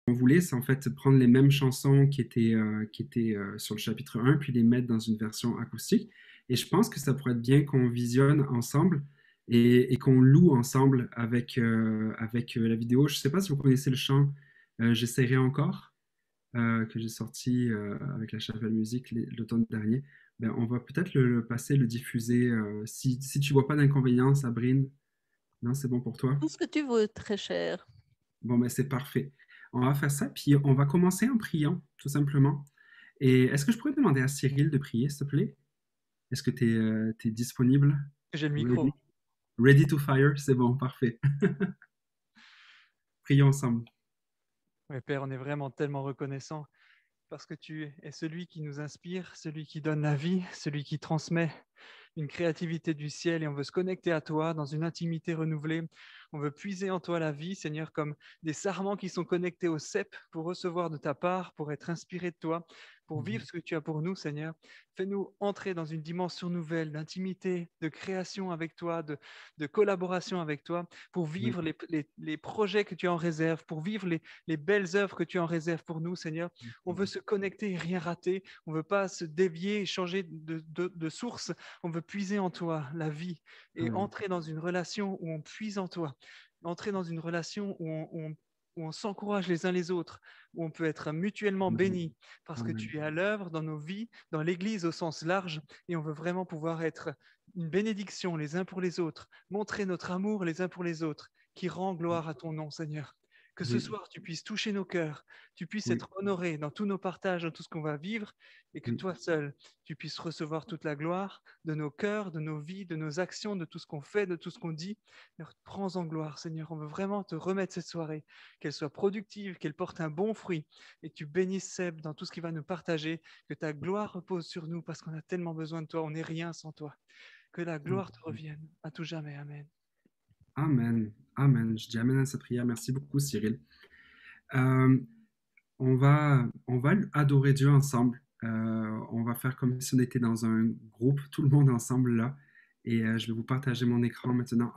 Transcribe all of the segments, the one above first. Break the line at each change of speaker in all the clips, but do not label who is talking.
On voulait, c'est en fait prendre les mêmes chansons qui étaient sur le chapitre 1, puis les mettre dans une version acoustique. Et je pense que ça pourrait être bien qu'on visionne ensemble et qu'on loue ensemble avec la vidéo. Je ne sais pas si vous connaissez le chant J'essaierai encore, que j'ai sorti avec la Chapelle Musique l'automne dernier. Ben, on va peut-être le passer, le diffuser. Si tu vois pas d'inconvénient, Sabrine, non, c'est bon pour toi?
Tout ce que tu veux, très cher.
Bon, ben c'est parfait. On va faire ça, puis on va commencer en priant, tout simplement. Et est-ce que je pourrais demander à Cyril de prier, s'il te plaît? Est-ce que tu es disponible?
J'ai le micro.
Ready? Ready to fire? C'est bon, parfait. Prions ensemble.
Oui, Père, on est vraiment tellement reconnaissant parce que tu es celui qui nous inspire, celui qui donne la vie, celui qui transmet une créativité du ciel et on veut se connecter à toi dans une intimité renouvelée. On veut puiser en toi la vie, Seigneur, comme des sarments qui sont connectés au cep pour recevoir de ta part, pour être inspirés de toi, pour vivre ce que tu as pour nous, Seigneur. Fais-nous entrer dans une dimension nouvelle d'intimité, de création avec toi, de collaboration avec toi, pour
Oui,
vivre les projets que tu as en réserve, pour vivre les belles œuvres que tu as en réserve pour nous, Seigneur. On veut se connecter et rien rater. On ne veut pas se dévier et changer de source. On veut puiser en toi la vie et
Amen.
entrer dans une relation où on puise en toi. Entrer dans une relation où on s'encourage les uns les autres, où on peut être mutuellement
Amen.
bénis parce que
Amen.
tu es à l'œuvre dans nos vies, dans l'Église au sens large, et on veut vraiment pouvoir être une bénédiction les uns pour les autres, montrer notre amour les uns pour les autres, qui rend gloire à ton nom, Seigneur. Que ce
Oui,
soir, tu puisses toucher nos cœurs, tu puisses
oui,
être honoré dans tous nos partages, dans tout ce qu'on va vivre, et que
oui.
toi seul, tu puisses recevoir toute la gloire de nos cœurs, de nos vies, de nos actions, de tout ce qu'on fait, de tout ce qu'on dit. Alors, prends en gloire, Seigneur. On veut vraiment te remettre cette soirée, qu'elle soit productive, qu'elle porte un bon fruit, et que tu bénisses Seb dans tout ce qu'il va nous partager, que ta gloire repose sur nous parce qu'on a tellement besoin de toi, on n'est rien sans toi. Que la gloire te revienne à tout jamais. Amen.
Amen. Amen. Je dis Amen à cette prière. Merci beaucoup, Cyril. Euh, on va adorer Dieu ensemble. On va faire comme si on était dans un groupe, tout le monde ensemble là. Et je vais vous partager mon écran maintenant.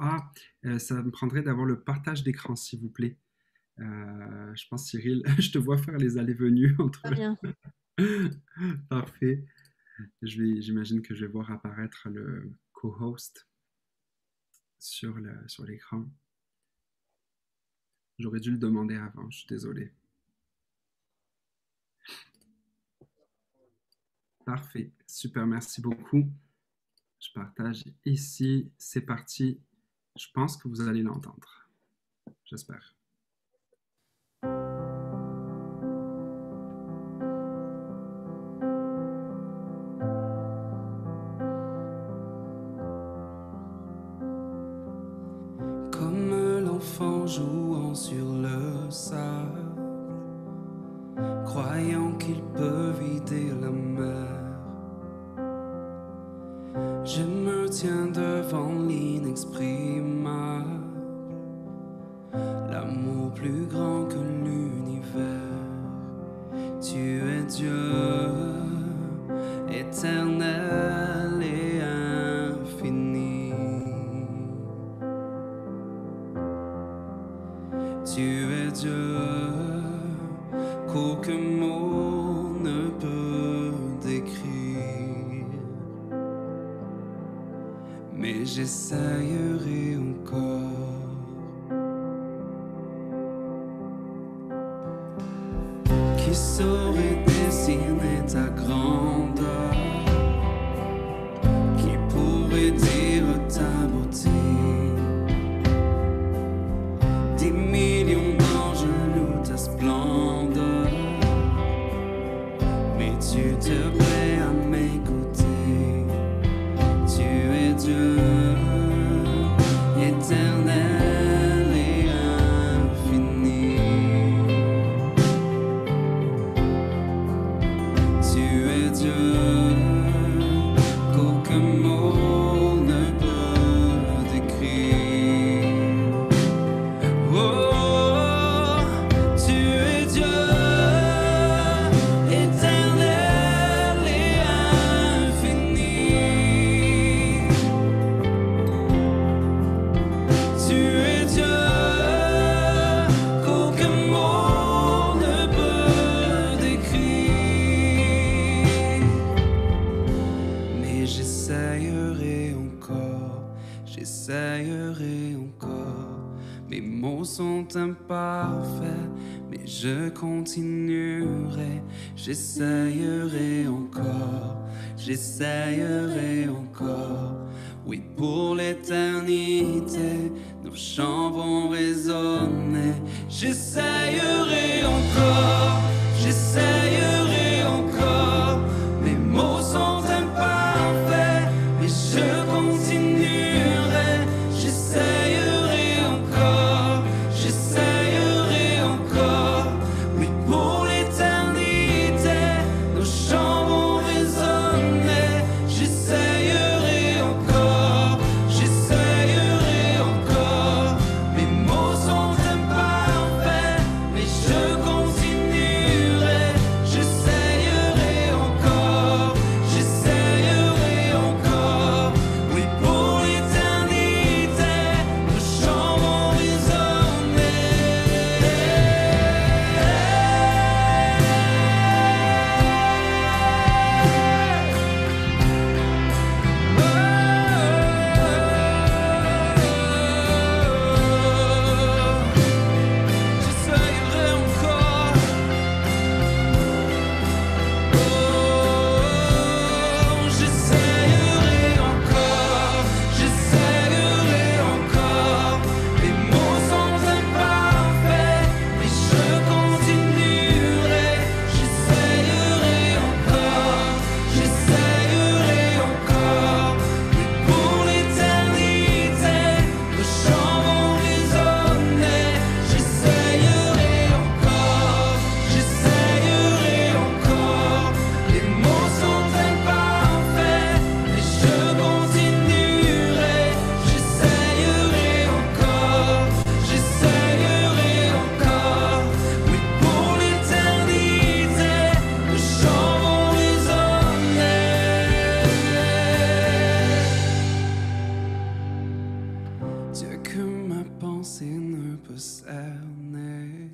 Ça me prendrait d'avoir le partage d'écran, s'il vous plaît. Je pense, Cyril, je te vois faire les allées-venues entre...
Très bien.
Parfait. J'imagine que je vais voir apparaître le co-host sur l'écran. J'aurais dû le demander avant, je suis désolé. Parfait, super, merci beaucoup. Je partage ici, c'est parti. Je pense que vous allez l'entendre. J'espère.
Comme l'enfant jouant sur le sable, croyant qu'il peut vider la mer. Je me tiens devant l'inexprimable, l'amour plus grand que l'univers. Tu es Dieu, éternel et infini. Tu es Dieu, qu'aucun mot ne peut décrire. Mais j'essayerai encore. Qui saurait dessiner ta grandeur? Qui pourrait dire ta beauté? Des millions d'anges louent ta splendeur, mais tu te plais à m'écouter. Tu es Dieu, éternel et infini. Tu es Dieu. sont imparfaits, mais je continuerai, j'essayerai encore. Oui, pour l'éternité, nos chants vont résonner. J'essayerai encore. Mes mots sont imparfaits, mais je continuerai. J'essayerai encore. Oui, pour l'éternité, nos chants vont résonner. J'essayerai encore. Mes mots sont imparfaits, mais je continuerai. J'essayerai encore. Oui, pour l'éternité, nos chants vont résonner. J'essayerai encore. J'essayerai encore. Les mots sont imparfaits, mais je continuerai. J'essayerai encore. Et pour l'éternité, nos chants vont résonner. J'essayerai encore. Les mots sont imparfaits, mais je continuerai. J'essayerai encore. Oui, pour l'éternité, nos chants vont résonner. Dieu que ma pensée ne peut cerner,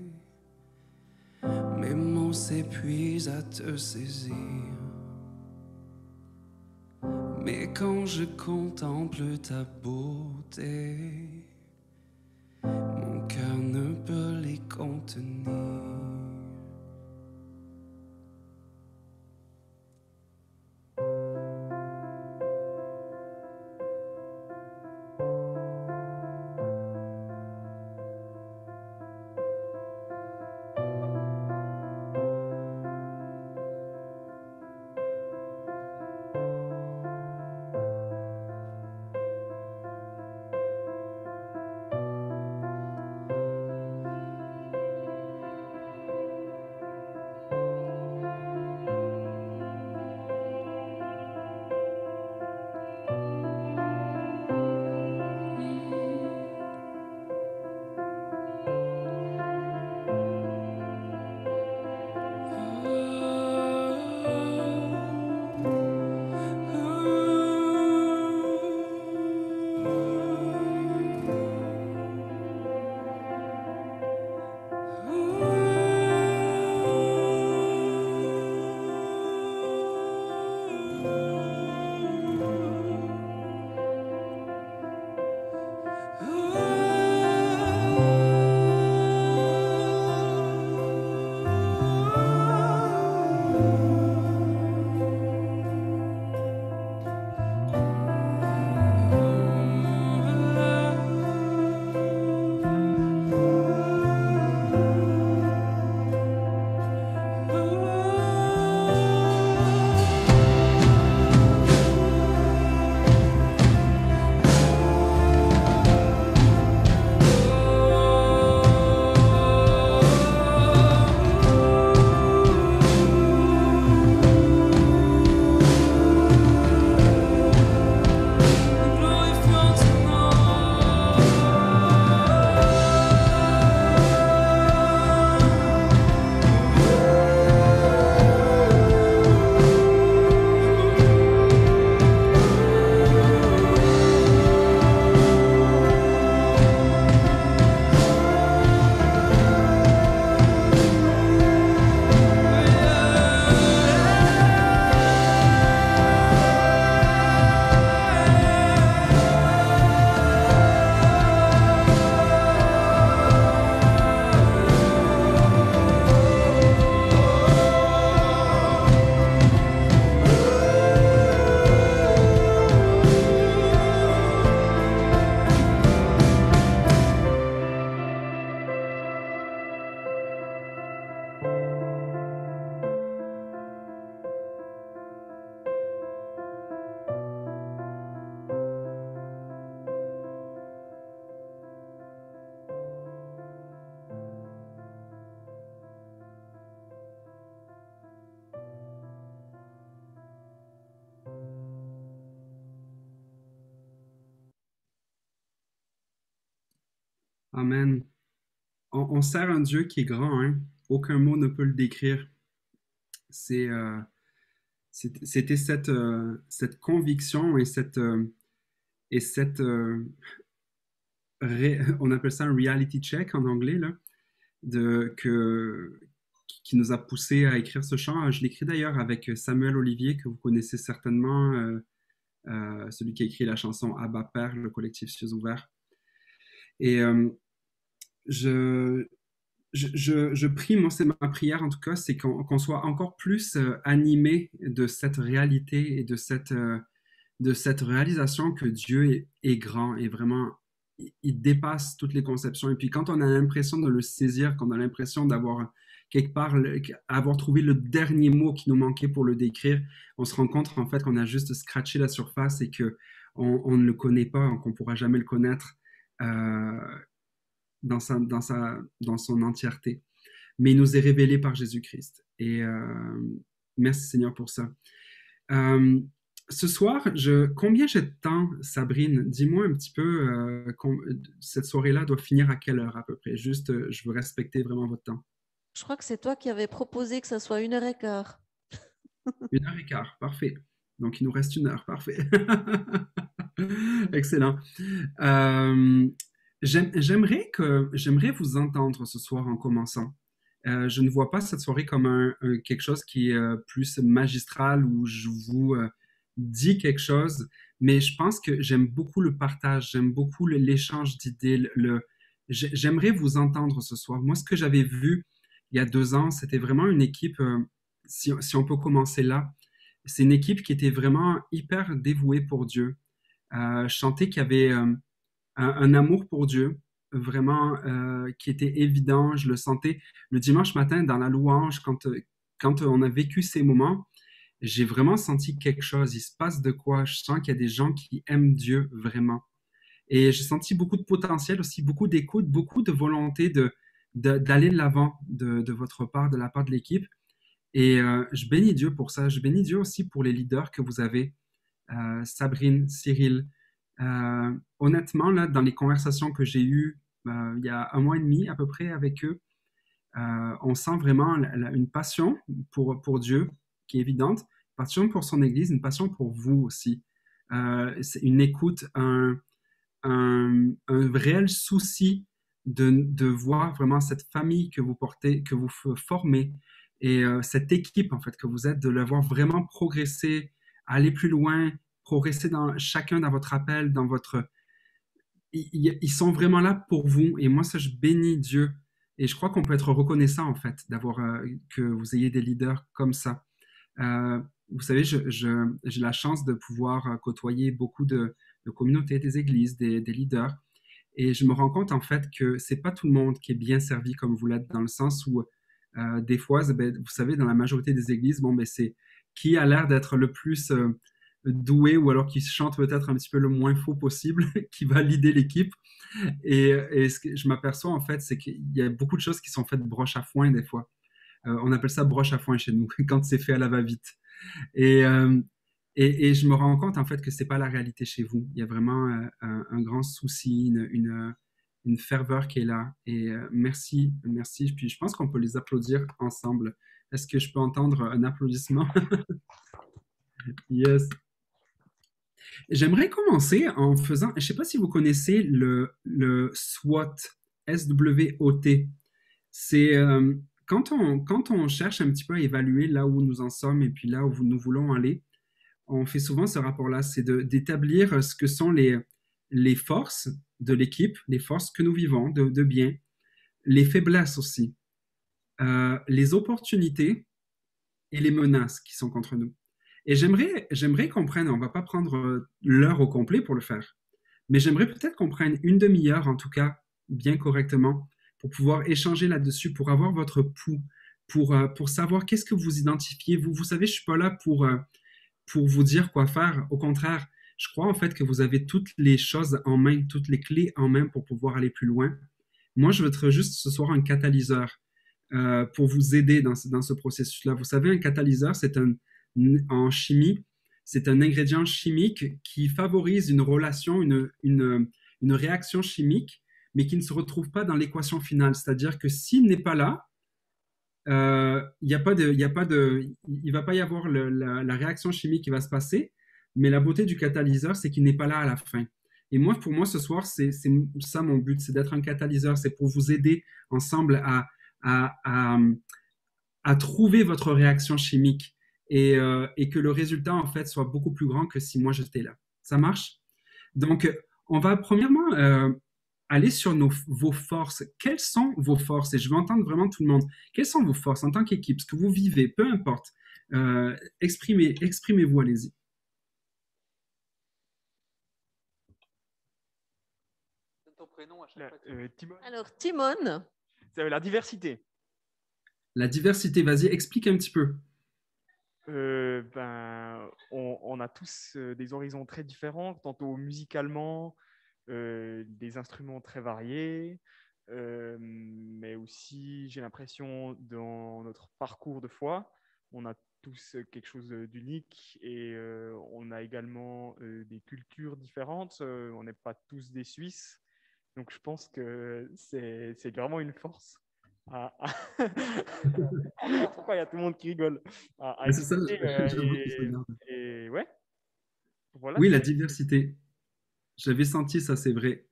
mes mots s'épuisent à te saisir. Mais quand je contemple ta beauté, mon cœur ne peut les contenir.
Amen. On sert un Dieu qui est grand, hein? Aucun mot ne peut le décrire. C'est, c'était cette conviction et cette on appelle ça un reality check en anglais, là, qui nous a poussé à écrire ce chant. Je l'écris d'ailleurs avec Samuel Olivier, que vous connaissez certainement, celui qui a écrit la chanson Abba Père, le collectif Cieux ouverts. Et je, je prie, moi, c'est ma prière en tout cas, c'est qu'on soit encore plus animé de cette réalité et de cette réalisation que Dieu est grand et vraiment, il dépasse toutes les conceptions. Et puis quand on a l'impression de le saisir, quand on a l'impression d'avoir quelque part, avoir trouvé le dernier mot qui nous manquait pour le décrire, on se rend compte en fait qu'on a juste scratché la surface et qu'on ne le connaît pas, qu'on ne pourra jamais le connaître dans son entièreté. Mais il nous est révélé par Jésus-Christ. Et merci Seigneur pour ça. Ce soir, combien j'ai de temps, Sabrine? Dis-moi un petit peu, cette soirée-là doit finir à quelle heure à peu près? Juste, je veux respecter vraiment votre temps.
Je crois que c'est toi qui avais proposé que ça soit 1h15.
1h15, parfait. Donc, il nous reste 1 heure, parfait. Excellent. J'aimerais vous entendre ce soir en commençant. Je ne vois pas cette soirée comme quelque chose qui est plus magistral où je vous dis quelque chose, mais je pense que j'aime beaucoup le partage, j'aime beaucoup l'échange d'idées. J'aimerais vous entendre ce soir. Moi, ce que j'avais vu il y a 2 ans, c'était vraiment une équipe, si on peut commencer là, c'est une équipe qui était vraiment hyper dévouée pour Dieu. Je sentais qu'il y avait un amour pour Dieu, vraiment qui était évident. Je le sentais le dimanche matin dans la louange, quand on a vécu ces moments, j'ai vraiment senti quelque chose. Il se passe de quoi? Je sens qu'il y a des gens qui aiment Dieu vraiment. Et j'ai senti beaucoup de potentiel aussi, beaucoup d'écoute, beaucoup de volonté d'aller de l'avant de votre part, de la part de l'équipe. Et je bénis Dieu pour ça. Je bénis Dieu aussi pour les leaders que vous avez, Sabrine, Cyril. Honnêtement, là, dans les conversations que j'ai eues il y a 1 mois et demi à peu près avec eux, on sent vraiment une passion pour Dieu qui est évidente, une passion pour son Église, une passion pour vous aussi. C'est une écoute, un réel souci de voir vraiment cette famille que vous portez, que vous formez, et cette équipe en fait que vous êtes, de la voir vraiment progresser, aller plus loin, progresser chacun dans votre appel, dans votre... Ils sont vraiment là pour vous, et moi ça, je bénis Dieu, et je crois qu'on peut être reconnaissant en fait d'avoir que vous ayez des leaders comme ça. Vous savez, j'ai la chance de pouvoir côtoyer beaucoup de communautés, des églises, des leaders, et je me rends compte en fait que c'est pas tout le monde qui est bien servi comme vous l'êtes, dans le sens où des fois, vous savez, dans la majorité des églises, c'est qui a l'air d'être le plus doué, ou alors qui chante peut-être un petit peu le moins faux possible, qui va leader l'équipe. Et ce que je m'aperçois en fait, c'est qu'il y a beaucoup de choses qui sont faites broche à foin des fois. On appelle ça broche à foin chez nous, quand c'est fait à la va-vite. Et je me rends compte en fait que c'est pas la réalité chez vous. Il y a vraiment un grand souci, une ferveur qui est là. Et merci. Puis je pense qu'on peut les applaudir ensemble. Est-ce que je peux entendre un applaudissement? Yes. J'aimerais commencer en faisant, je ne sais pas si vous connaissez le SWOT, S-W-O-T. C'est quand on cherche un petit peu à évaluer là où nous en sommes et puis là où nous voulons aller, on fait souvent ce rapport-là, c'est d'établir ce que sont les forces de l'équipe, les forces que nous vivons de bien, les faiblesses aussi, les opportunités et les menaces qui sont contre nous. Et j'aimerais qu'on prenne, on ne va pas prendre l'heure au complet pour le faire, mais j'aimerais peut-être qu'on prenne 1 demi-heure, en tout cas, bien correctement, pour pouvoir échanger là-dessus, pour avoir votre pouls, pour savoir qu'est-ce que vous identifiez. Vous savez, je ne suis pas là pour vous dire quoi faire. Au contraire, je crois en fait que vous avez toutes les choses en main, toutes les clés en main pour pouvoir aller plus loin. Moi, je veux être juste ce soir un catalyseur pour vous aider dans ce processus-là. Vous savez, un catalyseur, en chimie, c'est un ingrédient chimique qui favorise une relation, une réaction chimique mais qui ne se retrouve pas dans l'équation finale. C'est-à-dire que s'il n'est pas là, il va pas y avoir la réaction chimique qui va se passer, mais la beauté du catalyseur, c'est qu'il n'est pas là à la fin. Et moi, pour moi, ce soir, c'est ça mon but, c'est d'être un catalyseur, c'est pour vous aider ensemble à, à, à trouver votre réaction chimique et que le résultat, en fait, soit beaucoup plus grand que si moi j'étais là. Ça marche? Donc, on va premièrement aller sur vos forces. Quelles sont vos forces? Et je veux entendre vraiment tout le monde. Quelles sont vos forces en tant qu'équipe, ce que vous vivez, peu importe. Exprimez-vous, allez-y.
Ton prénom à chaque
La,
fois.
Timon,
Alors, Timon,
la diversité.
La diversité, vas-y, explique un petit peu.
On a tous des horizons très différents, tantôt musicalement, des instruments très variés, mais aussi, j'ai l'impression, dans notre parcours de foi, on a tous quelque chose d'unique et on a également des cultures différentes. On n'est pas tous des Suisses, donc je pense que c'est vraiment une force. Ah, ah. Pourquoi il y a tout le monde qui rigole à
Mais c'est ça,
écouter,
j'avoue que c'est bien.
et ouais, voilà.
Oui, la diversité. J'avais senti ça, c'est vrai.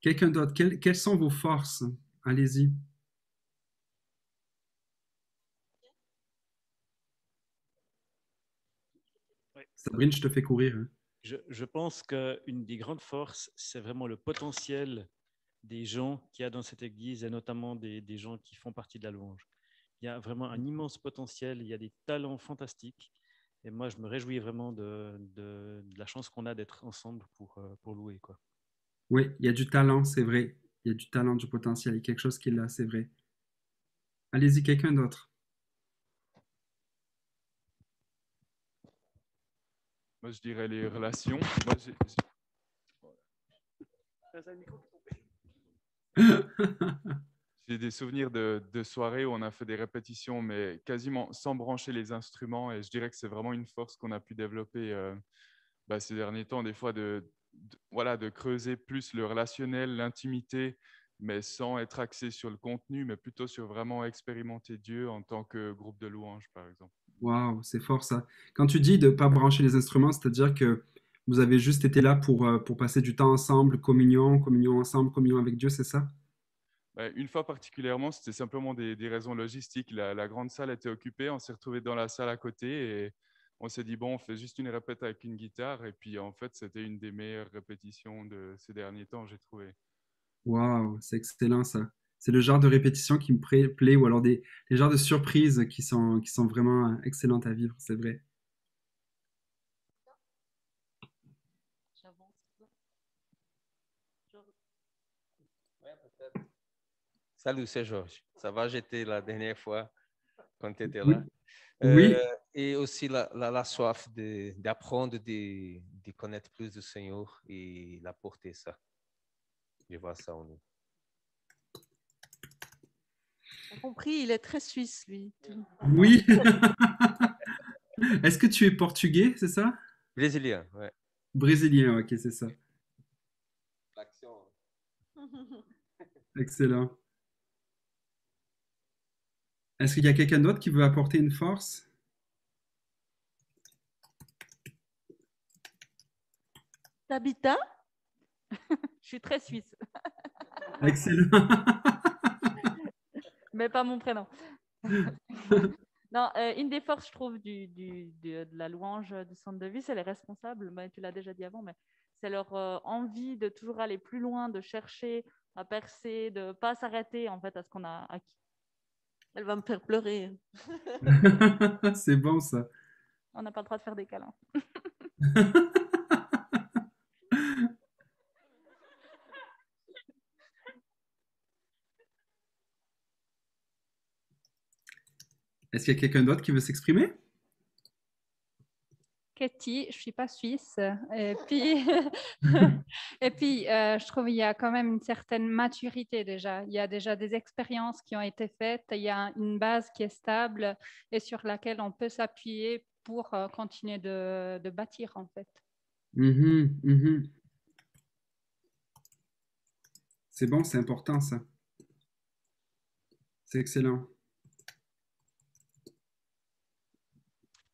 Quelqu'un d'autre, quelles sont vos forces? Allez-y.
Ouais.
Sabrine, je te fais courir, hein.
Je pense qu'une des grandes forces, c'est vraiment le potentiel des gens qu'il y a dans cette église et notamment des gens qui font partie de la louange. Il y a vraiment un immense potentiel, il y a des talents fantastiques et moi je me réjouis vraiment de la chance qu'on a d'être ensemble pour louer, quoi.
Oui, il y a du talent, c'est vrai. Il y a du talent, du potentiel, il y a quelque chose qui est là, c'est vrai. Allez-y, quelqu'un d'autre.
Moi, je dirais les relations. Moi, j'ai des souvenirs de soirées où on a fait des répétitions, mais quasiment sans brancher les instruments. Et je dirais que c'est vraiment une force qu'on a pu développer ces derniers temps, des fois voilà, de creuser plus le relationnel, l'intimité, mais sans être axé sur le contenu, mais plutôt sur vraiment expérimenter Dieu en tant que groupe de louanges, par exemple.
Waouh, c'est fort ça. Quand tu dis de ne pas brancher les instruments, c'est-à-dire que vous avez juste été là pour passer du temps ensemble, communion ensemble, communion avec Dieu, c'est ça?
Une fois particulièrement, c'était simplement des raisons logistiques. La grande salle était occupée, on s'est retrouvé dans la salle à côté et on s'est dit, bon, on fait juste une répète avec une guitare. Et puis, en fait, c'était une des meilleures répétitions de ces derniers temps, j'ai trouvé.
Waouh, c'est excellent ça. C'est le genre de répétition qui me plaît, ou alors des genres de surprises qui sont vraiment excellentes à vivre, c'est vrai.
Salut, c'est Georges. Ça va, j'étais la dernière fois quand tu étais
Oui,
là.
oui,
Et aussi la soif d'apprendre, de connaître plus du Seigneur et l'apporter ça. Je vois ça en nous.
t'as compris, il est très suisse, lui.
oui. Est-ce que tu es portugais, c'est ça?
Brésilien, ouais.
Brésilien, ok, c'est ça.
L'action.
Excellent. Est-ce qu'il y a quelqu'un d'autre qui veut apporter une force?
Tabitha,
Je suis très suisse,
Excellent.
mais pas mon prénom. Non, une des forces, je trouve, de la louange du centre de vie, c'est les responsables. Ben, tu l'as déjà dit avant, mais c'est leur envie de toujours aller plus loin, de chercher à percer, de ne pas s'arrêter en fait à ce qu'on a acquis.
elle va me faire pleurer.
C'est bon ça.
On n'a pas le droit de faire des câlins.
Est-ce qu'il y a quelqu'un d'autre qui veut s'exprimer?
Katie, je suis pas suisse. Et puis, et puis je trouve qu'il y a quand même une certaine maturité déjà. Il y a déjà des expériences qui ont été faites. Il y a une base qui est stable et sur laquelle on peut s'appuyer pour continuer de bâtir en fait.
Mhm, mhm. C'est bon, c'est important ça. C'est excellent.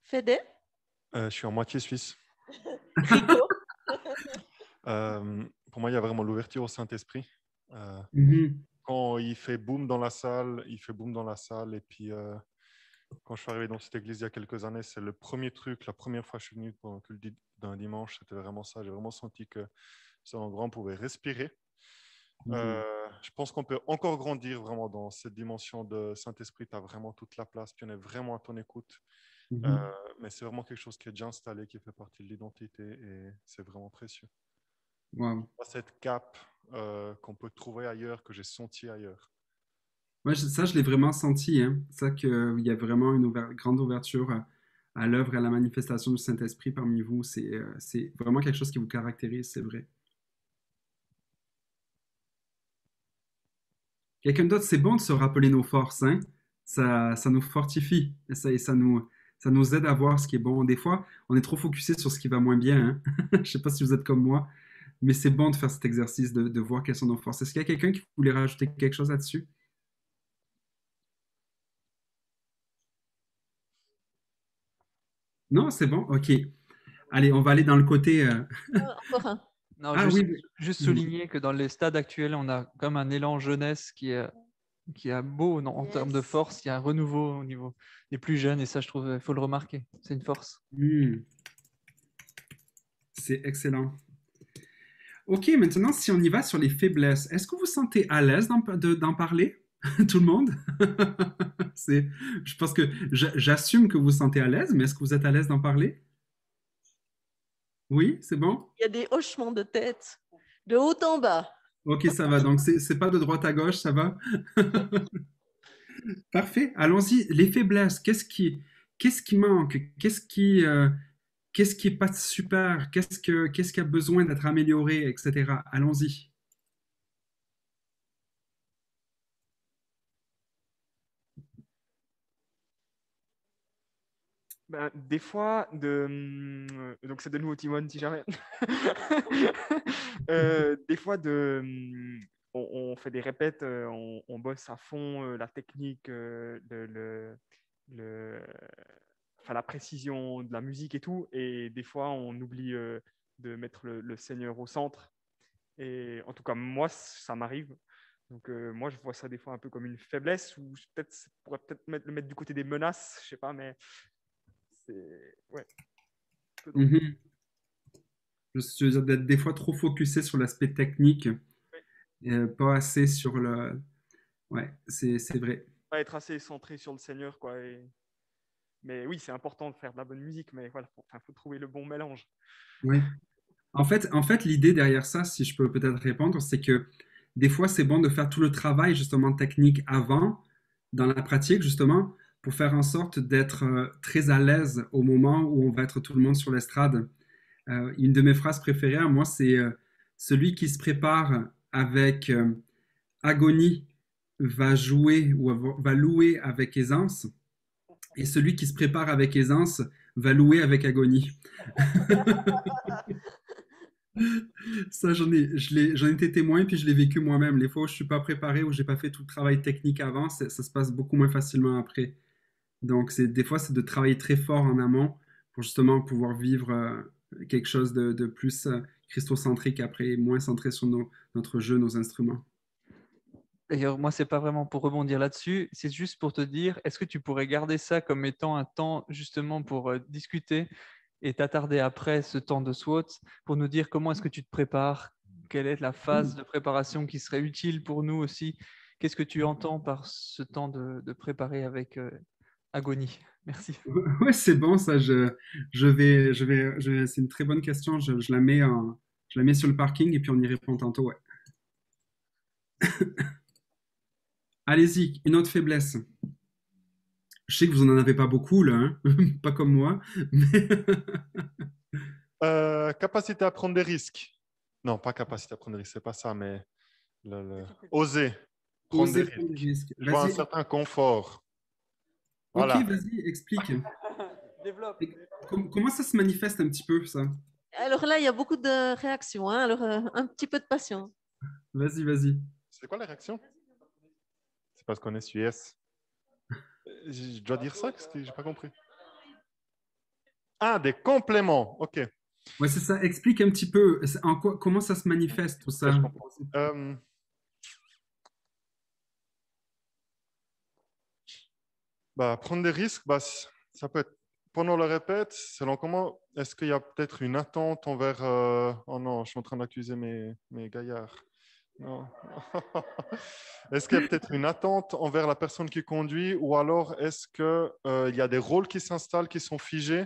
Fede?
Je suis en moitié suisse.
Rico?
Pour moi, il y a vraiment l'ouverture au Saint-Esprit.
Mhm.
Quand il fait boum dans la salle, il fait boum dans la salle. Et puis, quand je suis arrivé dans cette église il y a quelques années, c'est le premier truc, la première fois que je suis venu pour un culte d'un dimanche, c'était vraiment ça. J'ai vraiment senti que cet endroit, on pouvait respirer. Je pense qu'on peut encore grandir vraiment dans cette dimension de Saint-Esprit. Tu as vraiment toute la place, puis on est vraiment à ton écoute. Mais c'est vraiment quelque chose qui est déjà installé, qui fait partie de l'identité et c'est vraiment précieux.
Wow.
Cette cape qu'on peut trouver ailleurs, que j'ai senti ailleurs.
Ouais, ça, je l'ai vraiment senti. Hein. Ça, qu'il y a vraiment une grande ouverture à l'œuvre et à la manifestation du Saint-Esprit parmi vous. C'est vraiment quelque chose qui vous caractérise, c'est vrai. Quelqu'un d'autre, c'est bon de se rappeler nos forces. Hein? Ça nous fortifie et ça nous aide à voir ce qui est bon. Des fois, on est trop focusé sur ce qui va moins bien. Hein? Je ne sais pas si vous êtes comme moi, mais c'est bon de faire cet exercice de voir quelles sont nos forces. Est-ce qu'il y a quelqu'un qui voulait rajouter quelque chose là-dessus? Non, c'est bon? OK. Allez, on va aller dans le côté...
Encore un.
Non,
Ah oui,
juste souligner que dans les stades actuels, on a comme un élan jeunesse qui est beau en termes de force. Il y a un renouveau au niveau des plus jeunes et ça, je trouve, il faut le remarquer. C'est une force.
C'est excellent. OK, maintenant, si on y va sur les faiblesses, est-ce que vous vous sentez à l'aise d'en parler? Tout le monde? Je pense que j'assume que vous vous sentez à l'aise, mais est-ce que vous êtes à l'aise d'en parler? Oui, c'est bon?
Il y a des hochements de tête de haut en bas.
OK, ça va. Donc, c'est pas de droite à gauche, ça va? Parfait. Allons-y. Les faiblesses, qu'est-ce qui manque? Qu'est-ce qui est pas super? Qu'est-ce qui a besoin d'être amélioré, etc. Allons-y.
Ben, des fois, donc c'est de nouveau Timon si jamais. Des fois, on fait des répètes, on bosse à fond la technique, enfin, la précision de la musique et tout. Et des fois, on oublie de mettre le Seigneur au centre. Et en tout cas, moi, ça m'arrive. Donc, moi, je vois ça des fois un peu comme une faiblesse ou peut-être pourrait peut-être le mettre du côté des menaces, je sais pas, mais ouais.
Mhm. Je veux dire d'être des fois trop focusé sur l'aspect technique, pas assez sur le... Ouais, c'est vrai.
Pas être assez centré sur le Seigneur, quoi. Mais oui, c'est important de faire de la bonne musique, mais voilà, faut trouver le bon mélange.
Oui. En fait, l'idée derrière ça, si je peux peut-être répondre, c'est que des fois, c'est bon de faire tout le travail justement technique avant, dans la pratique justement, pour faire en sorte d'être très à l'aise au moment où on va être tout le monde sur l'estrade. Une de mes phrases préférées, moi, c'est celui qui se prépare avec agonie va jouer ou va louer avec aisance, et celui qui se prépare avec aisance va louer avec agonie. Ça, j'en ai été témoin, puis je l'ai vécu moi-même. Les fois où je ne suis pas préparé, où je n'ai pas fait tout le travail technique avant, ça se passe beaucoup moins facilement après. Donc, des fois, c'est de travailler très fort en amont pour justement pouvoir vivre quelque chose de plus christocentrique après, moins centré sur notre jeu, nos instruments.
D'ailleurs, moi, c'est pas vraiment pour rebondir là-dessus, c'est juste pour te dire, est-ce que tu pourrais garder ça comme étant un temps justement pour discuter et t'attarder après ce temps de SWOT pour nous dire comment est-ce que tu te prépares, quelle est la phase de préparation qui serait utile pour nous aussi, qu'est-ce que tu entends par ce temps de préparer avec agonie? Merci.
Ouais, c'est bon, ça, c'est une très bonne question, je la mets sur le parking et puis on y répond tantôt, ouais. Allez-y, une autre faiblesse. Je sais que vous n'en avez pas beaucoup, là, hein? Pas comme moi. Mais...
capacité à prendre des risques. Non, pas capacité à prendre des risques, c'est pas ça, mais oser prendre des risques. Je vois un certain confort. Voilà.
Ok, vas-y, explique.
Développe.
Comment ça se manifeste un petit peu, ça?
Alors là, il y a beaucoup de réactions, hein? Alors un petit peu de patience.
Vas-y, vas-y.
C'est quoi la réaction? C'est parce qu'on est US. Je dois dire ça? Qu'est-ce que j'ai pas compris? Ah, des compléments. OK.
Ouais, c'est ça. Explique un petit peu comment ça se manifeste, tout ça.
Je comprends. Prendre des risques, ça peut être pendant la répète, selon comment, est-ce qu'il y a peut-être une attente envers... Oh non, je suis en train d'accuser mes gaillards. Non. Est-ce qu'il y a peut-être une attente envers la personne qui conduit ou alors est-ce qu'il y a des rôles qui s'installent, qui sont figés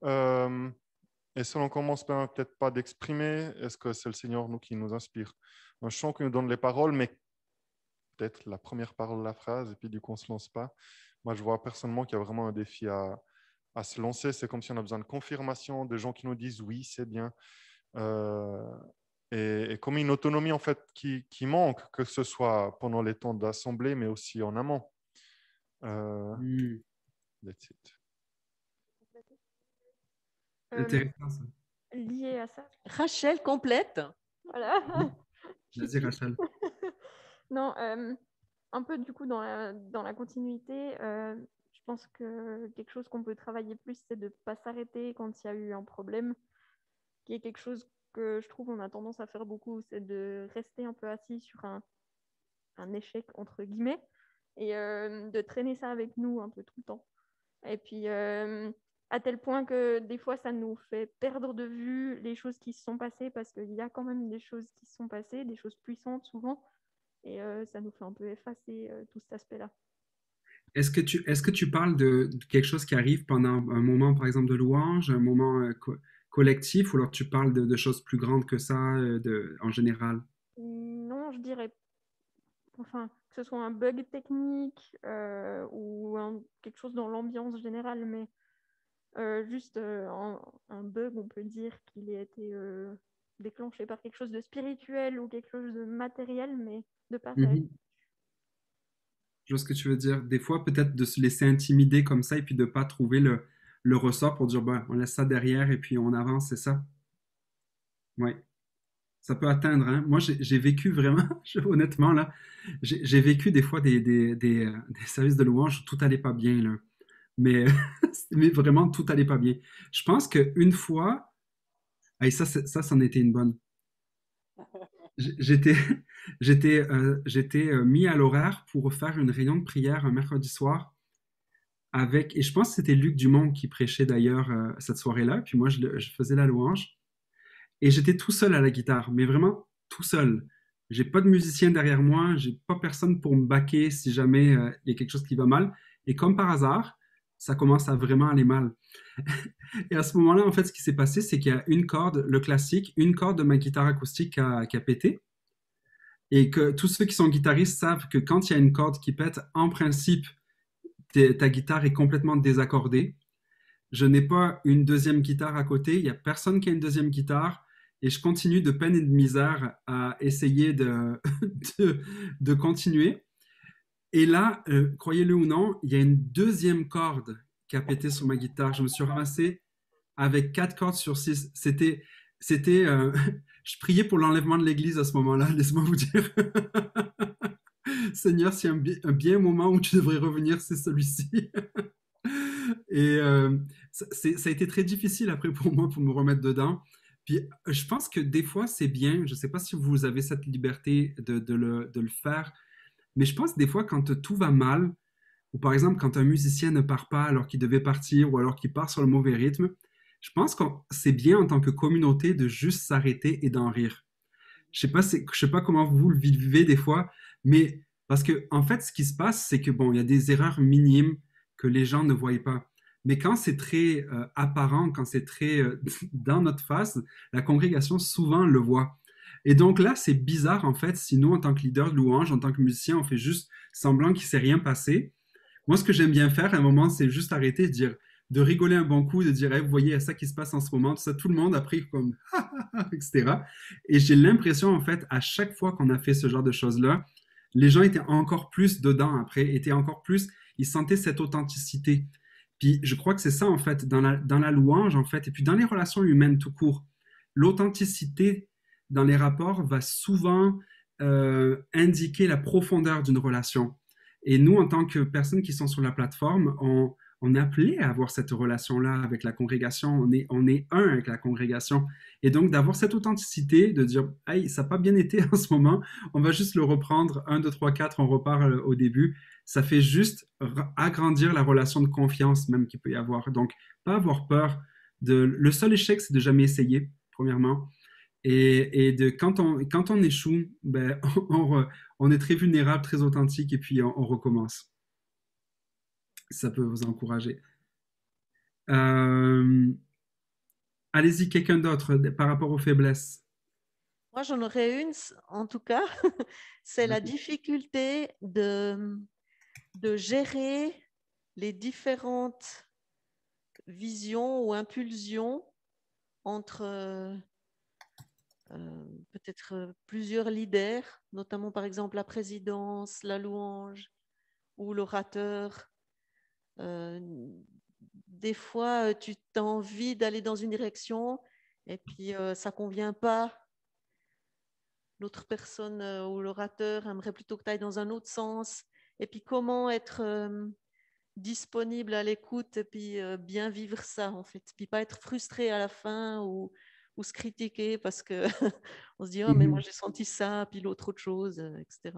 et selon comment on se permet peut-être pas d'exprimer, est-ce que c'est le Seigneur qui nous inspire? Un chant qui nous donne les paroles, mais peut-être la première parole de la phrase et puis du coup on ne se lance pas. Moi, je vois personnellement qu'il y a vraiment un défi à se lancer. C'est comme si on a besoin de confirmation, de gens qui nous disent oui, c'est bien. Et comme une autonomie en fait qui manque, que ce soit pendant les temps d'assemblée, mais aussi en amont. That's it.
Intéressant, ça.
Lié à ça.
Rachel complète.
Voilà.
Vas-y, Rachel.
Non, un peu du coup dans la continuité, je pense que quelque chose qu'on peut travailler plus, c'est de ne pas s'arrêter quand il y a eu un problème, qui est quelque chose que je trouve on a tendance à faire beaucoup, c'est de rester un peu assis sur un échec, entre guillemets, et de traîner ça avec nous un peu tout le temps. Et puis, à tel point que des fois, ça nous fait perdre de vue les choses qui se sont passées, parce qu'il y a quand même des choses qui se sont passées, des choses puissantes souvent, et ça nous fait un peu effacer tout cet aspect-là.
Est-ce que tu parles de quelque chose qui arrive pendant un moment, par exemple, de louange, un moment collectif, ou alors tu parles de choses plus grandes que ça en général?
Non, je dirais, enfin, que ce soit un bug technique ou quelque chose dans l'ambiance générale, mais juste un bug, on peut dire qu'il a été déclenché par quelque chose de spirituel ou quelque chose de matériel, mais de pas ça.
Je vois ce que tu veux dire. Des fois, peut-être de se laisser intimider comme ça et puis de ne pas trouver le ressort pour dire, on laisse ça derrière et puis on avance, c'est ça? Oui. Ça peut atteindre, hein. Moi, j'ai vécu vraiment, honnêtement, là, j'ai vécu des fois des services de louange où tout allait pas bien, là. Mais vraiment, tout allait pas bien. Je pense qu'une fois, ça, c'en était une bonne. J'étais mis à l'horaire pour faire une réunion de prière un mercredi soir et je pense que c'était Luc Dumont qui prêchait d'ailleurs cette soirée-là, puis moi je faisais la louange et j'étais tout seul à la guitare, mais vraiment tout seul. J'ai pas de musicien derrière moi, j'ai pas personne pour me backer si jamais il y a quelque chose qui va mal, et comme par hasard, ça commence à vraiment aller mal. Et à ce moment-là, en fait, ce qui s'est passé, c'est qu'il y a une corde, le classique, une corde de ma guitare acoustique qui a pété. Et que tous ceux qui sont guitaristes savent que quand il y a une corde qui pète, en principe, ta guitare est complètement désaccordée. Je n'ai pas une deuxième guitare à côté, il n'y a personne qui a une deuxième guitare, et je continue de peine et de misère à essayer de continuer. Et là, croyez-le ou non, il y a une deuxième corde qui a pété sur ma guitare. Je me suis ramassé avec 4 cordes sur 6. Je priais pour l'enlèvement de l'église à ce moment-là, laisse-moi vous dire. Seigneur, s'il y a un bien moment où tu devrais revenir, c'est celui-ci. Et ça a été très difficile après pour moi pour me remettre dedans. Puis je pense que des fois, c'est bien, je ne sais pas si vous avez cette liberté de le faire, mais je pense des fois quand tout va mal, ou par exemple quand un musicien ne part pas alors qu'il devait partir, ou alors qu'il part sur le mauvais rythme, je pense que c'est bien en tant que communauté de juste s'arrêter et d'en rire. Je sais pas comment vous le vivez des fois, mais parce que en fait, ce qui se passe, c'est que il y a des erreurs minimes que les gens ne voient pas. Mais quand c'est très apparent, quand c'est très dans notre face, la congrégation souvent le voit. Et donc là, c'est bizarre en fait, si nous, en tant que leader de louange, en tant que musicien, on fait juste semblant qu'il ne s'est rien passé. Moi, ce que j'aime bien faire à un moment, c'est juste arrêter de rigoler un bon coup, de dire, hey, vous voyez, il y a ça qui se passe en ce moment, tout ça, tout le monde a pris comme, etc. Et j'ai l'impression, en fait, à chaque fois qu'on a fait ce genre de choses-là, les gens étaient encore plus dedans après, ils sentaient cette authenticité. Puis je crois que c'est ça, en fait, dans la louange, en fait, et puis dans les relations humaines tout court. L'authenticité dans les rapports va souvent indiquer la profondeur d'une relation. Et nous, en tant que personnes qui sont sur la plateforme, on est appelé à avoir cette relation-là avec la congrégation. On est un avec la congrégation. Et donc, d'avoir cette authenticité, de dire, hey, ça n'a pas bien été en ce moment, on va juste le reprendre, 1, 2, 3, 4, on repart au début. Ça fait juste agrandir la relation de confiance même qu'il peut y avoir. Donc, pas avoir peur. Le seul échec, c'est de jamais essayer, premièrement. Et quand on échoue, ben, on est très vulnérable, très authentique, et puis on recommence. Ça peut vous encourager. Allez-y, quelqu'un d'autre par rapport aux faiblesses.
Moi, j'en aurais une, en tout cas, c'est la difficulté de gérer les différentes visions ou impulsions entre peut-être plusieurs leaders, notamment par exemple la présidence, la louange ou l'orateur. Des fois, tu as envie d'aller dans une direction et puis ça ne convient pas. L'autre personne ou l'orateur aimerait plutôt que tu ailles dans un autre sens. Et puis comment être disponible à l'écoute et puis bien vivre ça, en fait. Puis pas être frustré à la fin ou se critiquer parce que on se dit « Oh, mais moi j'ai senti ça, puis l'autre autre chose, etc. »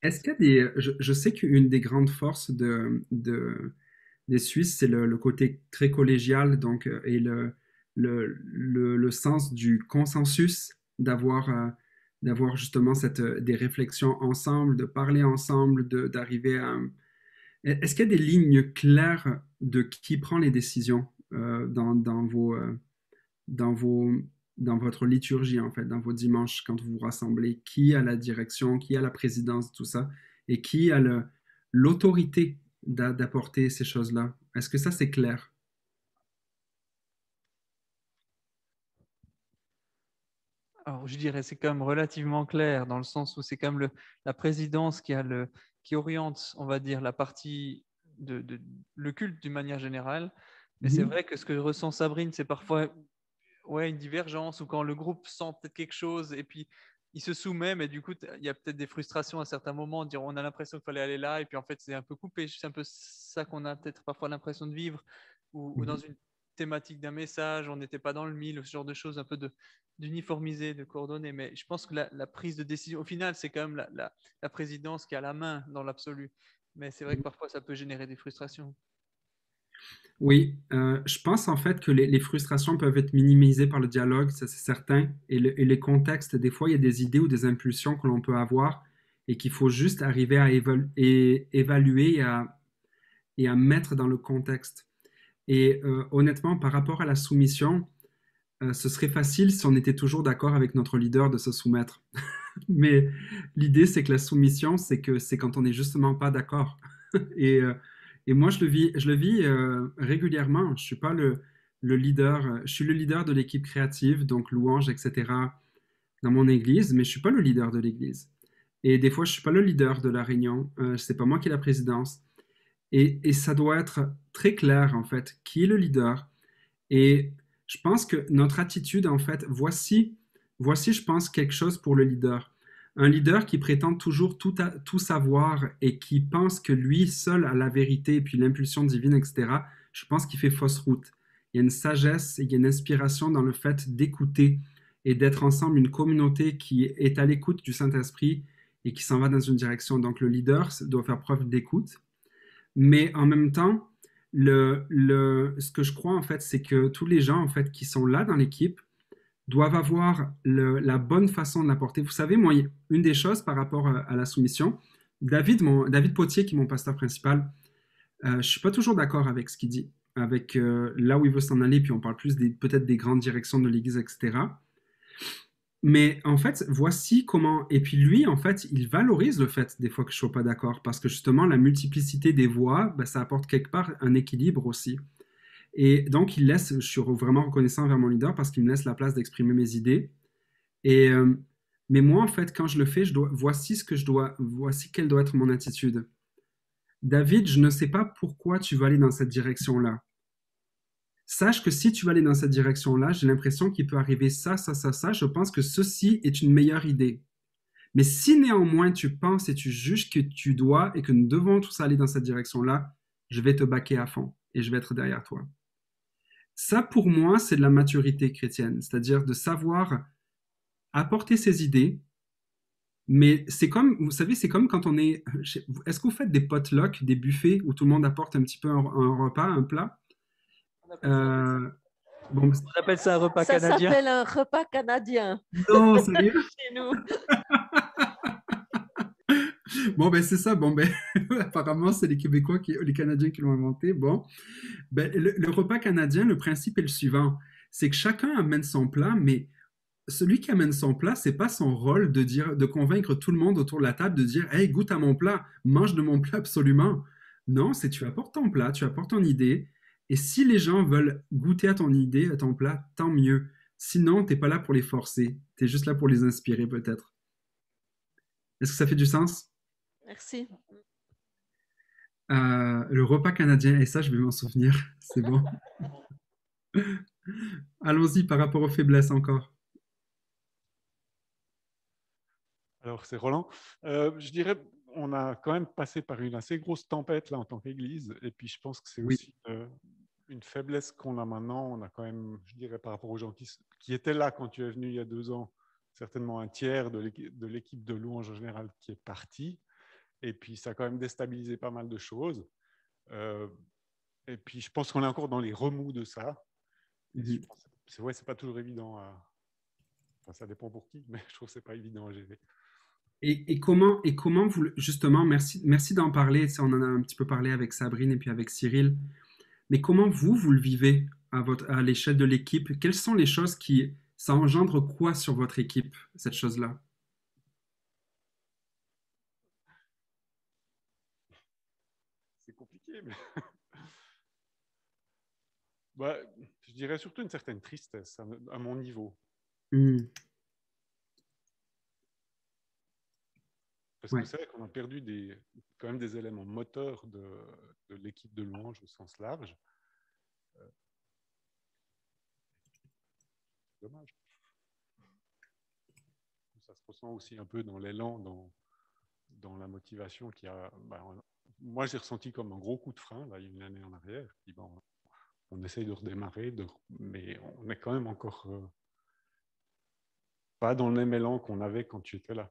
Est-ce qu'il y a des... Je sais qu'une des grandes forces des Suisses, c'est le côté très collégial, donc, et le sens du consensus, d'avoir justement des réflexions ensemble, de parler ensemble, d'arriver à... Est-ce qu'il y a des lignes claires de qui prend les décisions dans votre liturgie, en fait, dans vos dimanches, quand vous vous rassemblez? Qui a la direction, qui a la présidence, tout ça, et qui a l'autorité d'apporter ces choses-là? Est-ce que ça, c'est clair?
Alors, je dirais c'est quand même relativement clair dans le sens où c'est quand même la présidence qui oriente, on va dire, la partie le culte d'une manière générale. Mais c'est vrai que ce que ressent Sabrine, c'est parfois une divergence ou quand le groupe sent peut-être quelque chose et puis il se soumet, mais du coup, il y a peut-être des frustrations à certains moments, dire on a l'impression qu'il fallait aller là et puis en fait, c'est un peu coupé. C'est un peu ça qu'on a peut-être parfois l'impression de vivre ou dans une thématique d'un message, on n'était pas dans le mille, ce genre de choses, un peu d'uniformiser, de coordonner. Mais je pense que la prise de décision, au final, c'est quand même la présidence qui a la main dans l'absolu. Mais c'est vrai que parfois, ça peut générer des frustrations.
Oui, je pense en fait que les frustrations peuvent être minimisées par le dialogue, ça c'est certain. Et les contextes, des fois, il y a des idées ou des impulsions que l'on peut avoir et qu'il faut juste arriver à évaluer et à mettre dans le contexte. Et honnêtement, par rapport à la soumission, ce serait facile si on était toujours d'accord avec notre leader de se soumettre. Mais l'idée, c'est que la soumission, c'est quand on n'est justement pas d'accord. Et moi, je le vis régulièrement. Je suis pas le leader, je suis le leader de l'équipe créative, donc louange, etc., dans mon église, mais je suis pas le leader de l'église. Et des fois, je suis pas le leader de la réunion. C'est pas moi qui ai la présidence. Et ça doit être très clair, en fait, qui est le leader. Et je pense que notre attitude, en fait, voici, je pense, quelque chose pour le leader. Un leader qui prétend toujours tout savoir et qui pense que lui seul a la vérité et puis l'impulsion divine, etc., je pense qu'il fait fausse route. Il y a une sagesse et il y a une inspiration dans le fait d'écouter et d'être ensemble une communauté qui est à l'écoute du Saint-Esprit et qui s'en va dans une direction. Donc le leader doit faire preuve d'écoute. Mais en même temps, ce que je crois, en fait, c'est que tous les gens, en fait, qui sont là dans l'équipe doivent avoir la bonne façon de l'apporter. Vous savez, moi, une des choses par rapport à la soumission, David Potier, qui est mon pasteur principal, je ne suis pas toujours d'accord avec ce qu'il dit, avec là où il veut s'en aller, puis on parle plus peut-être des grandes directions de l'Église, etc. Mais en fait, voici comment... Et puis lui, en fait, il valorise le fait des fois que je ne sois pas d'accord, parce que justement, la multiplicité des voix, ben, ça apporte quelque part un équilibre aussi. Et donc, je suis vraiment reconnaissant envers mon leader parce qu'il me laisse la place d'exprimer mes idées. Mais moi, en fait, quand je le fais, voici quelle doit être mon attitude. David, je ne sais pas pourquoi tu vas aller dans cette direction-là. Sache que si tu vas aller dans cette direction-là, j'ai l'impression qu'il peut arriver ça. Je pense que ceci est une meilleure idée. Mais si néanmoins tu penses et tu juges que tu dois et que nous devons tous aller dans cette direction-là, je vais te baquer à fond et je vais être derrière toi. Ça, pour moi, c'est de la maturité chrétienne, c'est-à-dire de savoir apporter ses idées, mais c'est comme, vous savez, c'est comme quand on est... Est-ce que vous faites des potlucks, des buffets où tout le monde apporte un petit peu un repas, un plat? Bon,
On appelle ça un repas
Ça
canadien.
s'appelle un repas canadien.
non, sérieux?
Chez nous.
Bon, ben c'est ça. Bon, ben apparemment, c'est les Québécois, les Canadiens qui l'ont inventé. Bon, ben, le repas canadien, le principe est le suivant. C'est que chacun amène son plat, mais celui qui amène son plat, c'est pas son rôle de dire, de convaincre tout le monde autour de la table de dire, hey, goûte à mon plat, mange de mon plat absolument. Non, c'est tu apportes ton plat, tu apportes ton idée, et si les gens veulent goûter à ton idée, à ton plat, tant mieux. Sinon, t'es pas là pour les forcer, t'es juste là pour les inspirer peut-être. Est-ce que ça fait du sens?
Merci.
Le repas canadien, et ça, je vais m'en souvenir, c'est bon. Allons-y par rapport aux faiblesses encore.
Alors, c'est Roland. Je dirais, on a quand même passé par une assez grosse tempête là en tant qu'Église. Et puis, je pense que c'est
Oui.
aussi une faiblesse qu'on a maintenant. On a quand même, je dirais, par rapport aux gens qui étaient là quand tu es venu il y a 2 ans, certainement un tiers de l'équipe de louange en général qui est parti. Et puis, ça a quand même déstabilisé pas mal de choses. Et puis, je pense qu'on est encore dans les remous de ça.
Mhm.
C'est vrai, c'est pas toujours évident Enfin, ça dépend pour qui, mais je trouve que c'est pas évident à gérer.
Et comment vous, justement, merci d'en parler, ça, on en a un petit peu parlé avec Sabrine et puis avec Cyril, mais comment vous le vivez à l'échelle de l'équipe? Quelles sont les choses ça engendre quoi sur votre équipe, cette chose-là?
C'est compliqué, mais bah, je dirais surtout une certaine tristesse à mon niveau. Parce que c'est vrai qu'on a perdu quand même des éléments moteurs de l'équipe de louange au sens large. Dommage. Ça se ressent aussi un peu dans l'élan, dans la motivation qu'il y a. Moi, j'ai ressenti comme un gros coup de frein, là, il y a une année en arrière. Puis bon, on essaye de redémarrer, mais on est quand même encore pas dans le même élan qu'on avait quand tu étais là.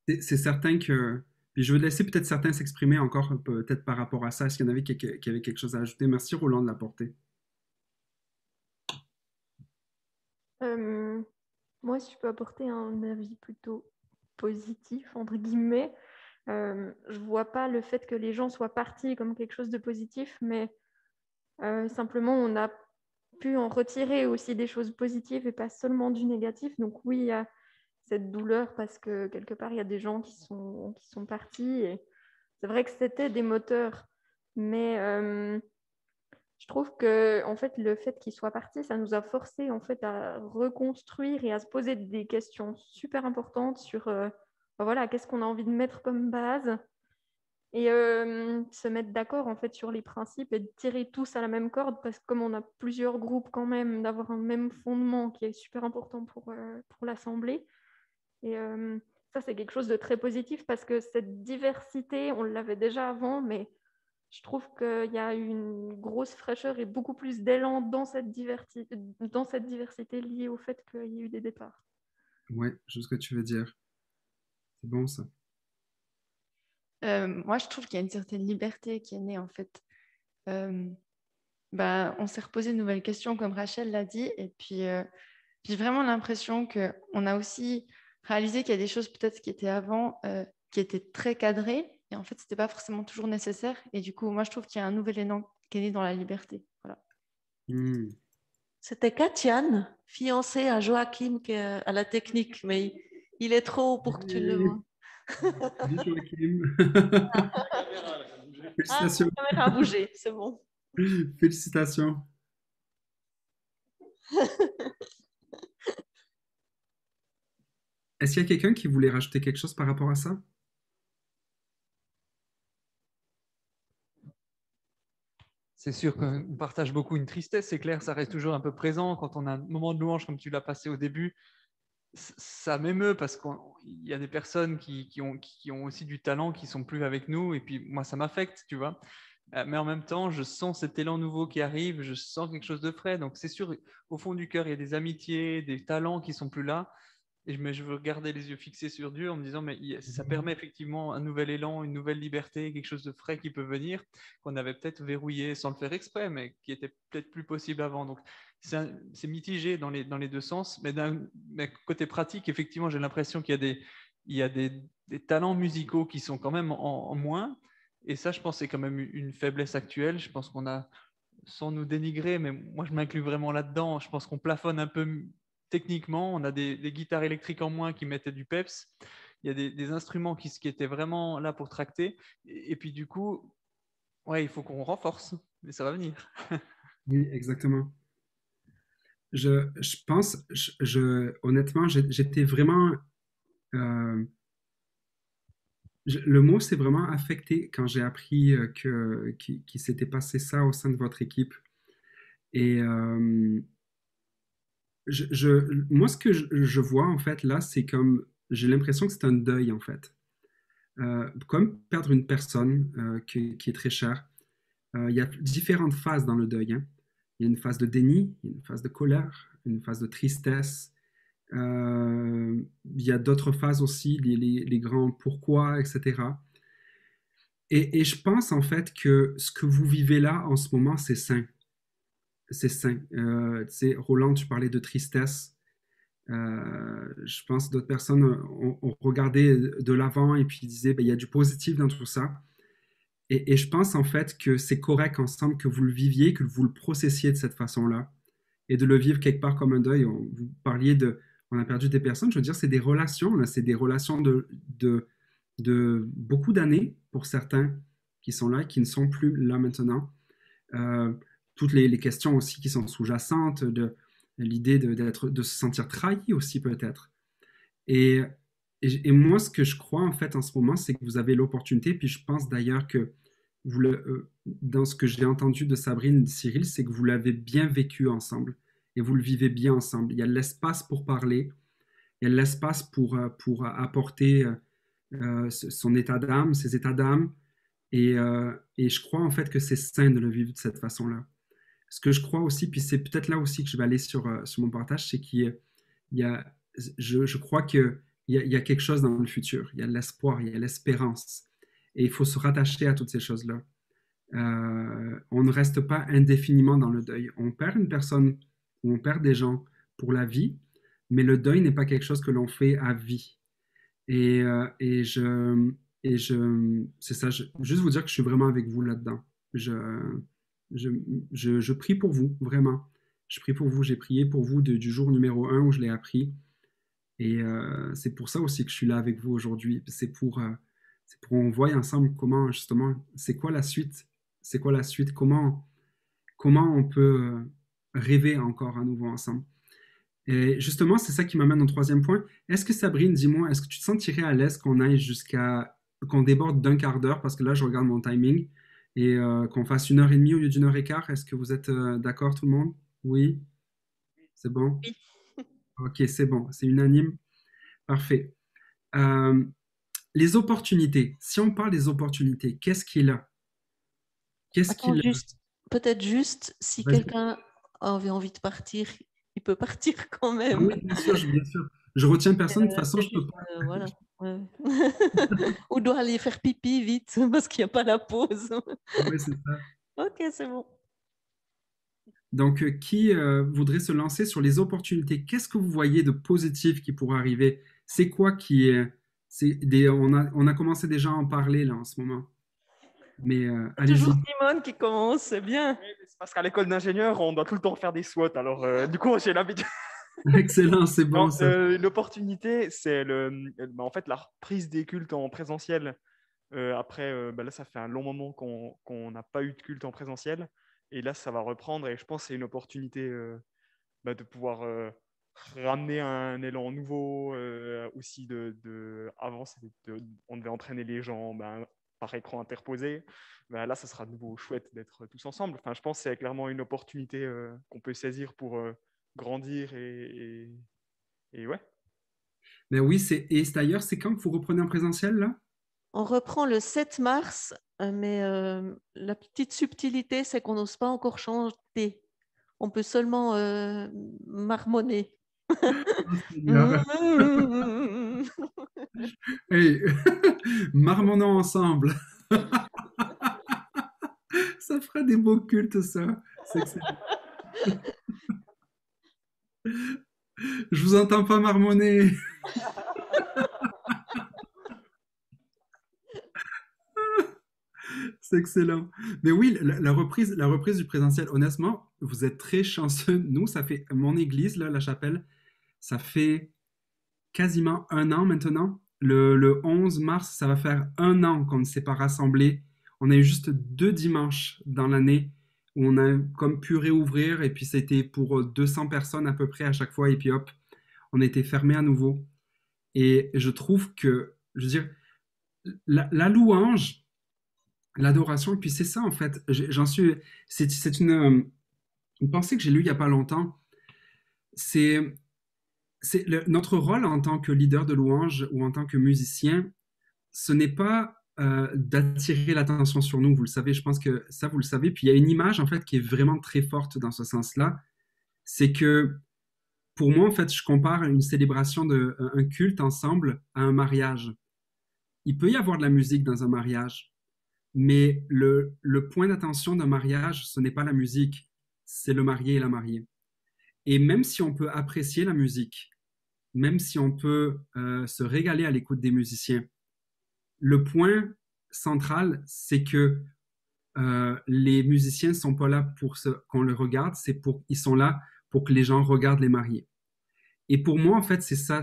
C'est certain que... Puis je vais laisser peut-être certains s'exprimer encore peut-être par rapport à ça. Est-ce qu'il y en avait qui avaient quelque chose à ajouter? Merci Roland de l'apporter.
Moi, si je peux apporter un avis plutôt positif, entre guillemets, je ne vois pas le fait que les gens soient partis comme quelque chose de positif, mais simplement, on a pu en retirer aussi des choses positives et pas seulement du négatif. Donc oui, il y a cette douleur parce que quelque part, il y a des gens qui sont partis. Et c'est vrai que c'était des moteurs, mais je trouve que en fait, le fait qu'ils soient partis, ça nous a forcé en fait, à reconstruire et à se poser des questions super importantes sur voilà, qu'est-ce qu'on a envie de mettre comme base et se mettre d'accord en fait, sur les principes et de tirer tous à la même corde parce que comme on a plusieurs groupes quand même, d'avoir un même fondement qui est super important pour l'Assemblée. Et ça, c'est quelque chose de très positif parce que cette diversité, on l'avait déjà avant, mais je trouve qu'il y a une grosse fraîcheur et beaucoup plus d'élan dans cette diversité liée au fait qu'il y ait eu des départs.
Ouais, je sais ce que tu veux dire. C'est bon ça.
Moi, je trouve qu'il y a une certaine liberté qui est née en fait. On s'est reposé de nouvelles questions comme Rachel l'a dit et puis j'ai vraiment l'impression qu'on a aussi réalisé qu'il y a des choses peut-être qui étaient avant qui étaient très cadrées et en fait c'était pas forcément toujours nécessaire et du coup moi je trouve qu'il y a un nouvel élan qui est né dans la liberté. Voilà.
C'était Katiane, fiancée à Joachim qui est à la technique, mais il est trop pour que tu le vois.
Salut Joachim. Félicitations.
La caméra a bougé, c'est bon.
Félicitations. Est-ce qu'il y a quelqu'un qui voulait rajouter quelque chose par rapport à ça?
C'est sûr qu'on partage beaucoup une tristesse, c'est clair, ça reste toujours un peu présent quand on a un moment de louange comme tu l'as passé au début. ça m'émeut parce qu'il y a des personnes qui ont aussi du talent, qui sont plus avec nous, et puis moi, ça m'affecte, tu vois. Mais en même temps, je sens cet élan nouveau qui arrive, je sens quelque chose de frais. Donc, c'est sûr, au fond du cœur, il y a des amitiés, des talents qui sont plus là. Mais je veux garder les yeux fixés sur Dieu en me disant, mais ça permet effectivement un nouvel élan, une nouvelle liberté, quelque chose de frais qui peut venir, qu'on avait peut-être verrouillé sans le faire exprès, mais qui était peut-être plus possible avant. Donc, c'est mitigé dans les deux sens. Mais côté pratique, effectivement, j'ai l'impression qu'il y a des talents musicaux qui sont quand même en moins. Et ça, je pense, c'est quand même une faiblesse actuelle. Je pense qu'on a, sans nous dénigrer, mais moi, je m'inclus vraiment là-dedans, je pense qu'on plafonne un peu techniquement. On a des guitares électriques en moins qui mettaient du peps. Il y a des instruments qui étaient vraiment là pour tracter. Et puis, du coup, ouais, il faut qu'on renforce, mais ça va venir.
Oui, exactement. Je pense, honnêtement, j'étais vraiment... le mot s'est vraiment affecté quand j'ai appris qu'il s'était passé ça au sein de votre équipe. Et moi, ce que je vois en fait là, c'est comme j'ai l'impression que c'est un deuil en fait. Comme perdre une personne qui est très chère. Il y a différentes phases dans le deuil, hein. Il y a une phase de déni, il y a une phase de colère, une phase de tristesse. Il y a d'autres phases aussi, les grands pourquoi, etc. Et je pense en fait que ce que vous vivez là en ce moment, c'est sain. C'est sain. Roland, tu parlais de tristesse. Je pense que d'autres personnes ont regardé de l'avant et puis disaient, ben, il y a du positif dans tout ça. Et je pense en fait que c'est correct ensemble que vous le viviez, que vous le processiez de cette façon-là et de le vivre quelque part comme un deuil. Vous parliez on a perdu des personnes, je veux dire, c'est des relations, là, c'est des relations de beaucoup d'années pour certains qui sont là, qui ne sont plus là maintenant. Toutes les questions aussi qui sont sous-jacentes, de l'idée de se sentir trahi aussi peut-être. Et moi, ce que je crois en fait en ce moment, c'est que vous avez l'opportunité, puis je pense d'ailleurs que dans ce que j'ai entendu de Sabrine et de Cyril, c'est que vous l'avez bien vécu ensemble et vous le vivez bien ensemble. Il y a l'espace pour parler, il y a l'espace pour apporter son état d'âme, ses états d'âme, et je crois en fait que c'est sain de le vivre de cette façon-là. Ce que je crois aussi, puis c'est peut-être là aussi que je vais aller sur mon partage, c'est je crois qu'il y a quelque chose dans le futur, il y a l'espoir, il y a l'espérance. Et il faut se rattacher à toutes ces choses-là. On ne reste pas indéfiniment dans le deuil. On perd une personne, ou on perd des gens pour la vie, mais le deuil n'est pas quelque chose que l'on fait à vie. Et c'est ça, juste vous dire que je suis vraiment avec vous là-dedans. Je prie pour vous, vraiment. Je prie pour vous, j'ai prié pour vous du jour numéro 1 où je l'ai appris. Et c'est pour ça aussi que je suis là avec vous aujourd'hui. C'est pour qu'on voie ensemble comment, justement, c'est quoi la suite? C'est quoi la suite? Comment on peut rêver encore à nouveau ensemble? Et justement, c'est ça qui m'amène au troisième point. Est-ce que Sabrine, dis-moi, est-ce que tu te sentirais à l'aise qu'on aille qu'on déborde d'un quart d'heure, parce que là, je regarde mon timing, et qu'on fasse 1h30 au lieu d'1h15? Est-ce que vous êtes d'accord, tout le monde? Oui? C'est bon?
Oui.
Ok, c'est bon, c'est unanime. Parfait. Les opportunités. Si on parle des opportunités, qu'est-ce qu'il a?
Attends, peut-être juste, si
Vas-y.
quelqu'un avait envie de partir, il peut partir quand
Ah
même.
oui, bien sûr, bien sûr. Je retiens personne, de toute façon, je peux pas.
Voilà. Ouais. Ou doit aller faire pipi vite parce qu'il n'y a pas la pause.
Oui, c'est ça.
Ok, c'est bon.
Donc, qui voudrait se lancer sur les opportunités? Qu'est-ce que vous voyez de positif qui pourrait arriver? C'est quoi qui est... on a commencé déjà à en parler là en ce moment. Mais allez-y.
Toujours Simone qui commence, c'est bien.
Oui, c'est parce qu'à l'école d'ingénieur, on doit tout le temps faire des SWOT. Alors, du coup, j'ai l'habitude.
Excellent, c'est bon ça.
L'opportunité, c'est en fait, la reprise des cultes en présentiel. Après, là, ça fait un long moment qu'on n'a pas eu de culte en présentiel. Et là, ça va reprendre. Et je pense que c'est une opportunité de pouvoir ramener un élan nouveau. Aussi, avant, on devait entraîner les gens par écran interposé. Là, ça sera de nouveau chouette d'être tous ensemble. Enfin, je pense que c'est clairement une opportunité qu'on peut saisir pour grandir et ouais.
Mais oui, et d'ailleurs, c'est quand que vous reprenez en présentiel, là?
On reprend le 7 mars, mais la petite subtilité, c'est qu'on n'ose pas encore chanter. On peut seulement marmonner.
Seigneur. Hey, marmonnons ensemble. Ça fera des beaux cultes, ça. C'est excellent. Je vous entends pas marmonner. C'est excellent. Mais oui, la reprise du présentiel, honnêtement, vous êtes très chanceux. Nous, ça fait, mon église, là, la chapelle, ça fait quasiment un an maintenant. Le 11 mars, ça va faire un an qu'on ne s'est pas rassemblés. On a eu juste 2 dimanches dans l'année où on a comme pu réouvrir, et puis c'était pour 200 personnes à peu près à chaque fois, et puis hop, on a été fermé à nouveau. Et je trouve que, je veux dire, la louange, l'adoration, et puis c'est ça en fait, j'en suis, c'est une pensée que j'ai lue il n'y a pas longtemps. C'est notre rôle en tant que leader de louange ou en tant que musicien, ce n'est pas d'attirer l'attention sur nous, vous le savez, je pense que ça, vous le savez. Puis il y a une image, en fait, qui est vraiment très forte dans ce sens-là. C'est que, pour moi, en fait, je compare une célébration un culte ensemble à un mariage. Il peut y avoir de la musique dans un mariage, mais le point d'attention d'un mariage, ce n'est pas la musique, c'est le marié et la mariée. Et même si on peut apprécier la musique, même si on peut se régaler à l'écoute des musiciens, le point central, c'est que les musiciens ne sont pas là pour qu'on le regarde, ils sont là pour que les gens regardent les mariés. Et pour moi, en fait, c'est ça,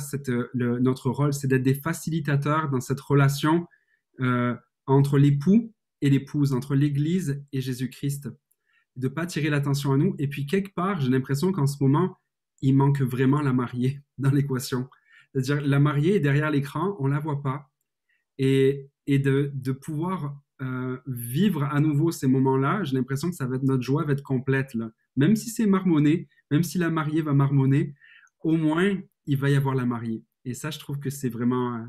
notre rôle, c'est d'être des facilitateurs dans cette relation entre l'époux et l'épouse, entre l'Église et Jésus-Christ, de ne pas attirer l'attention à nous. Et puis, quelque part, j'ai l'impression qu'en ce moment, il manque vraiment la mariée dans l'équation. C'est-à-dire, la mariée est derrière l'écran, on ne la voit pas. Et de pouvoir vivre à nouveau ces moments-là, j'ai l'impression que notre joie va être complète, là. Même si c'est marmonné, même si la mariée va marmonner, au moins, il va y avoir la mariée. Et ça, je trouve que c'est vraiment,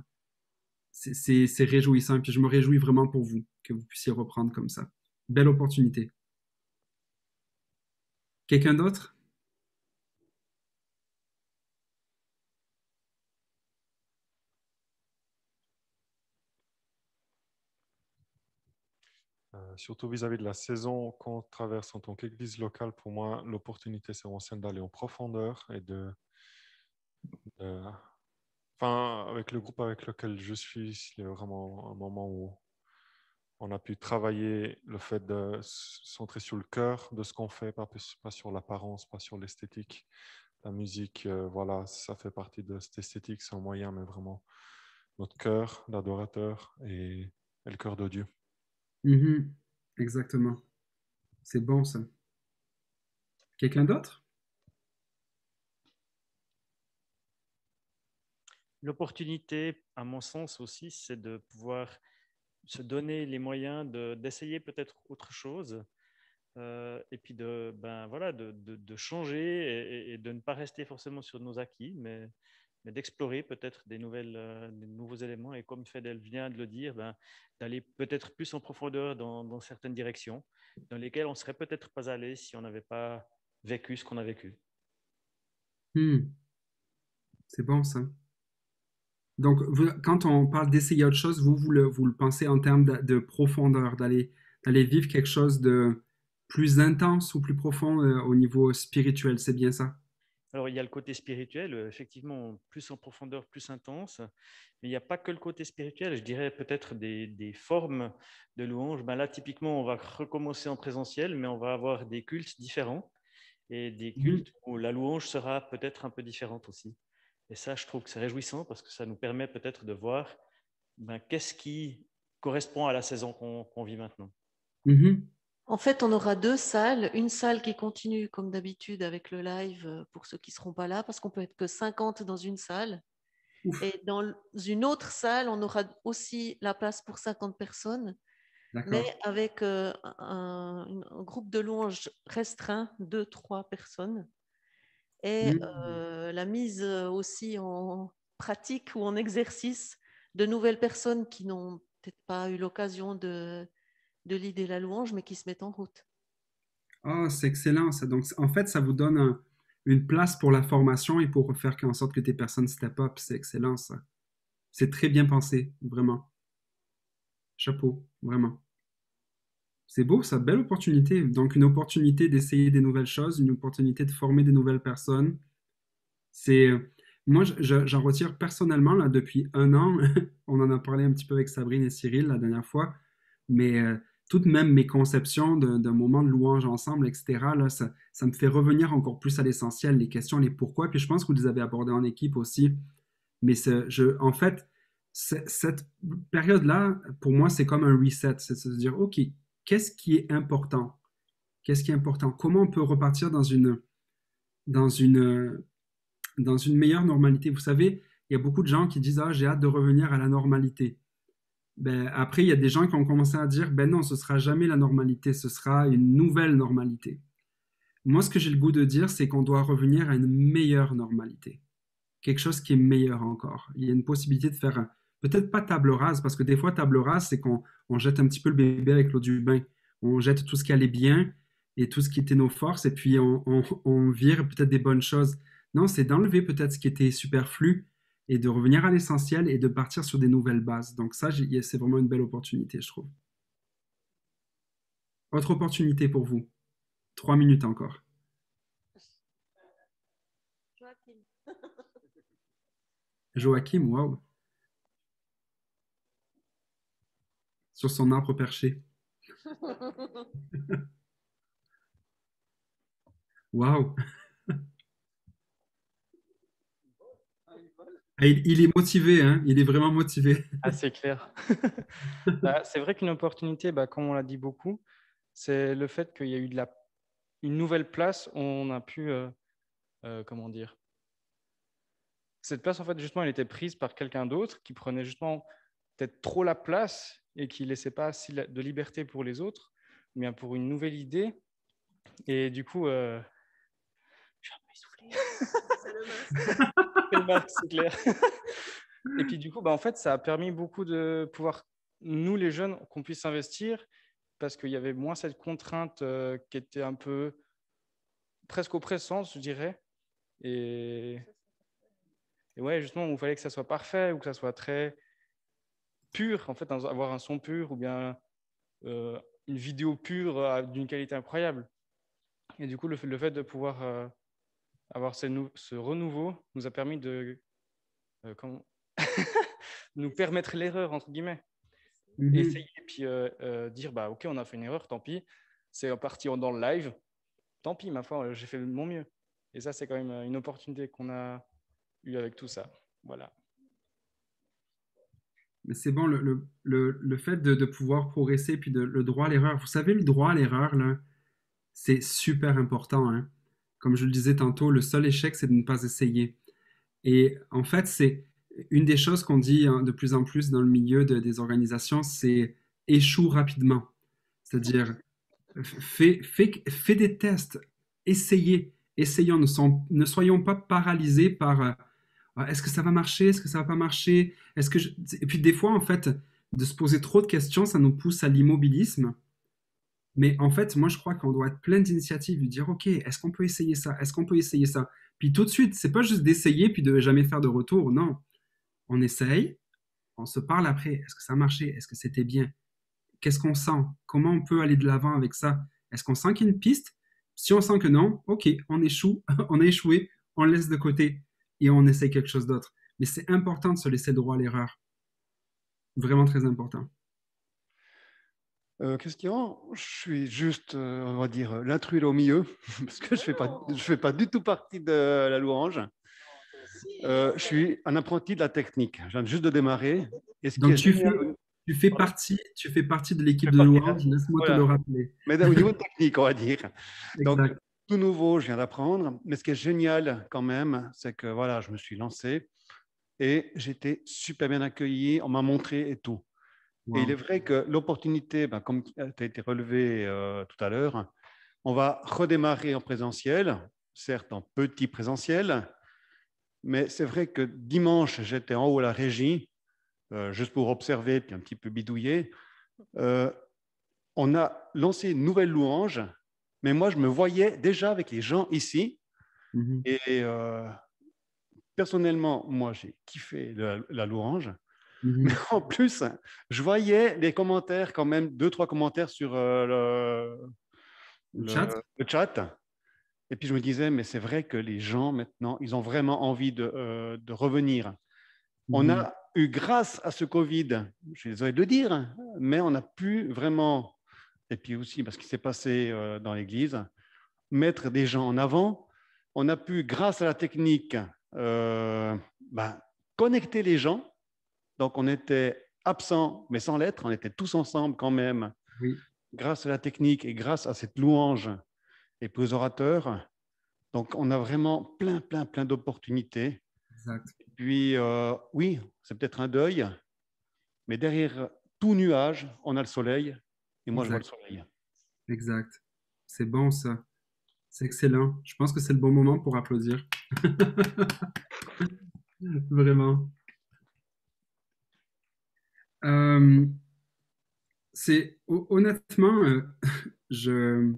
c'est réjouissant. Et puis, je me réjouis vraiment pour vous, que vous puissiez reprendre comme ça. Belle opportunité. Quelqu'un d'autre?
Surtout vis-à-vis de la saison qu'on traverse en tant qu'église locale, pour moi, l'opportunité, c'est vraiment celle d'aller en profondeur et enfin, avec le groupe avec lequel je suis, c'est vraiment un moment où on a pu travailler le fait de se centrer sur le cœur de ce qu'on fait, pas sur l'apparence, pas sur l'esthétique. La musique, voilà, ça fait partie de cette esthétique, c'est un moyen, mais vraiment notre cœur d'adorateur et le cœur de Dieu.
Mm-hmm. Exactement. C'est bon, ça. Quelqu'un d'autre?
L'opportunité, à mon sens aussi, c'est de pouvoir se donner les moyens d'essayer peut-être autre chose et puis de changer et de ne pas rester forcément sur nos acquis, mais d'explorer peut-être des nouveaux éléments et comme Fedel vient de le dire, d'aller peut-être plus en profondeur dans certaines directions dans lesquelles on ne serait peut-être pas allé si on n'avait pas vécu ce qu'on a vécu.
C'est bon, ça. Donc, quand on parle d'essayer autre chose, vous le pensez en termes de profondeur, d'aller vivre quelque chose de plus intense ou plus profond au niveau spirituel, c'est bien ça?
Alors, il y a le côté spirituel, effectivement, plus en profondeur, plus intense, mais il n'y a pas que le côté spirituel, je dirais peut-être des formes de louange. Là, typiquement, on va recommencer en présentiel, mais on va avoir des cultes différents et des cultes où la louange sera peut-être un peu différente aussi. Et ça, je trouve que c'est réjouissant parce que ça nous permet peut-être de voir qu'est-ce qui correspond à la saison qu'on vit maintenant.
En fait, on aura 2 salles. Une salle qui continue comme d'habitude avec le live pour ceux qui ne seront pas là, parce qu'on peut être que 50 dans une salle. Ouf. Et dans une autre salle, on aura aussi la place pour 50 personnes, mais avec un groupe de louanges restreint, 2-3 personnes. Et la mise aussi en pratique ou en exercice de nouvelles personnes qui n'ont peut-être pas eu l'occasion de l'idée la louange, mais qui se mettent en route.
Oh, c'est excellent ça. Donc, en fait, ça vous donne une place pour la formation et pour faire en sorte que tes personnes step up. C'est excellent ça. C'est très bien pensé, vraiment. Chapeau, vraiment. C'est beau, ça, belle opportunité. Donc, une opportunité d'essayer des nouvelles choses, une opportunité de former des nouvelles personnes. Moi, j'en retire personnellement, là, depuis 1 an, on en a parlé un petit peu avec Sabrine et Cyril la dernière fois, mais toutes même mes conceptions d'un moment de louange ensemble, etc., là, ça me fait revenir encore plus à l'essentiel, les questions, les pourquoi, puis je pense que vous les avez abordées en équipe aussi. Mais en fait, cette période-là, pour moi, c'est comme un reset, c'est de se dire, OK, qu'est-ce qui est important? Qu'est-ce qui est important? Comment on peut repartir dans une meilleure normalité? Vous savez, il y a beaucoup de gens qui disent, ah, j'ai hâte de revenir à la normalité. Ben, après, il y a des gens qui ont commencé à dire, ben non, ce sera jamais la normalité, ce sera une nouvelle normalité. Moi, ce que j'ai le goût de dire, c'est qu'on doit revenir à une meilleure normalité. Quelque chose qui est meilleur encore. Il y a une possibilité de faire, peut-être pas table rase, parce que des fois, table rase, c'est qu'on jette un petit peu le bébé avec l'eau du bain. On jette tout ce qui allait bien et tout ce qui était nos forces, et puis on vire peut-être des bonnes choses. Non, c'est d'enlever peut-être ce qui était superflu et de revenir à l'essentiel et de partir sur des nouvelles bases. Donc ça, c'est vraiment une belle opportunité, je trouve. Autre opportunité pour vous. 3 minutes encore. Joachim, waouh. Sur son arbre perché. Waouh. Il est motivé, hein? Il est vraiment motivé.
Ah, c'est clair. C'est vrai qu'une opportunité, comme on l'a dit beaucoup, c'est le fait qu'il y a eu une nouvelle place où on a pu, comment dire, cette place, en fait, justement, elle était prise par quelqu'un d'autre qui prenait justement peut-être trop la place et qui ne laissait pas assez de liberté pour les autres, mais bien pour une nouvelle idée. Et du coup, je suis un peu essoufflé. C'est le masque, c'est clair. Et puis du coup, en fait, ça a permis beaucoup de pouvoir, nous les jeunes, qu'on puisse investir parce qu'il y avait moins cette contrainte qui était un peu presque oppressante, je dirais. Et ouais, justement, il fallait que ça soit parfait ou que ça soit très pur, en fait, avoir un son pur ou bien une vidéo pure d'une qualité incroyable. Et du coup, le fait de pouvoir avoir ce renouveau nous a permis de nous permettre l'erreur, entre guillemets. Essayer et puis dire, OK, on a fait une erreur, tant pis, c'est parti dans le live, tant pis, ma foi, j'ai fait de mon mieux. Et ça, c'est quand même une opportunité qu'on a eue avec tout ça. Voilà.
Mais c'est bon, le fait de pouvoir progresser, puis le droit à l'erreur. Vous savez, le droit à l'erreur, là, c'est super important, hein. Comme je le disais tantôt, le seul échec, c'est de ne pas essayer. Et en fait, c'est une des choses qu'on dit de plus en plus dans le milieu des organisations, c'est échoue rapidement. C'est-à-dire, fais des tests, essayons. Ne soyons pas paralysés par est-ce que ça va marcher, est-ce que ça va pas marcher, Et puis des fois, en fait, de se poser trop de questions, ça nous pousse à l'immobilisme. Mais en fait, moi, je crois qu'on doit être plein d'initiatives, de dire, OK, est-ce qu'on peut essayer ça? Est-ce qu'on peut essayer ça? Puis tout de suite, c'est pas juste d'essayer puis de jamais faire de retour. Non, on essaye, on se parle après. Est-ce que ça a marché? Est-ce que c'était bien? Qu'est-ce qu'on sent? Comment on peut aller de l'avant avec ça? Est-ce qu'on sent qu'il y a une piste? Si on sent que non, OK, on échoue, on a échoué, on le laisse de côté et on essaye quelque chose d'autre. Mais c'est important de se laisser le droit à l'erreur. Vraiment très important.
Christian, je suis juste, on va dire, l'intrus au milieu, parce que je fais pas du tout partie de la louange. Je suis un apprenti de la technique. Je viens juste de démarrer.
Donc, tu fais partie de l'équipe de louange, laisse-moi te le rappeler.
Mais au niveau technique, on va dire.
Exact.
Donc, tout nouveau, je viens d'apprendre. Mais ce qui est génial quand même, c'est que voilà, je me suis lancé et j'étais super bien accueilli. On m'a montré et tout. Wow. Et il est vrai que l'opportunité, comme ça a été relevé tout à l'heure, on va redémarrer en présentiel, certes en petit présentiel, Mais c'est vrai que dimanche, j'étais en haut à la régie, juste pour observer, puis un petit peu bidouiller. On a lancé une nouvelle louange, mais moi, je me voyais déjà avec les gens ici. Et personnellement, moi, j'ai kiffé la louange. Mais en plus, je voyais les commentaires, quand même, 2-3 commentaires sur le chat. Et puis je me disais, mais c'est vrai que les gens, maintenant, ils ont vraiment envie de revenir. On a eu, grâce à ce Covid, je suis désolé de le dire, mais on a pu vraiment, et puis aussi parce qu'il s'est passé dans l'Église, mettre des gens en avant. On a pu, grâce à la technique, connecter les gens. Donc, on était absents, mais sans l'être. On était tous ensemble quand même, grâce à la technique et grâce à cette louange et puis aux orateurs. Donc, on a vraiment plein d'opportunités.
Exact.
Et puis, oui, c'est peut-être un deuil, mais derrière tout nuage, on a le soleil. Et moi, je vois le soleil.
Exact. C'est bon, ça. C'est excellent. Je pense que c'est le bon moment pour applaudir. Vraiment. Honnêtement, je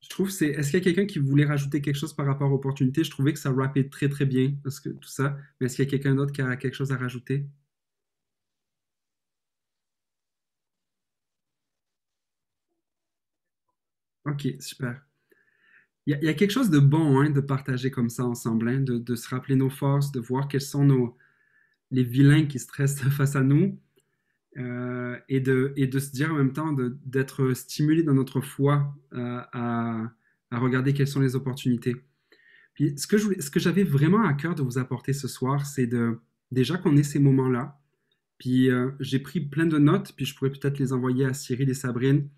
trouve est-ce qu'il y a quelqu'un qui voulait rajouter quelque chose par rapport aux opportunités? Je trouvais que ça rappait très bien parce que tout ça, mais est-ce qu'il y a quelqu'un d'autre qui a quelque chose à rajouter? Ok, super. Il y a quelque chose de bon, hein, de partager comme ça ensemble, hein, de se rappeler nos forces, de voir quels sont les vilains qui stressent face à nous. Et de se dire en même temps d'être stimulé dans notre foi à regarder quelles sont les opportunités. Puis ce que j'avais vraiment à cœur de vous apporter ce soir, c'est déjà qu'on ait ces moments-là. Puis j'ai pris plein de notes, puis je pourrais peut-être les envoyer à Cyril et Sabrine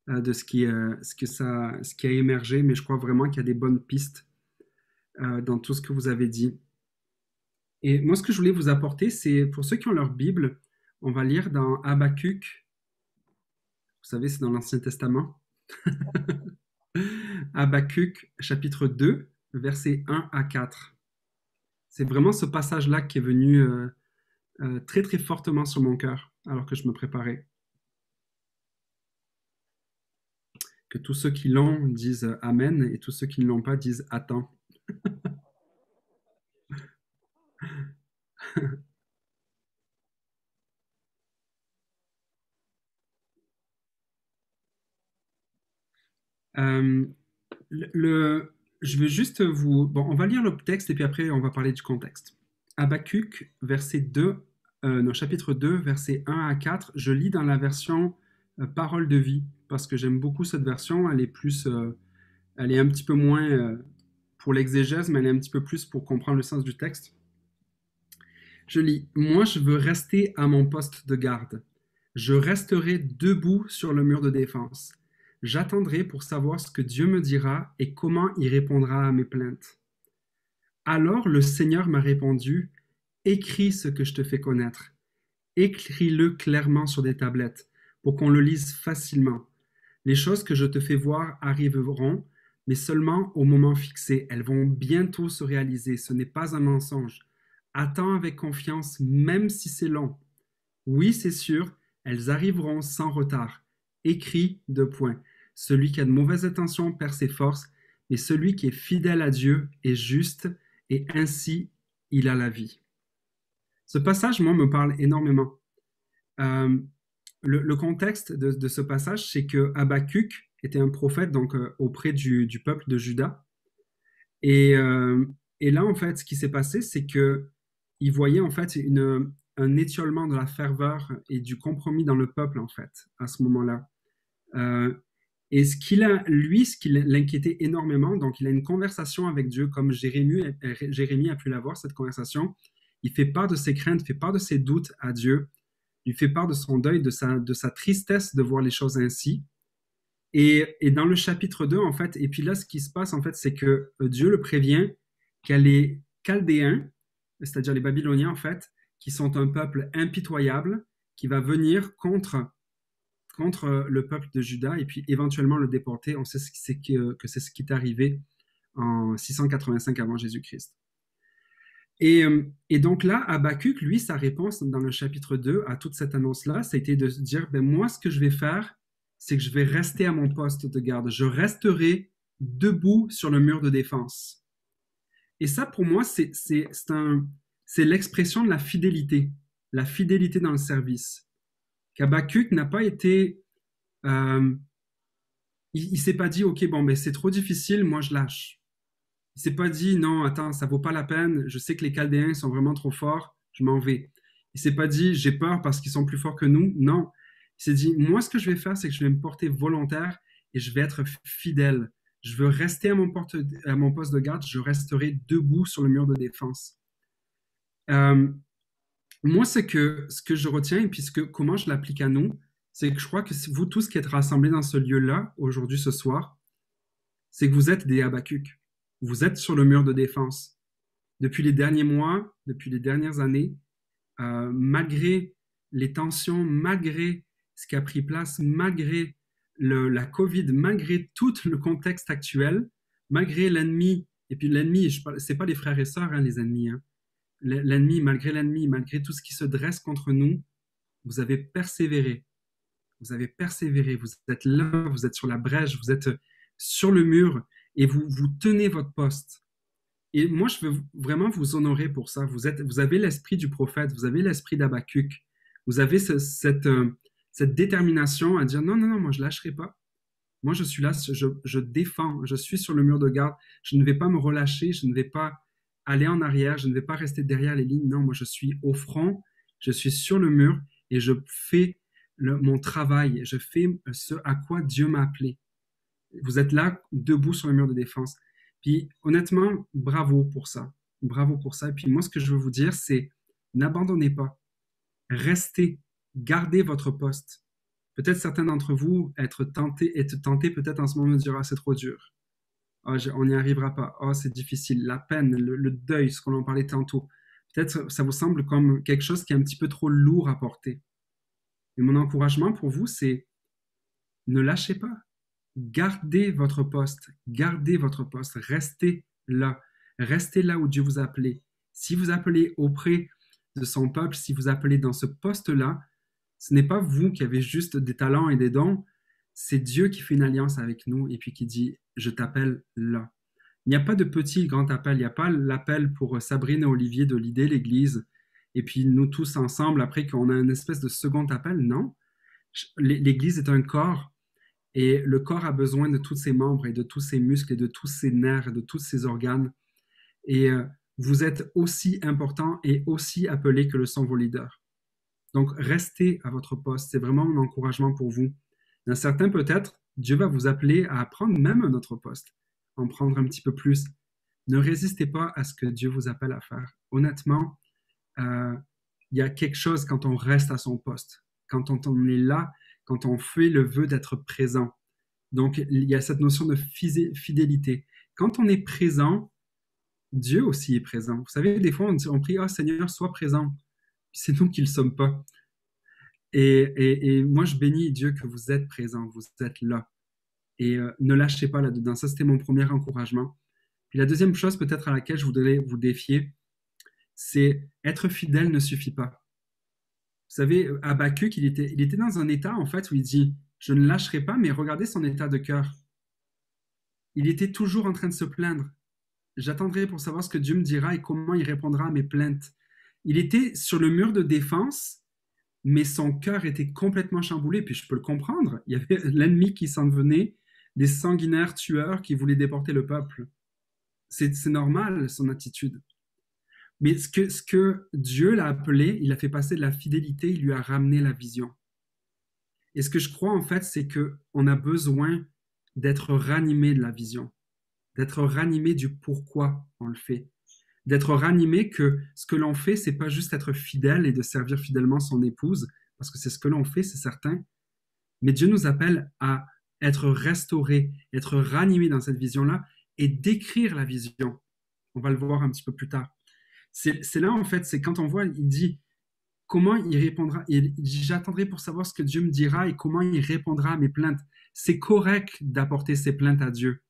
de ce qui a émergé, mais je crois vraiment qu'il y a des bonnes pistes dans tout ce que vous avez dit. Et moi, ce que je voulais vous apporter, c'est pour ceux qui ont leur Bible, on va lire dans Habakkuk. Vous savez, c'est dans l'Ancien Testament. Habakkuk, chapitre 2, versets 1 à 4. C'est vraiment ce passage-là qui est venu très fortement sur mon cœur alors que je me préparais. Que tous ceux qui l'ont disent Amen et tous ceux qui ne l'ont pas disent Attends. Je vais juste vous... Bon, on va lire le texte et puis après, on va parler du contexte. Habakkuk, chapitre 2, versets 1 à 4. Je lis dans la version Parole de vie parce que j'aime beaucoup cette version. Elle est un petit peu moins pour l'exégèse, mais elle est un petit peu plus pour comprendre le sens du texte. Je lis. Moi, je veux rester à mon poste de garde. Je resterai debout sur le mur de défense. J'attendrai pour savoir ce que Dieu me dira et comment il répondra à mes plaintes. Alors le Seigneur m'a répondu, « Écris ce que je te fais connaître. Écris-le clairement sur des tablettes pour qu'on le lise facilement. Les choses que je te fais voir arriveront, mais seulement au moment fixé. Elles vont bientôt se réaliser. Ce n'est pas un mensonge. Attends avec confiance, même si c'est long. Oui, c'est sûr, elles arriveront sans retard. Écris : celui qui a de mauvaises intentions perd ses forces, mais celui qui est fidèle à Dieu est juste, et ainsi il a la vie. » Ce passage, moi, me parle énormément. Le contexte de ce passage, c'est que Habakkuk était un prophète donc auprès du peuple de Juda. Et là, en fait, ce qui s'est passé, c'est qu'il voyait en fait un étiolement de la ferveur et du compromis dans le peuple, en fait, à ce moment-là. Et ce qui l'inquiétait énormément, donc il a une conversation avec Dieu, comme Jérémie a pu l'avoir, cette conversation. Il fait part de ses craintes, fait part de ses doutes à Dieu, il fait part de son deuil, de sa tristesse de voir les choses ainsi. Et dans le chapitre 2, en fait, et puis là, ce qui se passe, en fait, c'est que Dieu le prévient qu'il y a les Chaldéens, c'est-à-dire les Babyloniens, en fait, qui sont un peuple impitoyable, qui va venir contre le peuple de Juda et puis éventuellement le déporter. On sait que c'est ce qui est arrivé en 685 avant Jésus-Christ. Et donc là, Habakkuk, lui, sa réponse dans le chapitre 2 à toute cette annonce-là, ça a été de se dire, ben moi, ce que je vais faire, c'est que je vais rester à mon poste de garde. Je resterai debout sur le mur de défense. Et ça, pour moi, c'est l'expression de la fidélité dans le service. Qu'Habakkuk n'a pas été... il s'est pas dit, OK, bon, ben c'est trop difficile, moi je lâche. Il s'est pas dit, non, attends, ça vaut pas la peine, je sais que les Chaldéens sont vraiment trop forts, je m'en vais. Il s'est pas dit, j'ai peur parce qu'ils sont plus forts que nous. Non. Il s'est dit, moi, ce que je vais faire, c'est que je vais me porter volontaire et je vais être fidèle. Je veux rester à mon poste de garde, je resterai debout sur le mur de défense. Moi, ce que je retiens, et puis comment je l'applique à nous, c'est que je crois que vous tous qui êtes rassemblés dans ce lieu-là, aujourd'hui, ce soir, c'est que vous êtes des Habakkuk. Vous êtes sur le mur de défense. Depuis les derniers mois, depuis les dernières années, malgré les tensions, malgré ce qui a pris place, malgré la COVID, malgré tout le contexte actuel, malgré l'ennemi, et puis l'ennemi, ce n'est pas les frères et sœurs, hein, les ennemis. Hein. L'ennemi, malgré tout ce qui se dresse contre nous, vous avez persévéré. Vous avez persévéré, vous êtes là, vous êtes sur la brèche, vous êtes sur le mur et vous tenez votre poste. Et moi, je veux vraiment vous honorer pour ça. Vous avez l'esprit du prophète, vous avez l'esprit d'Habakkuk, vous avez cette détermination à dire non, moi je ne lâcherai pas. Moi, je suis là, je défends, je suis sur le mur de garde, je ne vais pas me relâcher, je ne vais pas aller en arrière, je ne vais pas rester derrière les lignes. Non, moi, je suis au front, je suis sur le mur et je fais mon travail, je fais ce à quoi Dieu m'a appelé. Vous êtes là, debout sur le mur de défense. Puis, honnêtement, bravo pour ça. Bravo pour ça. Et puis, moi, ce que je veux vous dire, c'est n'abandonnez pas. Restez, gardez votre poste. Peut-être certains d'entre vous être tentés peut-être en ce moment de dire « Ah, c'est trop dur. Oh, on n'y arrivera pas. Oh, c'est difficile. » La peine, le deuil, ce qu'on en parlait tantôt. Peut-être ça vous semble comme quelque chose qui est un petit peu trop lourd à porter. Et mon encouragement pour vous, c'est ne lâchez pas. Gardez votre poste, restez là où Dieu vous a appelé. Si vous appelez auprès de son peuple, si vous appelez dans ce poste-là, ce n'est pas vous qui avez juste des talents et des dons, c'est Dieu qui fait une alliance avec nous et puis qui dit « Je t'appelle là ». Il n'y a pas de petit grand appel, il n'y a pas l'appel pour Sabrine et Olivier de l'idée l'Église et puis nous tous ensemble après qu'on a une espèce de second appel. Non, l'Église est un corps et le corps a besoin de tous ses membres et de tous ses muscles et de tous ses nerfs et de tous ses organes. Et vous êtes aussi important et aussi appelé que le sont vos leaders. Donc, restez à votre poste. C'est vraiment mon encouragement pour vous. Dans certains, peut-être, Dieu va vous appeler à prendre même un autre poste, en prendre un petit peu plus. Ne résistez pas à ce que Dieu vous appelle à faire. Honnêtement, il y a quelque chose quand on reste à son poste, quand on est là, quand on fait le vœu d'être présent. Donc, il y a cette notion de fidélité. Quand on est présent, Dieu aussi est présent. Vous savez, des fois, on prie « Ah, Seigneur, sois présent ». C'est nous qui ne le sommes pas. Et moi, je bénis Dieu que vous êtes présent, vous êtes là. Et ne lâchez pas là-dedans. Ça, c'était mon premier encouragement. Puis la deuxième chose peut-être à laquelle je voudrais vous défier, c'est être fidèle ne suffit pas. Vous savez, Habakkuk, il était dans un état, en fait, où il dit « Je ne lâcherai pas », mais regardez son état de cœur. Il était toujours en train de se plaindre. J'attendrai pour savoir ce que Dieu me dira et comment il répondra à mes plaintes. Il était sur le mur de défense, mais son cœur était complètement chamboulé. Puis je peux le comprendre. Il y avait l'ennemi qui s'en venait, des sanguinaires tueurs qui voulaient déporter le peuple. C'est normal, son attitude. Mais ce que Dieu l'a appelé, il a fait passer de la fidélité, il lui a ramené la vision. Et ce que je crois, en fait, c'est qu'on a besoin d'être ranimé de la vision, d'être ranimé du pourquoi on le fait, d'être ranimé que ce que l'on fait, c'est pas juste être fidèle et de servir fidèlement son épouse, parce que c'est ce que l'on fait, c'est certain, mais Dieu nous appelle à être restauré, être ranimé dans cette vision-là et d'écrire la vision. On va le voir un petit peu plus tard. C'est là, en fait, c'est quand on voit, il dit comment il répondra. Il dit, j'attendrai pour savoir ce que Dieu me dira et comment il répondra à mes plaintes. C'est correct d'apporter ses plaintes à Dieu.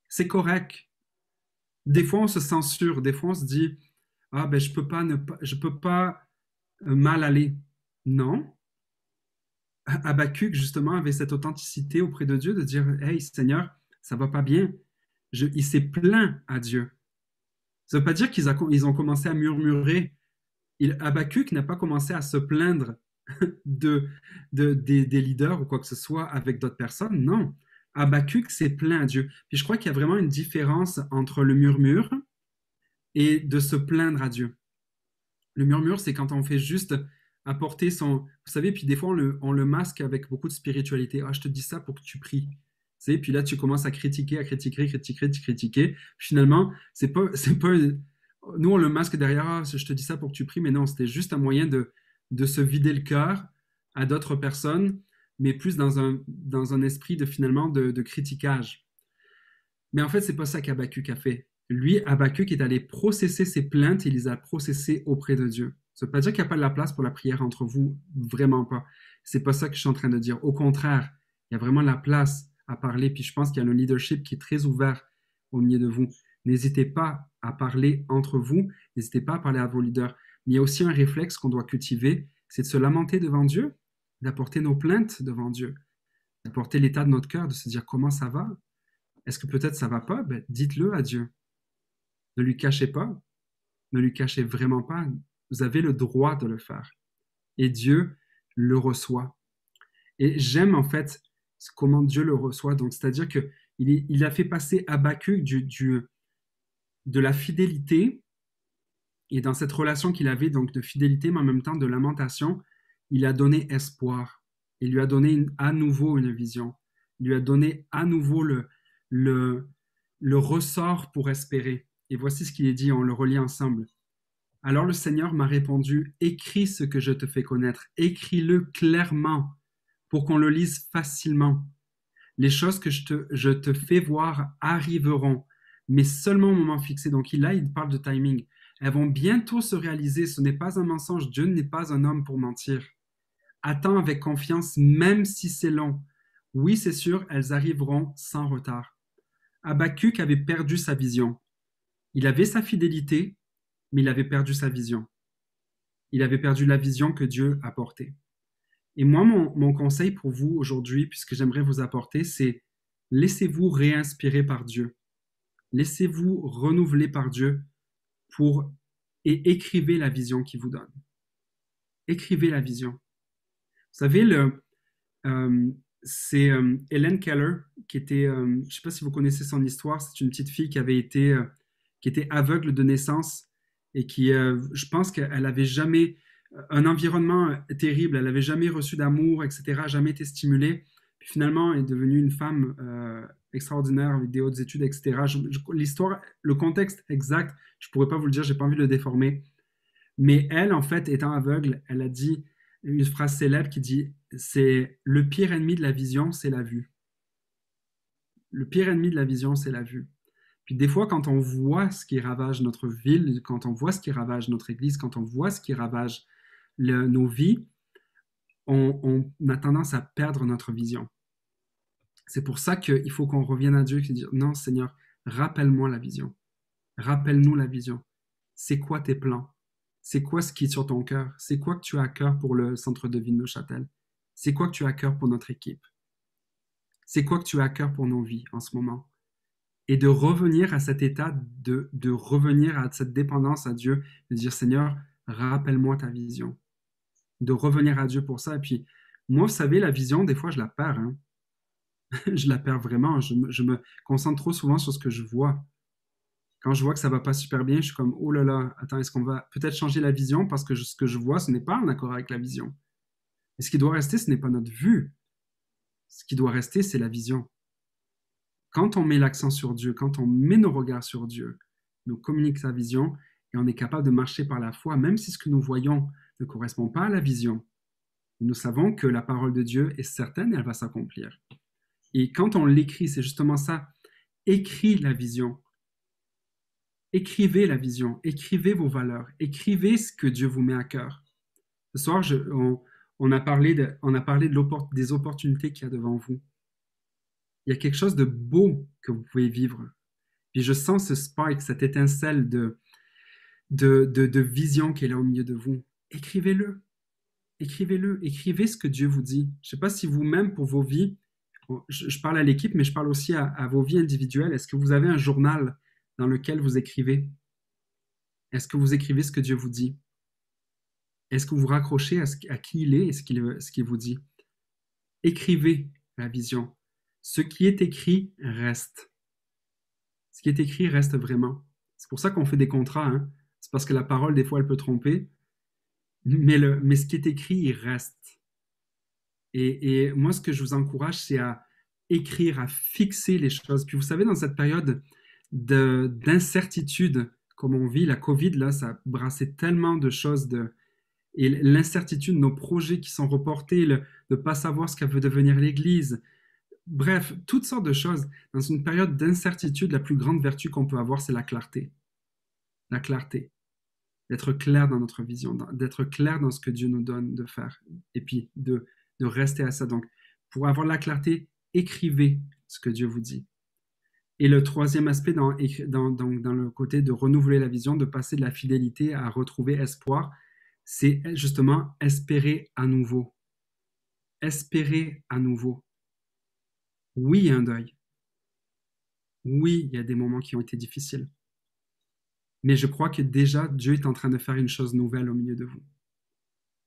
C'est correct. Des fois, on se censure, des fois, on se dit, ah ben je peux pas mal aller. Non. Habakkuk, justement, avait cette authenticité auprès de Dieu de dire, hey Seigneur, ça va pas bien. Il s'est plaint à Dieu. Ça veut pas dire ils ont commencé à murmurer. Habakkuk n'a pas commencé à se plaindre des leaders ou quoi que ce soit avec d'autres personnes. Non. Habakkuk s'est plaint à Dieu. Puis je crois qu'il y a vraiment une différence entre le murmure et de se plaindre à Dieu. Le murmure, c'est quand on fait juste apporter son... Vous savez, puis des fois, on le masque avec beaucoup de spiritualité. Ah, je te dis ça pour que tu pries. Tu sais, puis là, tu commences à critiquer. Finalement, c'est pas... Nous, on le masque derrière, ah, je te dis ça pour que tu pries, mais non, c'était juste un moyen de se vider le cœur à d'autres personnes, mais plus dans un esprit de critiquage. Mais en fait, c'est pas ça qu'Habakkuk a fait. Lui, Habakkuk est allé processer ses plaintes et il les a processées auprès de Dieu. Ça ne veut pas dire qu'il n'y a pas de la place pour la prière entre vous, vraiment pas. C'est pas ça que je suis en train de dire. Au contraire, il y a vraiment la place à parler, puis je pense qu'il y a un leadership qui est très ouvert au milieu de vous. N'hésitez pas à parler entre vous, n'hésitez pas à parler à vos leaders. Mais il y a aussi un réflexe qu'on doit cultiver, c'est de se lamenter devant Dieu, d'apporter nos plaintes devant Dieu, d'apporter l'état de notre cœur, de se dire comment ça va. Est-ce que peut-être ça va pas? Ben, dites-le à Dieu. Ne lui cachez pas, ne lui cachez vraiment pas. Vous avez le droit de le faire. Et Dieu le reçoit. Et j'aime en fait comment Dieu le reçoit. Donc, c'est-à-dire qu'il a fait passer Habakkuk de la fidélité, et dans cette relation qu'il avait donc de fidélité, mais en même temps de lamentation, il a donné espoir. Il lui a donné à nouveau une vision. Il lui a donné à nouveau le ressort pour espérer. Et voici ce qu'il est dit, on le relit ensemble. Alors le Seigneur m'a répondu, écris ce que je te fais connaître, écris-le clairement pour qu'on le lise facilement. Les choses que je te fais voir arriveront, mais seulement au moment fixé. Donc là, il parle de timing. Elles vont bientôt se réaliser, ce n'est pas un mensonge, Dieu n'est pas un homme pour mentir. Attends avec confiance, même si c'est long. Oui, c'est sûr, elles arriveront sans retard. Habakkuk avait perdu sa vision. Il avait sa fidélité, mais il avait perdu sa vision. Il avait perdu la vision que Dieu apportait. Et moi, mon conseil pour vous aujourd'hui, puisque j'aimerais vous apporter, c'est laissez-vous réinspirer par Dieu. Laissez-vous renouveler par Dieu et écrivez la vision qu'il vous donne. Écrivez la vision. Vous savez, c'est Helen Keller, qui était, je ne sais pas si vous connaissez son histoire, c'est une petite fille qui était aveugle de naissance et qui, je pense qu'elle n'avait jamais un environnement terrible, elle n'avait jamais reçu d'amour, etc., jamais été stimulée. Puis finalement, elle est devenue une femme extraordinaire avec des hautes études, etc. L'histoire, le contexte exact, je ne pourrais pas vous le dire, je n'ai pas envie de le déformer. Mais elle, en fait, étant aveugle, elle a dit une phrase célèbre qui dit « c'est le pire ennemi de la vision, c'est la vue ». Le pire ennemi de la vision, c'est la vue. Puis des fois, quand on voit ce qui ravage notre ville, quand on voit ce qui ravage notre église, quand on voit ce qui ravage nos vies, on a tendance à perdre notre vision. C'est pour ça qu'il faut qu'on revienne à Dieu et dire « Non, Seigneur, rappelle-moi la vision. Rappelle-nous la vision. C'est quoi tes plans? C'est quoi ce qui est sur ton cœur? C'est quoi que tu as à cœur pour le centre de vie de Neuchâtel? C'est quoi que tu as à cœur pour notre équipe? C'est quoi que tu as à cœur pour nos vies en ce moment? » Et de revenir à cet état, de revenir à cette dépendance à Dieu, de dire « Seigneur, rappelle-moi ta vision. » De revenir à Dieu pour ça. Et puis, moi, vous savez, la vision, des fois, je la perds. Hein. Je la perds vraiment. Je me concentre trop souvent sur ce que je vois. Quand je vois que ça ne va pas super bien, je suis comme « Oh là là, attends, est-ce qu'on va peut-être changer la vision parce que ce que je vois, ce n'est pas en accord avec la vision. » Et ce qui doit rester, ce n'est pas notre vue. Ce qui doit rester, c'est la vision. Quand on met l'accent sur Dieu, quand on met nos regards sur Dieu, nous communique sa vision et on est capable de marcher par la foi, même si ce que nous voyons ne correspond pas à la vision. Nous savons que la parole de Dieu est certaine et elle va s'accomplir. Et quand on l'écrit, c'est justement ça. Écris la vision. Écrivez la vision. Écrivez vos valeurs. Écrivez ce que Dieu vous met à cœur. Ce soir, on a parlé des opportunités qu'il y a devant vous. Il y a quelque chose de beau que vous pouvez vivre. Puis je sens ce spark, cette étincelle de vision qui est là au milieu de vous. Écrivez-le. Écrivez-le. Écrivez ce que Dieu vous dit. Je ne sais pas si vous-même, pour vos vies, je parle à l'équipe, mais je parle aussi à vos vies individuelles. Est-ce que vous avez un journal dans lequel vous écrivez? Est-ce que vous écrivez ce que Dieu vous dit? Est-ce que vous vous raccrochez à qui il est et ce qu'il vous dit? Écrivez la vision. Ce qui est écrit reste. Ce qui est écrit reste vraiment. C'est pour ça qu'on fait des contrats. Hein? C'est parce que la parole, des fois, elle peut tromper. Mais ce qui est écrit, il reste. Et moi, ce que je vous encourage, c'est à écrire, à fixer les choses. Puis vous savez, dans cette période d'incertitude, comme on vit, la COVID, là, ça a brassé tellement de choses. Et l'incertitude, nos projets qui sont reportés, de ne pas savoir ce qu'elle veut devenir l'Église. Bref, toutes sortes de choses. Dans une période d'incertitude, la plus grande vertu qu'on peut avoir, c'est la clarté. La clarté. D'être clair dans notre vision, d'être clair dans ce que Dieu nous donne de faire. Et puis, de rester à ça. Donc, pour avoir la clarté, écrivez ce que Dieu vous dit. Et le troisième aspect dans le côté de renouveler la vision, de passer de la fidélité à retrouver espoir, c'est justement espérer à nouveau. Espérer à nouveau. Oui, il y a un deuil. Oui, il y a des moments qui ont été difficiles. Mais je crois que déjà, Dieu est en train de faire une chose nouvelle au milieu de vous.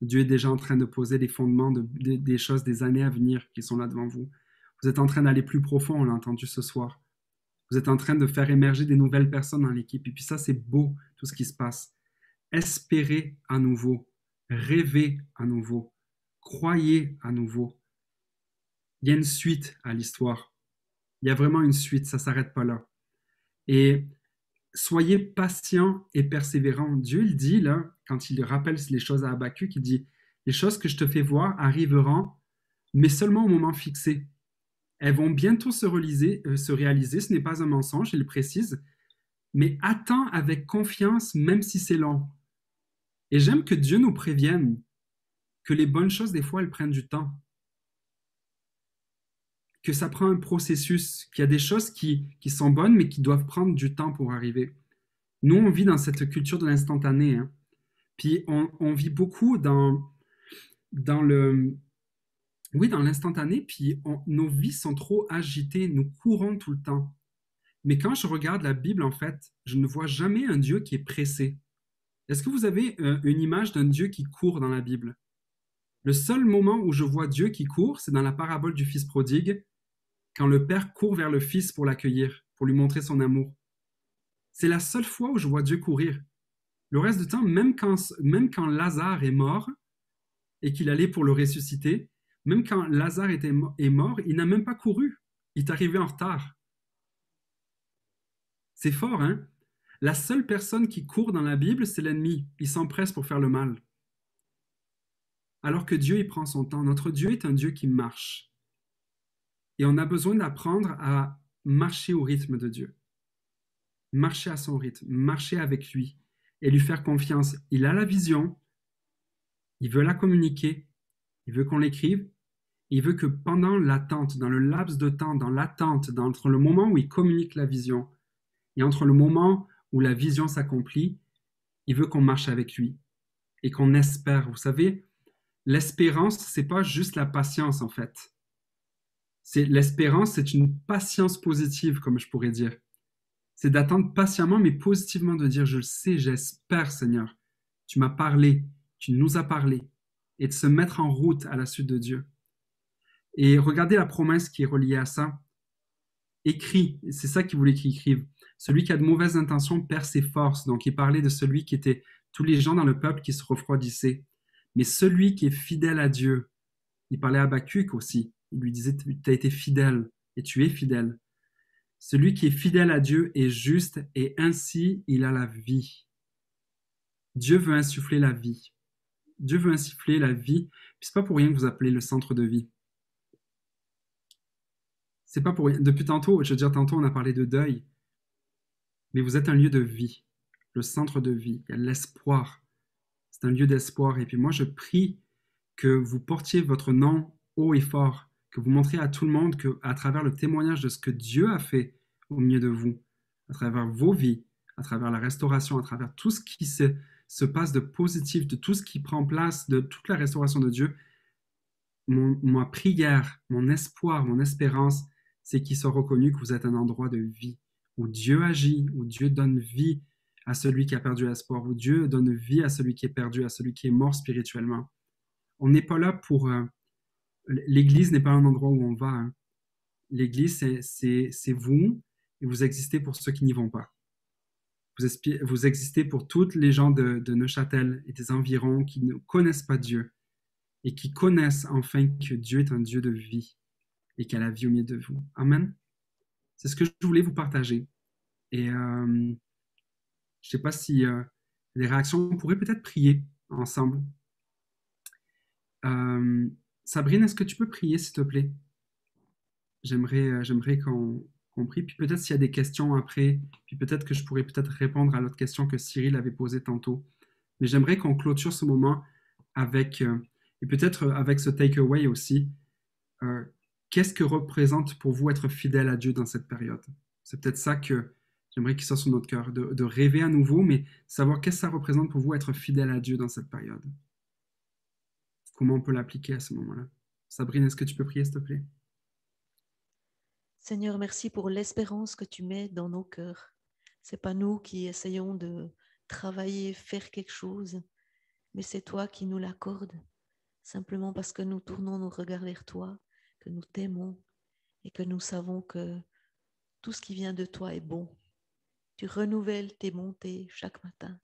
Dieu est déjà en train de poser les fondements des choses des années à venir qui sont là devant vous. Vous êtes en train d'aller plus profond, on l'a entendu ce soir. Vous êtes en train de faire émerger des nouvelles personnes dans l'équipe. Et puis ça, c'est beau, tout ce qui se passe. Espérez à nouveau. Rêvez à nouveau. Croyez à nouveau. Il y a une suite à l'histoire. Il y a vraiment une suite, ça ne s'arrête pas là. Et soyez patients et persévérants. Dieu, il dit, là, quand il rappelle les choses à Habakkuk, il dit, les choses que je te fais voir arriveront, mais seulement au moment fixé. Elles vont bientôt se réaliser, ce n'est pas un mensonge, il le précise, mais attends avec confiance, même si c'est long. Et j'aime que Dieu nous prévienne que les bonnes choses, des fois, elles prennent du temps. Que ça prend un processus, qu'il y a des choses qui sont bonnes, mais qui doivent prendre du temps pour arriver. Nous, on vit dans cette culture de l'instantané. Hein. Puis, on vit beaucoup dans l'instantané, puis nos vies sont trop agitées, nous courons tout le temps. Mais quand je regarde la Bible, en fait, je ne vois jamais un Dieu qui est pressé. Est-ce que vous avez une image d'un Dieu qui court dans la Bible? Le seul moment où je vois Dieu qui court, c'est dans la parabole du fils prodigue, quand le père court vers le fils pour l'accueillir, pour lui montrer son amour. C'est la seule fois où je vois Dieu courir. Le reste du temps, même quand Lazare est mort et qu'il allait pour le ressusciter, même quand Lazare est mort, il n'a même pas couru. Il est arrivé en retard. C'est fort, hein? La seule personne qui court dans la Bible, c'est l'ennemi. Il s'empresse pour faire le mal. Alors que Dieu, il prend son temps. Notre Dieu est un Dieu qui marche. Et on a besoin d'apprendre à marcher au rythme de Dieu. Marcher à son rythme, marcher avec lui et lui faire confiance. Il a la vision, il veut la communiquer, il veut qu'on l'écrive, il veut que pendant l'attente, dans le laps de temps, dans l'attente, entre le moment où il communique la vision et entre le moment où la vision s'accomplit, il veut qu'on marche avec lui et qu'on espère. Vous savez, l'espérance, c'est pas juste la patience en fait. L'espérance, c'est une patience positive, comme je pourrais dire. C'est d'attendre patiemment, mais positivement, de dire, je le sais, j'espère, Seigneur. Tu m'as parlé, tu nous as parlé, et de se mettre en route à la suite de Dieu. Et regardez la promesse qui est reliée à ça. Écrit, c'est ça qu'il voulait qu'il écrive. Celui qui a de mauvaises intentions perd ses forces. Donc, il parlait de celui qui était tous les gens dans le peuple qui se refroidissaient. Mais celui qui est fidèle à Dieu, il parlait à Habakkuk aussi. Il lui disait, tu as été fidèle et tu es fidèle. Celui qui est fidèle à Dieu est juste et ainsi il a la vie. Dieu veut insuffler la vie. Dieu veut insuffler la vie. Puis c'est pas pour rien que vous appelez le centre de vie. C'est pas pour rien. Depuis tantôt, on a parlé de deuil. Mais vous êtes un lieu de vie. Le centre de vie. Il y a l'espoir. C'est un lieu d'espoir. Et puis moi, je prie que vous portiez votre nom haut et fort. Que vous montriez à tout le monde qu'à travers le témoignage de ce que Dieu a fait au milieu de vous, à travers vos vies, à travers la restauration, à travers tout ce qui se passe de positif, de tout ce qui prend place, de toute la restauration de Dieu, ma prière, mon espoir, mon espérance, c'est qu'il soit reconnu que vous êtes un endroit de vie, où Dieu agit, où Dieu donne vie à celui qui a perdu l'espoir, où Dieu donne vie à celui qui est perdu, à celui qui est mort spirituellement. On n'est pas là pour... L'Église n'est pas un endroit où on va. Hein. L'Église, c'est vous, et vous existez pour ceux qui n'y vont pas. Vous existez pour toutes les gens de Neuchâtel et des environs qui ne connaissent pas Dieu et qui connaissent enfin que Dieu est un Dieu de vie et qu'il y a la vie au milieu de vous. Amen. C'est ce que je voulais vous partager. Et je ne sais pas si les réactions, on pourrait peut-être prier ensemble. Sabrine, est-ce que tu peux prier, s'il te plaît? J'aimerais qu'on prie. Puis peut-être s'il y a des questions après, puis peut-être que je pourrais peut-être répondre à l'autre question que Cyril avait posée tantôt. Mais j'aimerais qu'on clôture ce moment avec, et peut-être avec ce takeaway aussi. Qu'est-ce que représente pour vous être fidèle à Dieu dans cette période? C'est peut-être ça que j'aimerais qu'il soit sur notre cœur, de rêver à nouveau, mais savoir qu'est-ce que ça représente pour vous être fidèle à Dieu dans cette période. Comment on peut l'appliquer à ce moment-là? Sabrine, est-ce que tu peux prier, s'il te plaît?
Seigneur, merci pour l'espérance que tu mets dans nos cœurs. Ce n'est pas nous qui essayons de travailler, faire quelque chose, mais c'est toi qui nous l'accordes, simplement parce que nous tournons nos regards vers toi, que nous t'aimons et que nous savons que tout ce qui vient de toi est bon. Tu renouvelles tes bontés chaque matin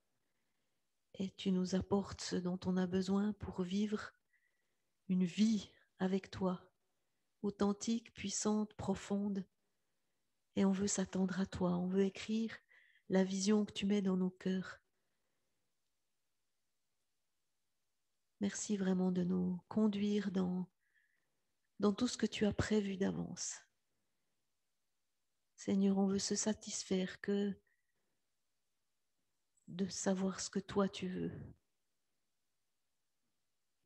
et tu nous apportes ce dont on a besoin pour vivre une vie avec toi, authentique, puissante, profonde. Et on veut s'attendre à toi, on veut écrire la vision que tu mets dans nos cœurs. Merci vraiment de nous conduire dans tout ce que tu as prévu d'avance. Seigneur, on veut se satisfaire que de savoir ce que toi tu veux.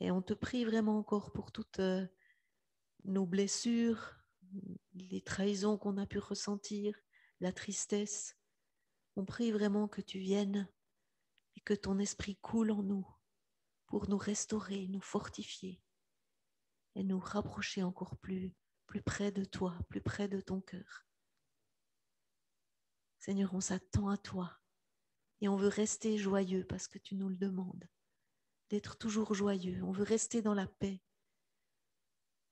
Et on te prie vraiment encore pour toutes nos blessures, les trahisons qu'on a pu ressentir, la tristesse. On prie vraiment que tu viennes et que ton esprit coule en nous pour nous restaurer, nous fortifier et nous rapprocher encore plus près de toi, plus près de ton cœur. Seigneur, on s'attend à toi et on veut rester joyeux parce que tu nous le demandes, d'être toujours joyeux. On veut rester dans la paix.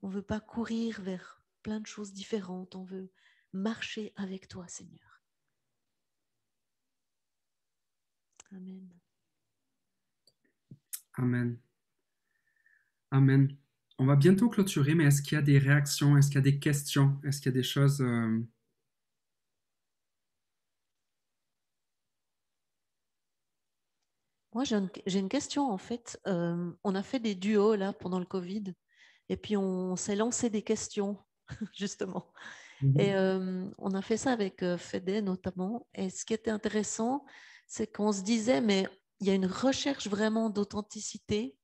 On ne veut pas courir vers plein de choses différentes. On veut marcher avec toi, Seigneur. Amen.
Amen. Amen. On va bientôt clôturer, mais est-ce qu'il y a des réactions? Est-ce qu'il y a des questions? Est-ce qu'il y a des choses...
Moi, j'ai une question, en fait. On a fait des duos, là, pendant le Covid, et puis on s'est lancé des questions, justement. Et on a fait ça avec Fede, notamment. Et ce qui était intéressant, c'est qu'on se disait, mais il y a une recherche vraiment d'authenticité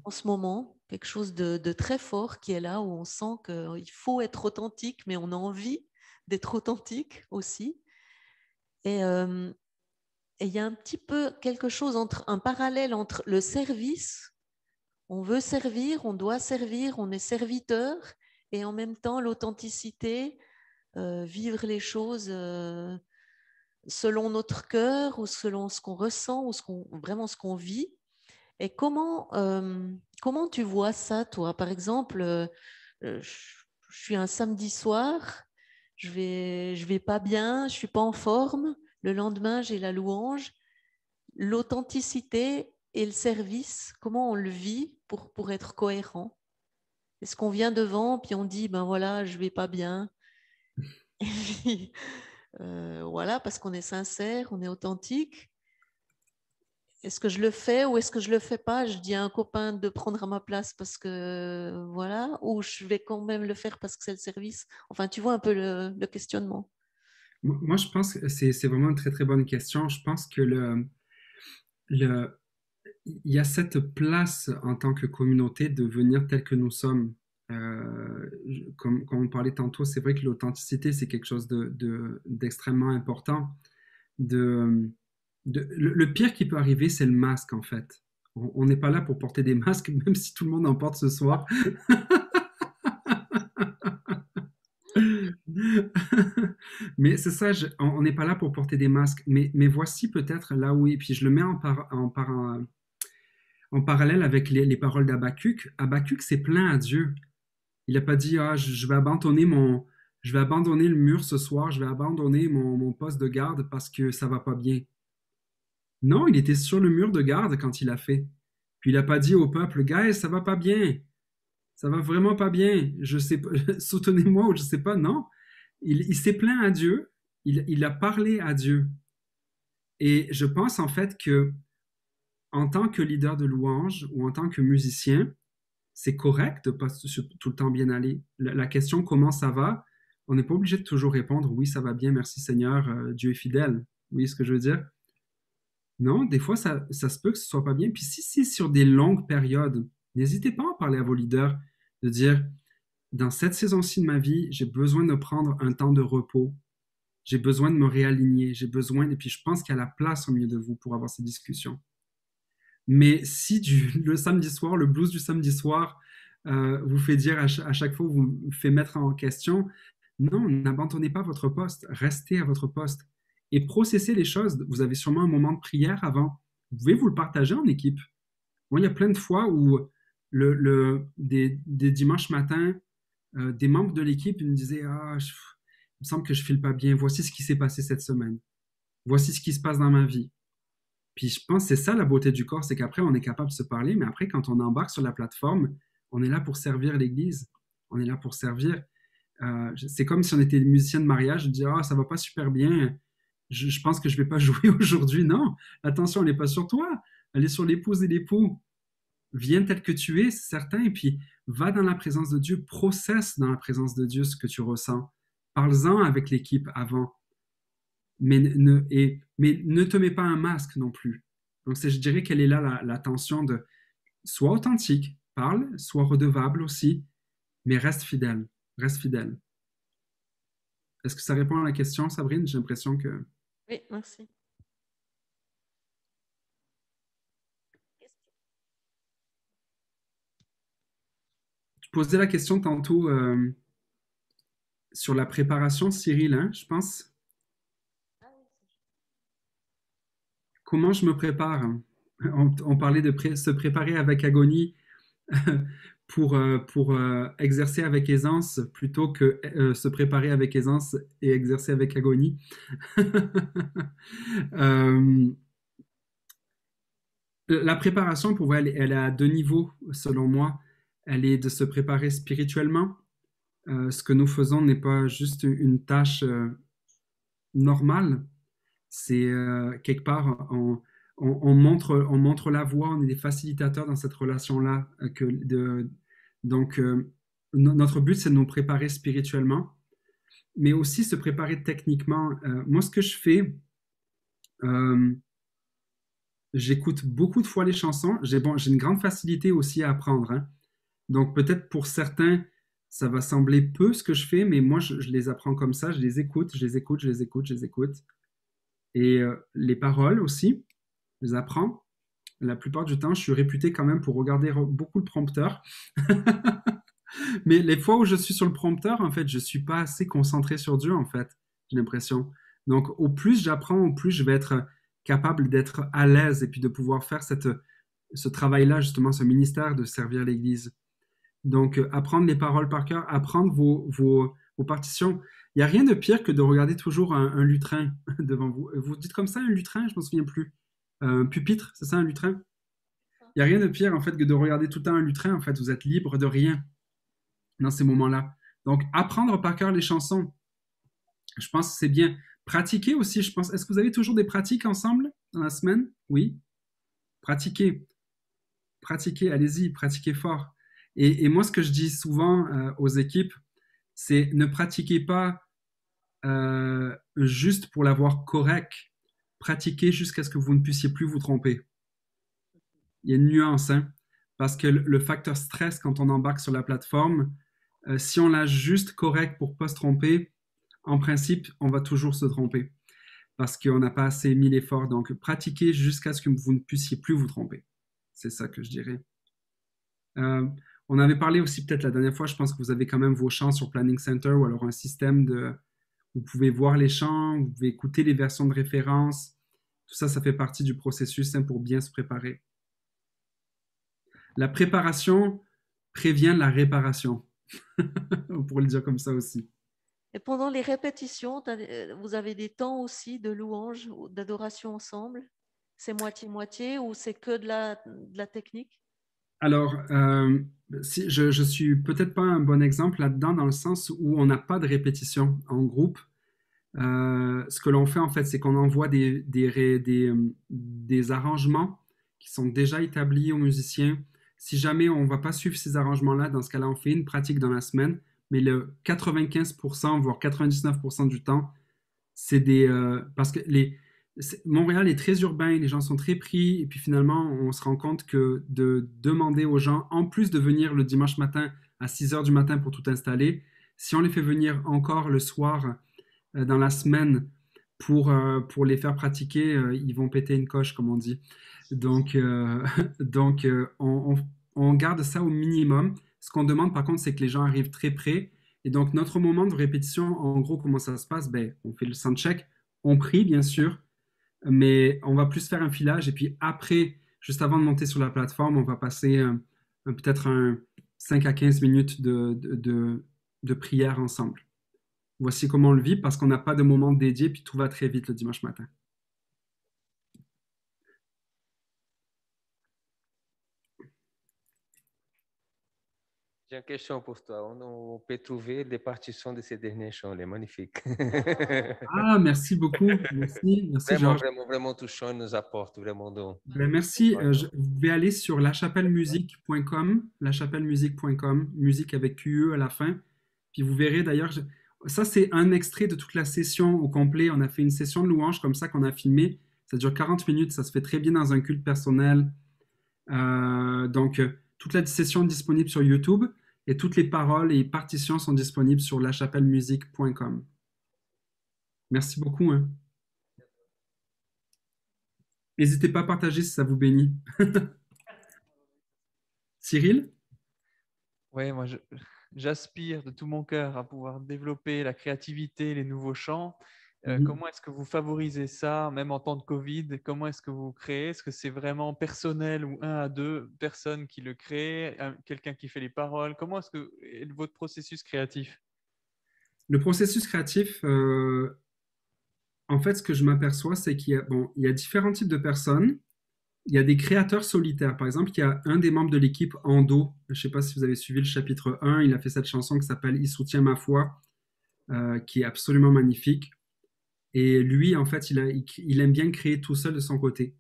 en ce moment, quelque chose de très fort qui est là, où on sent qu'il faut être authentique, mais on a envie d'être authentique aussi. Et il y a un petit peu quelque chose un parallèle entre le service, on veut servir, on doit servir, on est serviteur, et en même temps l'authenticité, vivre les choses selon notre cœur ou selon ce qu'on ressent ou vraiment ce qu'on vit. Et comment tu vois ça, toi? Par exemple, je suis un samedi soir, je vais pas bien, je suis pas en forme. Le lendemain, j'ai la louange. L'authenticité et le service, comment on le vit pour être cohérent? Est-ce qu'on vient devant, puis on dit, ben voilà, je vais pas bien. Et puis, voilà, parce qu'on est sincère, on est authentique. Est-ce que je le fais ou est-ce que je le fais pas? Je dis à un copain de prendre à ma place parce que, voilà, ou je vais quand même le faire parce que c'est le service. Enfin, tu vois un peu le questionnement.
Moi, je pense que c'est vraiment une très, très bonne question. Je pense que il y a cette place en tant que communauté de venir tel que nous sommes Comme on parlait tantôt, c'est vrai que l'authenticité, c'est quelque chose d'extrêmement important. Le pire qui peut arriver, c'est le masque, en fait. On n'est pas là pour porter des masques, même si tout le monde en porte ce soir. Mais c'est ça, on n'est pas là pour porter des masques. Mais voici peut-être là où, et puis je le mets en parallèle avec les paroles d'Habakkuk. Habakkuk s'est plaint à Dieu. Il n'a pas dit, je vais abandonner le mur ce soir, je vais abandonner mon poste de garde parce que ça va pas bien. Non, il était sur le mur de garde quand il a fait. Puis il n'a pas dit au peuple, guys, ça va pas bien. Ça va vraiment pas bien. Je sais pas, soutenez-moi ou je sais pas. Non, il s'est plaint à Dieu. Il a parlé à Dieu. Et je pense en fait que en tant que leader de louange ou en tant que musicien, c'est correct de pas tout le temps bien aller. La question comment ça va, on n'est pas obligé de toujours répondre oui, ça va bien, merci Seigneur, Dieu est fidèle. Vous voyez ce que je veux dire? Non, des fois, ça se peut que ce soit pas bien. Puis si c'est sur des longues périodes, n'hésitez pas à en parler à vos leaders, de dire, dans cette saison-ci de ma vie, j'ai besoin de prendre un temps de repos. J'ai besoin de me réaligner. Et puis je pense qu'il y a la place au milieu de vous pour avoir ces discussions. Mais si le samedi soir, le blues du samedi soir, vous fait dire à chaque fois, vous fait mettre en question, non, n'abandonnez pas votre poste. Restez à votre poste. Et processez les choses. Vous avez sûrement un moment de prière avant. Vous pouvez vous le partager en équipe. Moi, il y a plein de fois où des dimanches matins, des membres de l'équipe me disaient il me semble que je ne file pas bien. Voici ce qui s'est passé cette semaine. Voici ce qui se passe dans ma vie. Puis je pense que c'est ça la beauté du corps, c'est qu'après, on est capable de se parler, mais après, quand on embarque sur la plateforme, on est là pour servir l'Église. On est là pour servir. C'est comme si on était musicien de mariage, je dis ça va pas super bien. Je pense que je ne vais pas jouer aujourd'hui. Non, l'attention, elle n'est pas sur toi. Elle est sur l'épouse et l'époux. Viens tel que tu es, c'est certain, et puis va dans la présence de Dieu, processe dans la présence de Dieu ce que tu ressens. Parle-en avec l'équipe avant. Mais ne te mets pas un masque non plus. Donc, je dirais qu'elle est là la tension de sois authentique, parle, sois redevable aussi, mais reste fidèle. Reste fidèle. Est-ce que ça répond à la question, Sabrine? J'ai l'impression que...
Oui, merci.
Tu posais la question tantôt sur la préparation, Cyril, hein, je pense. Comment je me prépare? On parlait de se préparer avec agonie pour exercer avec aisance plutôt que se préparer avec aisance et exercer avec agonie. La préparation, pour moi, elle est à deux niveaux, selon moi. Elle est de se préparer spirituellement. Ce que nous faisons n'est pas juste une tâche normale. C'est quelque part, on montre la voie, on est des facilitateurs dans cette relation-là. Donc, notre but, c'est de nous préparer spirituellement, mais aussi se préparer techniquement. Moi, ce que je fais, j'écoute beaucoup de fois les chansons. J'ai une grande facilité aussi à apprendre. Hein. Donc, peut-être pour certains, ça va sembler peu ce que je fais, mais moi, je les apprends comme ça. Je les écoute. Et les paroles aussi, je les apprends. La plupart du temps, je suis réputé quand même pour regarder beaucoup le prompteur. Mais les fois où je suis sur le prompteur, en fait, je ne suis pas assez concentré sur Dieu, en fait, j'ai l'impression. Donc, au plus j'apprends, au plus je vais être capable d'être à l'aise et puis de pouvoir faire ce travail-là, justement, ce ministère de servir l'Église. Donc, apprendre les paroles par cœur, apprendre vos partitions. Il n'y a rien de pire que de regarder toujours un lutrin devant vous. Vous dites comme ça, un lutrin? Je ne me souviens plus. Un pupitre, c'est ça, un lutrin? Il n'y a rien de pire, en fait, que de regarder tout le temps un lutrin. En fait, vous êtes libre de rien dans ces moments-là. Donc, apprendre par cœur les chansons, je pense que c'est bien. Pratiquer aussi, je pense. Est-ce que vous avez toujours des pratiques ensemble dans la semaine? Oui. Pratiquez. Pratiquez, allez-y, pratiquez fort. Et moi, ce que je dis souvent aux équipes, c'est ne pratiquez pas juste pour l'avoir correct. Pratiquez jusqu'à ce que vous ne puissiez plus vous tromper. Il y a une nuance, hein, parce que le facteur stress quand on embarque sur la plateforme, Si on l'a juste correct pour ne pas se tromper, en principe, on va toujours se tromper parce qu'on n'a pas assez mis l'effort. Donc, pratiquez jusqu'à ce que vous ne puissiez plus vous tromper. C'est ça que je dirais. On avait parlé aussi peut-être la dernière fois, je pense que vous avez quand même vos chants sur Planning Center ou alors un système de... Vous pouvez voir les chants, vous pouvez écouter les versions de référence. Tout ça, ça fait partie du processus pour bien se préparer. La préparation prévient la réparation. On pourrait le dire comme ça aussi.
Et pendant les répétitions, vous avez des temps aussi de louange ou d'adoration ensemble? C'est moitié-moitié ou c'est que de la technique?
Alors, si, je ne suis peut-être pas un bon exemple là-dedans dans le sens où on n'a pas de répétition en groupe. Ce que l'on fait en fait, c'est qu'on envoie des arrangements qui sont déjà établis aux musiciens. Si jamais on ne va pas suivre ces arrangements-là, dans ce cas-là, on fait une pratique dans la semaine, mais le 95%, voire 99% du temps, c'est parce que Montréal est très urbain, les gens sont très pris, et puis finalement, on se rend compte que de demander aux gens, en plus de venir le dimanche matin à 6 heures du matin pour tout installer, si on les fait venir encore le soir dans la semaine pour les faire pratiquer, ils vont péter une coche, comme on dit. Donc, on garde ça au minimum. Ce qu'on demande, par contre, c'est que les gens arrivent très près. Et donc, notre moment de répétition, en gros, comment ça se passe? On fait le soundcheck, on prie, bien sûr, mais on va plus faire un filage. Et puis après, juste avant de monter sur la plateforme, on va passer peut-être 5 à 15 minutes de prière ensemble. Voici comment on le vit parce qu'on n'a pas de moment dédié, puis tout va très vite le dimanche matin.
J'ai une question pour toi. On peut trouver les partitions de ces derniers chants, les magnifiques.
Ah, merci beaucoup. Merci
Vraiment,
Georges.
vraiment, vraiment touchant, il nous apporte vraiment.
Merci. Je vais aller sur lachapellemusique.com, lachapellemusique.com, musique avec QE à la fin. Puis vous verrez d'ailleurs, ça c'est un extrait de toute la session au complet. On a fait une session de louange comme ça qu'on a filmé. Ça dure 40 minutes, ça se fait très bien dans un culte personnel. Donc, toute la session est disponible sur YouTube et toutes les paroles et partitions sont disponibles sur lachapellemusique.com. Merci beaucoup. N'hésitez pas à partager si ça vous bénit. Cyril?
Oui, moi, j'aspire de tout mon cœur à pouvoir développer la créativité, les nouveaux chants. Comment est-ce que vous favorisez ça, même en temps de Covid? Comment est-ce que vous créez? Est-ce que c'est vraiment personnel ou 1 à 2 personnes qui le créent, quelqu'un qui fait les paroles? Comment est-ce que est votre processus créatif?
Le processus créatif, en fait, ce que je m'aperçois, c'est qu'il y a différents types de personnes. Il y a des créateurs solitaires. Par exemple, il y a un des membres de l'équipe, Ando. Je ne sais pas si vous avez suivi le chapitre 1. Il a fait cette chanson qui s'appelle « Il soutient ma foi », qui est absolument magnifique. Et lui, en fait, il aime bien créer tout seul de son côté.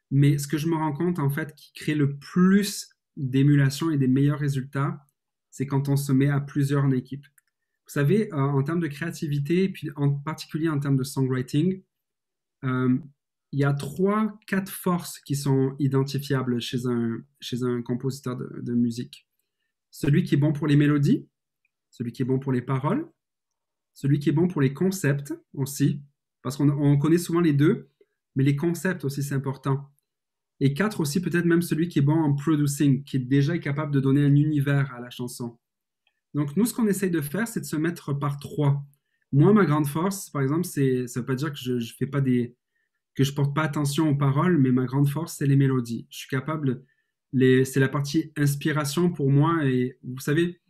Mais ce que je me rends compte, en fait, qui crée le plus d'émulation et des meilleurs résultats, c'est quand on se met à plusieurs en équipe. Vous savez, en termes de créativité, et puis en particulier en termes de songwriting, il y a 3-4 forces qui sont identifiables chez un compositeur de musique. Celui qui est bon pour les mélodies, celui qui est bon pour les paroles, celui qui est bon pour les concepts aussi, parce qu'on connaît souvent les deux, mais les concepts aussi, c'est important. Et 4 aussi, peut-être même celui qui est bon en producing, qui est déjà capable de donner un univers à la chanson. Donc, nous, ce qu'on essaye de faire, c'est de se mettre par 3. Moi, ma grande force, par exemple, ça ne veut pas dire que je ne porte pas attention aux paroles, mais ma grande force, c'est les mélodies. Je suis capable, c'est la partie inspiration pour moi. Et vous savez,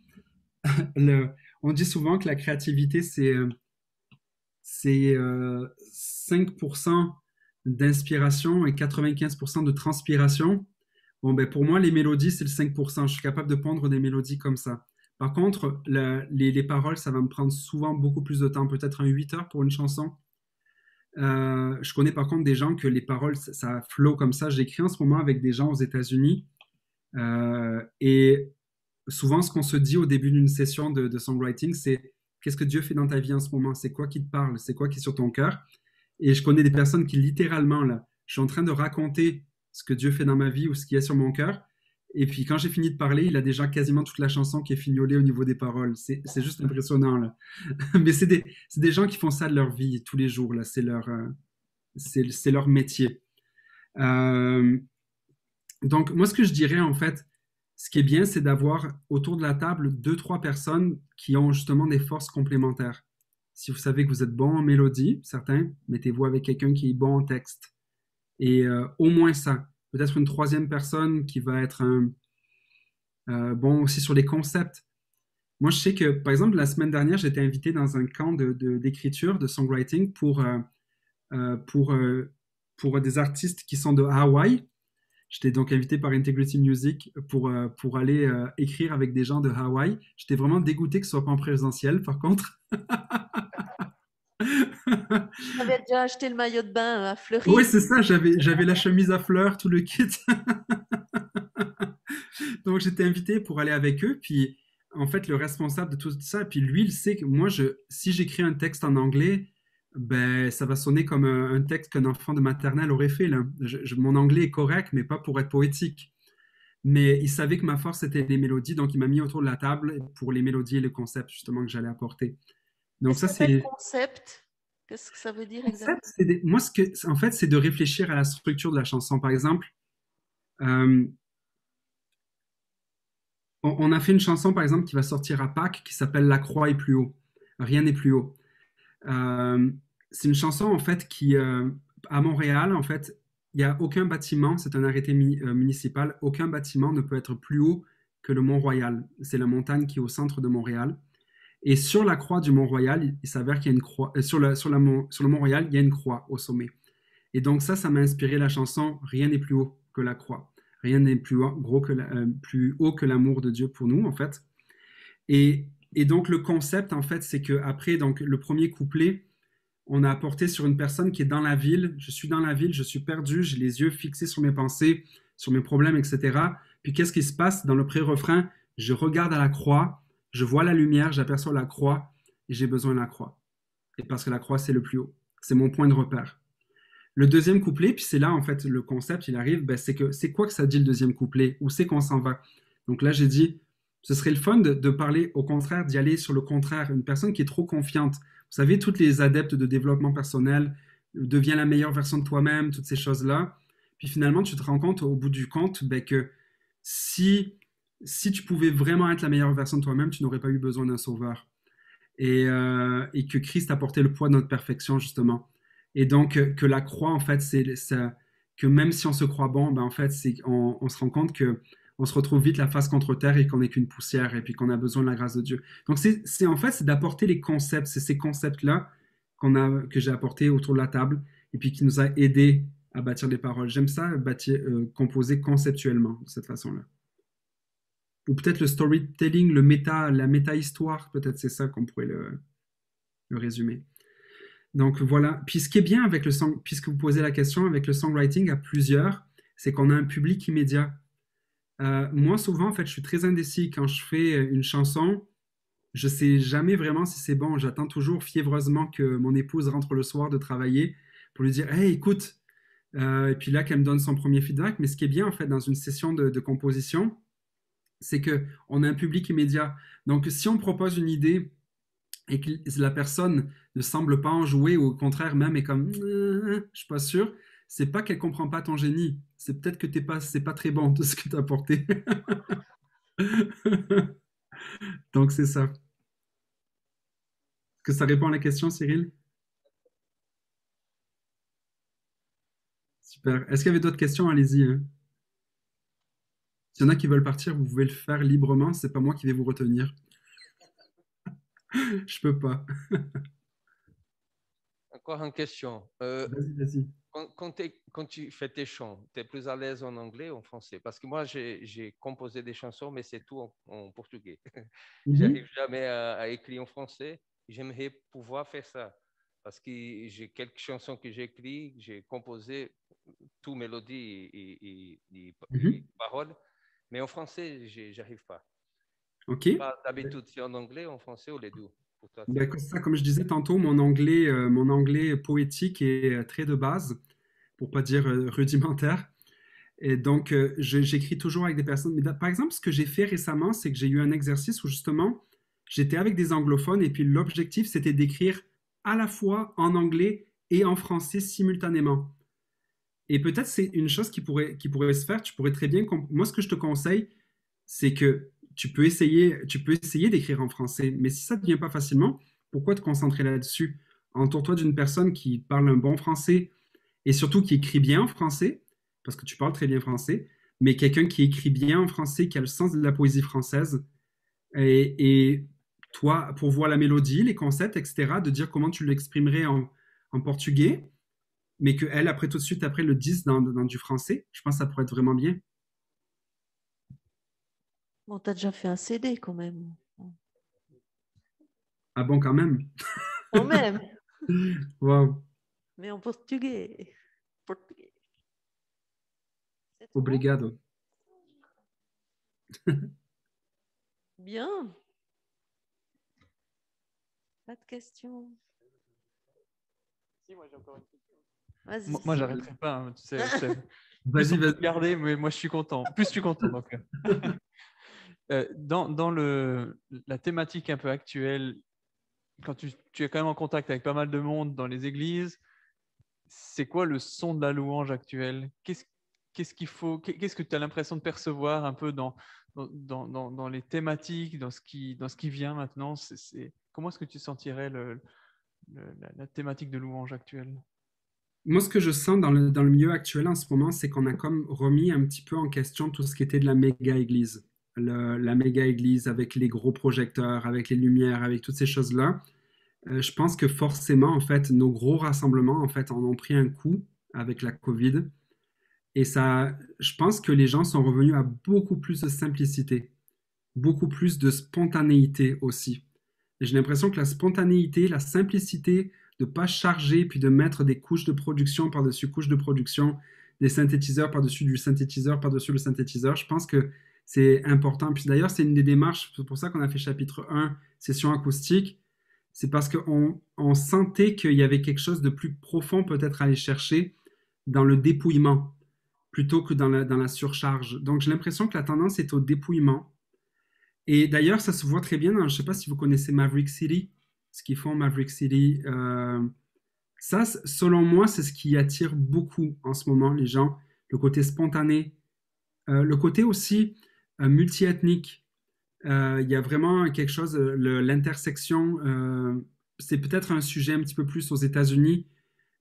on dit souvent que la créativité, c'est 5% d'inspiration et 95% de transpiration. Pour moi, les mélodies, c'est le 5%. Je suis capable de pondre des mélodies comme ça. Par contre, les paroles, ça va me prendre souvent beaucoup plus de temps, peut-être 8 heures pour une chanson. Je connais par contre des gens que les paroles, ça flow comme ça. J'écris en ce moment avec des gens aux États-Unis et souvent, ce qu'on se dit au début d'une session de songwriting, c'est qu'est-ce que Dieu fait dans ta vie en ce moment? C'est quoi qui te parle? C'est quoi qui est sur ton cœur? Et je connais des personnes qui littéralement, là, je suis en train de raconter ce que Dieu fait dans ma vie ou ce qui est sur mon cœur. Et puis quand j'ai fini de parler, il a déjà quasiment toute la chanson qui est fignolée au niveau des paroles. C'est juste impressionnant, là. Mais c'est des gens qui font ça de leur vie tous les jours, là. C'est leur métier. Euh, donc, moi, ce que je dirais, en fait, ce qui est bien, c'est d'avoir autour de la table 2, 3 personnes qui ont justement des forces complémentaires. Si vous savez que vous êtes bon en mélodie, certains, mettez-vous avec quelqu'un qui est bon en texte. Et au moins ça. Peut-être une troisième personne qui va être bon aussi sur les concepts. Moi, je sais que, par exemple, la semaine dernière, j'étais invité dans un camp d'écriture, de songwriting pour des artistes qui sont de Hawaï. J'étais donc invité par Integrity Music pour aller écrire avec des gens de Hawaï. J'étais vraiment dégoûté que ce soit pas en présentiel, par contre.
J'avais déjà acheté le maillot de bain à Fleury.
Oui, c'est ça, j'avais la chemise à fleurs, tout le kit. Donc, j'étais invité pour aller avec eux. Puis, en fait, le responsable de tout ça, puis lui, il sait que moi, si j'écris un texte en anglais, ben, ça va sonner comme un texte qu'un enfant de maternelle aurait fait, là. Mon anglais est correct, mais pas pour être poétique. Mais il savait que ma force, c'était les mélodies, donc il m'a mis autour de la table pour les mélodies et le concept, justement, que j'allais apporter. Donc, ça, c'est...
concept. Qu'est-ce que ça veut dire
Concept,
exactement?
moi, en fait, c'est de réfléchir à la structure de la chanson. Par exemple, on a fait une chanson, par exemple, qui va sortir à Pâques, qui s'appelle La croix est plus haut. Rien n'est plus haut. C'est une chanson, en fait, qui, à Montréal, en fait, il n'y a aucun bâtiment, c'est un arrêté municipal, aucun bâtiment ne peut être plus haut que le Mont-Royal. C'est la montagne qui est au centre de Montréal. Et sur la croix du Mont-Royal, il s'avère qu'il y a une croix, sur le Mont-Royal, il y a une croix au sommet. Et donc ça m'a inspiré la chanson « Rien n'est plus haut que la croix ». Rien n'est plus haut que l'amour de Dieu pour nous, en fait. Et donc le concept, en fait, c'est qu'après, donc, le premier couplet, on a apporté sur une personne qui est dans la ville. Je suis dans la ville, je suis perdu, j'ai les yeux fixés sur mes pensées, sur mes problèmes, etc. Puis qu'est-ce qui se passe dans le pré-refrain? Je regarde à la croix, je vois la lumière, j'aperçois la croix et j'ai besoin de la croix. Et parce que la croix, c'est le plus haut. C'est mon point de repère. Le deuxième couplet, puis c'est là, en fait, le concept, il arrive, ben, c'est quoi que ça dit le deuxième couplet? Où c'est qu'on s'en va? Donc là, j'ai dit, ce serait le fun de parler, au contraire, d'y aller sur le contraire. Une personne qui est trop confiante. Vous savez, toutes les adeptes de développement personnel, deviens la meilleure version de toi-même, toutes ces choses-là. Puis finalement, tu te rends compte, au bout du compte, ben, que si tu pouvais vraiment être la meilleure version de toi-même, tu n'aurais pas eu besoin d'un sauveur. Et que Christ a porté le poids de notre perfection, justement. Et donc, que la croix, en fait, que même si on se croit bon, ben, en fait, on se rend compte qu'on se retrouve vite la face contre terre et qu'on n'est qu'une poussière et puis qu'on a besoin de la grâce de Dieu. Donc, en fait, c'est d'apporter les concepts. C'est ces concepts-là que j'ai apportés autour de la table et puis qui nous a aidés à bâtir des paroles. J'aime ça, composer conceptuellement de cette façon-là. Ou peut-être le storytelling, la méta-histoire, peut-être c'est ça qu'on pourrait le résumer. Donc voilà. Puis ce qui est bien avec puisque vous posez la question, avec le songwriting à plusieurs, c'est qu'on a un public immédiat. Moi, souvent, en fait, je suis très indécis quand je fais une chanson. Je sais jamais vraiment si c'est bon. J'attends toujours fiévreusement que mon épouse rentre le soir de travailler pour lui dire « Hey, écoute !» Et puis là, qu'elle me donne son premier feedback. Mais ce qui est bien, en fait, dans une session de composition, c'est qu'on a un public immédiat. Donc, si on propose une idée et que la personne ne semble pas en jouer, ou au contraire même est comme je suis pas sûr, c'est pas qu'elle comprend pas ton génie, c'est peut-être que c'est pas très bon tout ce que tu as apporté. Donc c'est ça. Est-ce que ça répond à la question, Cyril? Super. Est-ce qu'il y avait d'autres questions? Allez-y. Hein. S'il y en a qui veulent partir, vous pouvez le faire librement, c'est pas moi qui vais vous retenir. Je peux pas.
Encore une question.
Vas-y.
Quand tu fais tes chants, tu es plus à l'aise en anglais ou en français? Parce que moi, j'ai composé des chansons, mais c'est tout en portugais. J'arrive jamais à écrire en français. J'aimerais pouvoir faire ça. Parce que j'ai quelques chansons que j'ai écrites, j'ai composé tout mélodie et paroles. Mais en français, j'arrive pas.
OK.
D'habitude, c'est en anglais, en français ou les deux? Pour toi,
comme je disais tantôt, mon anglais poétique est très de base, pour pas dire rudimentaire. Et donc, j'écris toujours avec des personnes. Mais par exemple, ce que j'ai fait récemment, c'est que j'ai eu un exercice où justement, j'étais avec des anglophones et puis l'objectif, c'était d'écrire à la fois en anglais et en français simultanément. Et peut-être c'est une chose qui pourrait se faire. Tu pourrais très bien. Moi, ce que je te conseille, c'est que tu peux essayer d'écrire en français. Mais si ça ne te vient pas facilement, pourquoi te concentrer là-dessus? Entoure-toi d'une personne qui parle un bon français et surtout qui écrit bien en français, parce que tu parles très bien français, mais quelqu'un qui écrit bien en français, qui a le sens de la poésie française, et toi, pour voir la mélodie, les concepts, etc., de dire comment tu l'exprimerais en portugais, mais qu'elle, après, tout de suite, après, le dise dans du français, je pense que ça pourrait être vraiment bien.
Bon, t'as déjà fait un CD quand même.
Ah bon, quand même?
Quand même,
Wow.
mais en portugais. Portugais.
Obrigado.
Bien. Pas de questions.
Si, moi j'ai encore une question.
Vas-y.
Moi, j'arrêterai pas. Hein, tu sais,
Vas-y,
plus on peut
vas-y.
te garder, mais moi je suis content. Plus je suis content. Donc, dans la thématique un peu actuelle, quand tu es quand même en contact avec pas mal de monde dans les églises, c'est quoi le son de la louange actuelle? Qu'est-ce qu'il faut, qu'est-ce que tu as l'impression de percevoir un peu dans les thématiques, dans ce qui vient maintenant? Comment est-ce que tu sentirais la thématique de louange actuelle?
Moi, ce que je sens dans le milieu actuel en ce moment, c'est qu'on a comme remis un petit peu en question tout ce qui était de la méga-église. La méga-église avec les gros projecteurs, avec les lumières, avec toutes ces choses-là. Je pense que forcément, en fait, nos gros rassemblements, en fait, en ont pris un coup avec la COVID. Et ça, je pense que les gens sont revenus à beaucoup plus de simplicité, beaucoup plus de spontanéité aussi. Et j'ai l'impression que la spontanéité, la simplicité de ne pas charger puis de mettre des couches de production par-dessus couches de production, des synthétiseurs par-dessus du synthétiseur par-dessus le synthétiseur, je pense que c'est important. Puis d'ailleurs, c'est une des démarches, c'est pour ça qu'on a fait chapitre 1, session acoustique, c'est parce qu'on sentait qu'il y avait quelque chose de plus profond peut-être à aller chercher dans le dépouillement plutôt que dans la surcharge. Donc j'ai l'impression que la tendance est au dépouillement. Et d'ailleurs, ça se voit très bien dans, je ne sais pas si vous connaissez Maverick City, ce qu'ils font Maverick City. Ça, selon moi, c'est ce qui attire beaucoup en ce moment les gens, le côté spontané, le côté aussi multiethnique. Il y a vraiment quelque chose, l'intersection, c'est peut-être un sujet un petit peu plus aux États-Unis,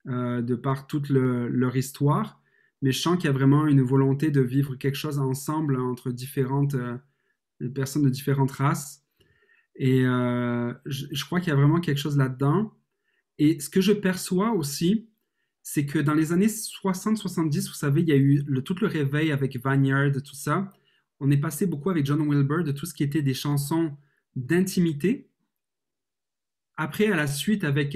de par toute leur histoire, mais je sens qu'il y a vraiment une volonté de vivre quelque chose ensemble entre différentes personnes de différentes races. Et je crois qu'il y a vraiment quelque chose là-dedans. Et ce que je perçois aussi, c'est que dans les années 60-70, vous savez, il y a eu tout le réveil avec Vineyard, tout ça. On est passé beaucoup avec John Wilbur de tout ce qui était des chansons d'intimité. Après, à la suite, avec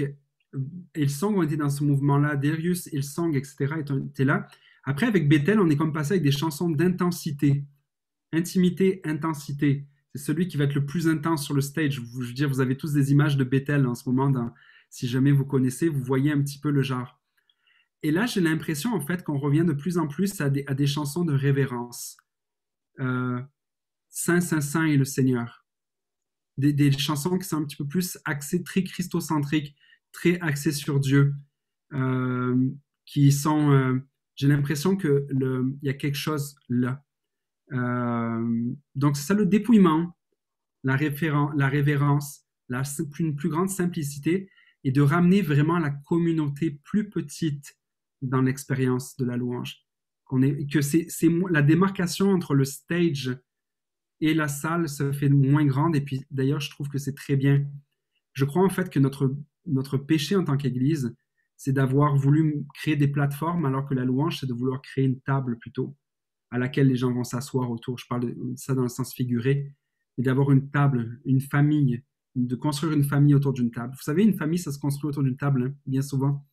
Hillsong, on était dans ce mouvement-là, Darius, Hillsong, etc., étaient là. Après, avec Bethel, on est comme passé avec des chansons d'intensité. Intimité, intensité. C'est celui qui va être le plus intense sur le stage. Je veux dire, vous avez tous des images de Bethel en ce moment. Si jamais vous connaissez, vous voyez un petit peu le genre. Et là, j'ai l'impression en fait qu'on revient de plus en plus à des chansons de révérence. Saint, Saint, Saint est le Seigneur. Des chansons qui sont un petit peu plus axées, très christocentriques, très axées sur Dieu, qui sont... j'ai l'impression qu'il y a quelque chose là. Donc, c'est ça le dépouillement, la révérence, une plus grande simplicité et de ramener vraiment la communauté plus petite dans l'expérience de la louange. La démarcation entre le stage et la salle se fait moins grande et puis d'ailleurs, je trouve que c'est très bien. Je crois en fait que notre péché en tant qu'Église, c'est d'avoir voulu créer des plateformes alors que la louange, c'est de vouloir créer une table plutôt à laquelle les gens vont s'asseoir autour. Je parle de ça dans le sens figuré, et d'avoir une table, une famille, de construire une famille autour d'une table. Vous savez, une famille, ça se construit autour d'une table, hein, bien souvent.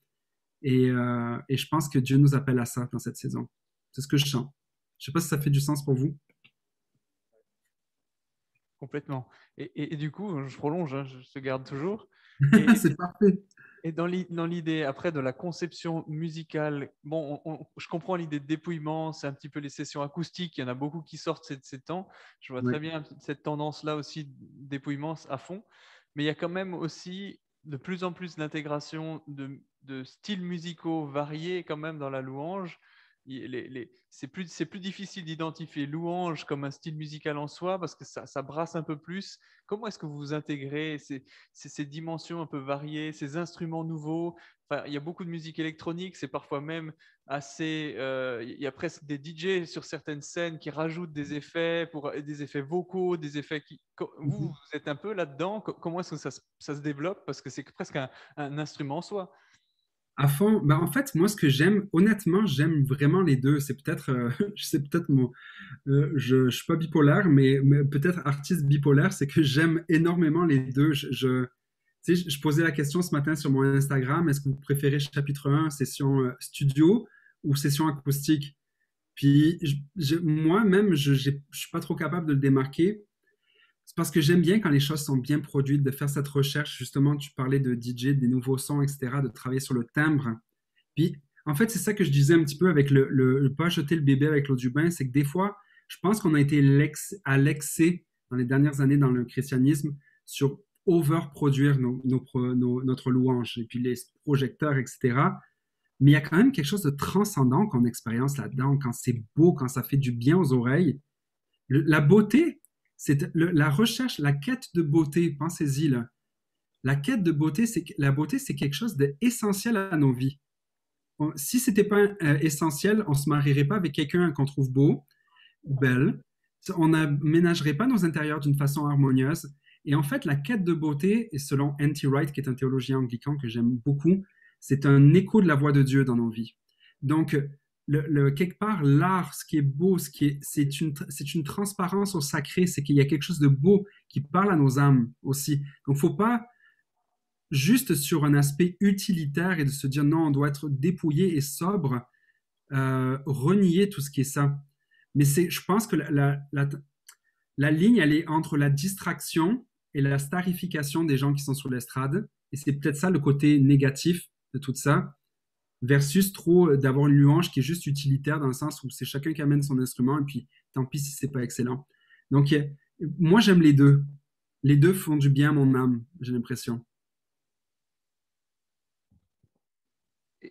Et je pense que Dieu nous appelle à ça dans cette saison. C'est ce que je sens. Je ne sais pas si ça fait du sens pour vous.
Complètement. Et du coup, je prolonge, hein, je te garde toujours.
C'est parfait.
Et dans l'idée, après, de la conception musicale, bon, je comprends l'idée de dépouillement, c'est un petit peu les sessions acoustiques, il y en a beaucoup qui sortent ces temps. Je vois
Ouais.
très bien cette tendance-là aussi, dépouillement à fond. Mais il y a quand même aussi de plus en plus d'intégration de styles musicaux variés quand même dans la louange. C'est plus difficile d'identifier louange comme un style musical en soi parce que ça brasse un peu plus. Comment est-ce que vous intégrez ces dimensions un peu variées, ces instruments nouveaux? Enfin, il y a beaucoup de musique électronique, c'est parfois même assez... il y a presque des DJ sur certaines scènes qui rajoutent des effets, des effets vocaux, des effets qui... Vous êtes un peu là-dedans. Comment est-ce que ça se développe? Parce que c'est presque un instrument en soi.
À fond, ben en fait, moi, ce que j'aime, honnêtement, j'aime vraiment les deux. C'est peut-être je suis pas bipolaire, mais peut-être artiste bipolaire, c'est que j'aime énormément les deux. Tu sais, je posais la question ce matin sur mon Instagram, est-ce que vous préférez chapitre 1, session studio ou session acoustique? Puis moi-même, je suis pas trop capable de le démarquer. C'est parce que j'aime bien quand les choses sont bien produites, de faire cette recherche. Justement, tu parlais de DJ, des nouveaux sons, etc., de travailler sur le timbre. Puis, en fait, c'est ça que je disais un petit peu avec pas jeter le bébé avec l'eau du bain, c'est que des fois, je pense qu'on a été à l'excès dans les dernières années dans le christianisme sur overproduire notre louange et puis les projecteurs, etc. Mais il y a quand même quelque chose de transcendant qu'on expérience là-dedans, quand c'est beau, quand ça fait du bien aux oreilles. La beauté, c'est la recherche, la quête de beauté, pensez-y là. La quête de beauté, la beauté, c'est quelque chose d'essentiel à nos vies. Si ce n'était pas essentiel, on ne se marierait pas avec quelqu'un qu'on trouve beau, belle, on n'aménagerait pas nos intérieurs d'une façon harmonieuse. Et en fait, la quête de beauté, et selon N.T. Wright, qui est un théologien anglican que j'aime beaucoup, c'est un écho de la voix de Dieu dans nos vies. Donc, quelque part, l'art, ce qui est beau, c'est une transparence au sacré, c'est qu'il y a quelque chose de beau qui parle à nos âmes aussi. Donc, il ne faut pas juste sur un aspect utilitaire et de se dire non, on doit être dépouillé et sobre, renier tout ce qui est ça. Mais je pense que la ligne, elle est entre la distraction et la starification des gens qui sont sur l'estrade. Et c'est peut-être ça le côté négatif de tout ça, versus trop d'avoir une louange qui est juste utilitaire dans le sens où c'est chacun qui amène son instrument et puis tant pis si c'est pas excellent. Donc, moi, j'aime les deux. Les deux font du bien à mon âme, j'ai l'impression.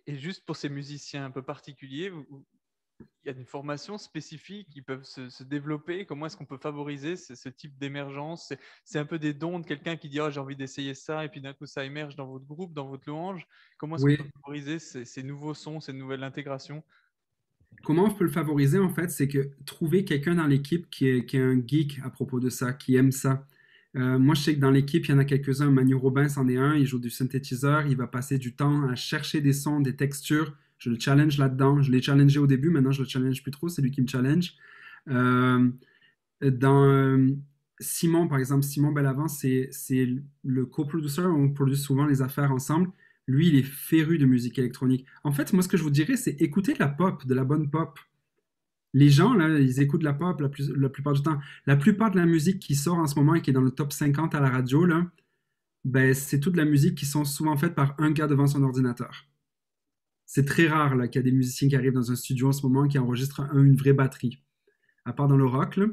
Et juste pour ces musiciens un peu particuliers, il y a une formation spécifique qui peuvent se développer. Comment est-ce qu'on peut favoriser ce type d'émergence? C'est un peu des dons de quelqu'un qui dit oh, j'ai envie d'essayer ça, et puis d'un coup ça émerge dans votre groupe, dans votre louange. Comment est-ce qu'on peut favoriser ces nouveaux sons, ces nouvelles intégrations?
Comment on peut le favoriser en fait? C'est que trouver quelqu'un dans l'équipe qui est un geek à propos de ça, qui aime ça. Moi, je sais que dans l'équipe, il y en a quelques-uns. Manu Robin, c'en est un. Il joue du synthétiseur. Il va passer du temps à chercher des sons, des textures. Je le challenge là-dedans. Je l'ai challengé au début. Maintenant, je le challenge plus trop. C'est lui qui me challenge. Simon, par exemple, Simon Bellavant, c'est le coproducer. On produit souvent les affaires ensemble. Lui, il est féru de musique électronique. En fait, moi, ce que je vous dirais, c'est écouter de la pop, de la bonne pop. Les gens, là, ils écoutent la pop la plupart du temps. La plupart de la musique qui sort en ce moment et qui est dans le top 50 à la radio, là, ben, c'est toute la musique qui sont souvent faites par un gars devant son ordinateur. C'est très rare là, qu'il y a des musiciens qui arrivent dans un studio en ce moment qui enregistrent une vraie batterie. À part dans le rock, là.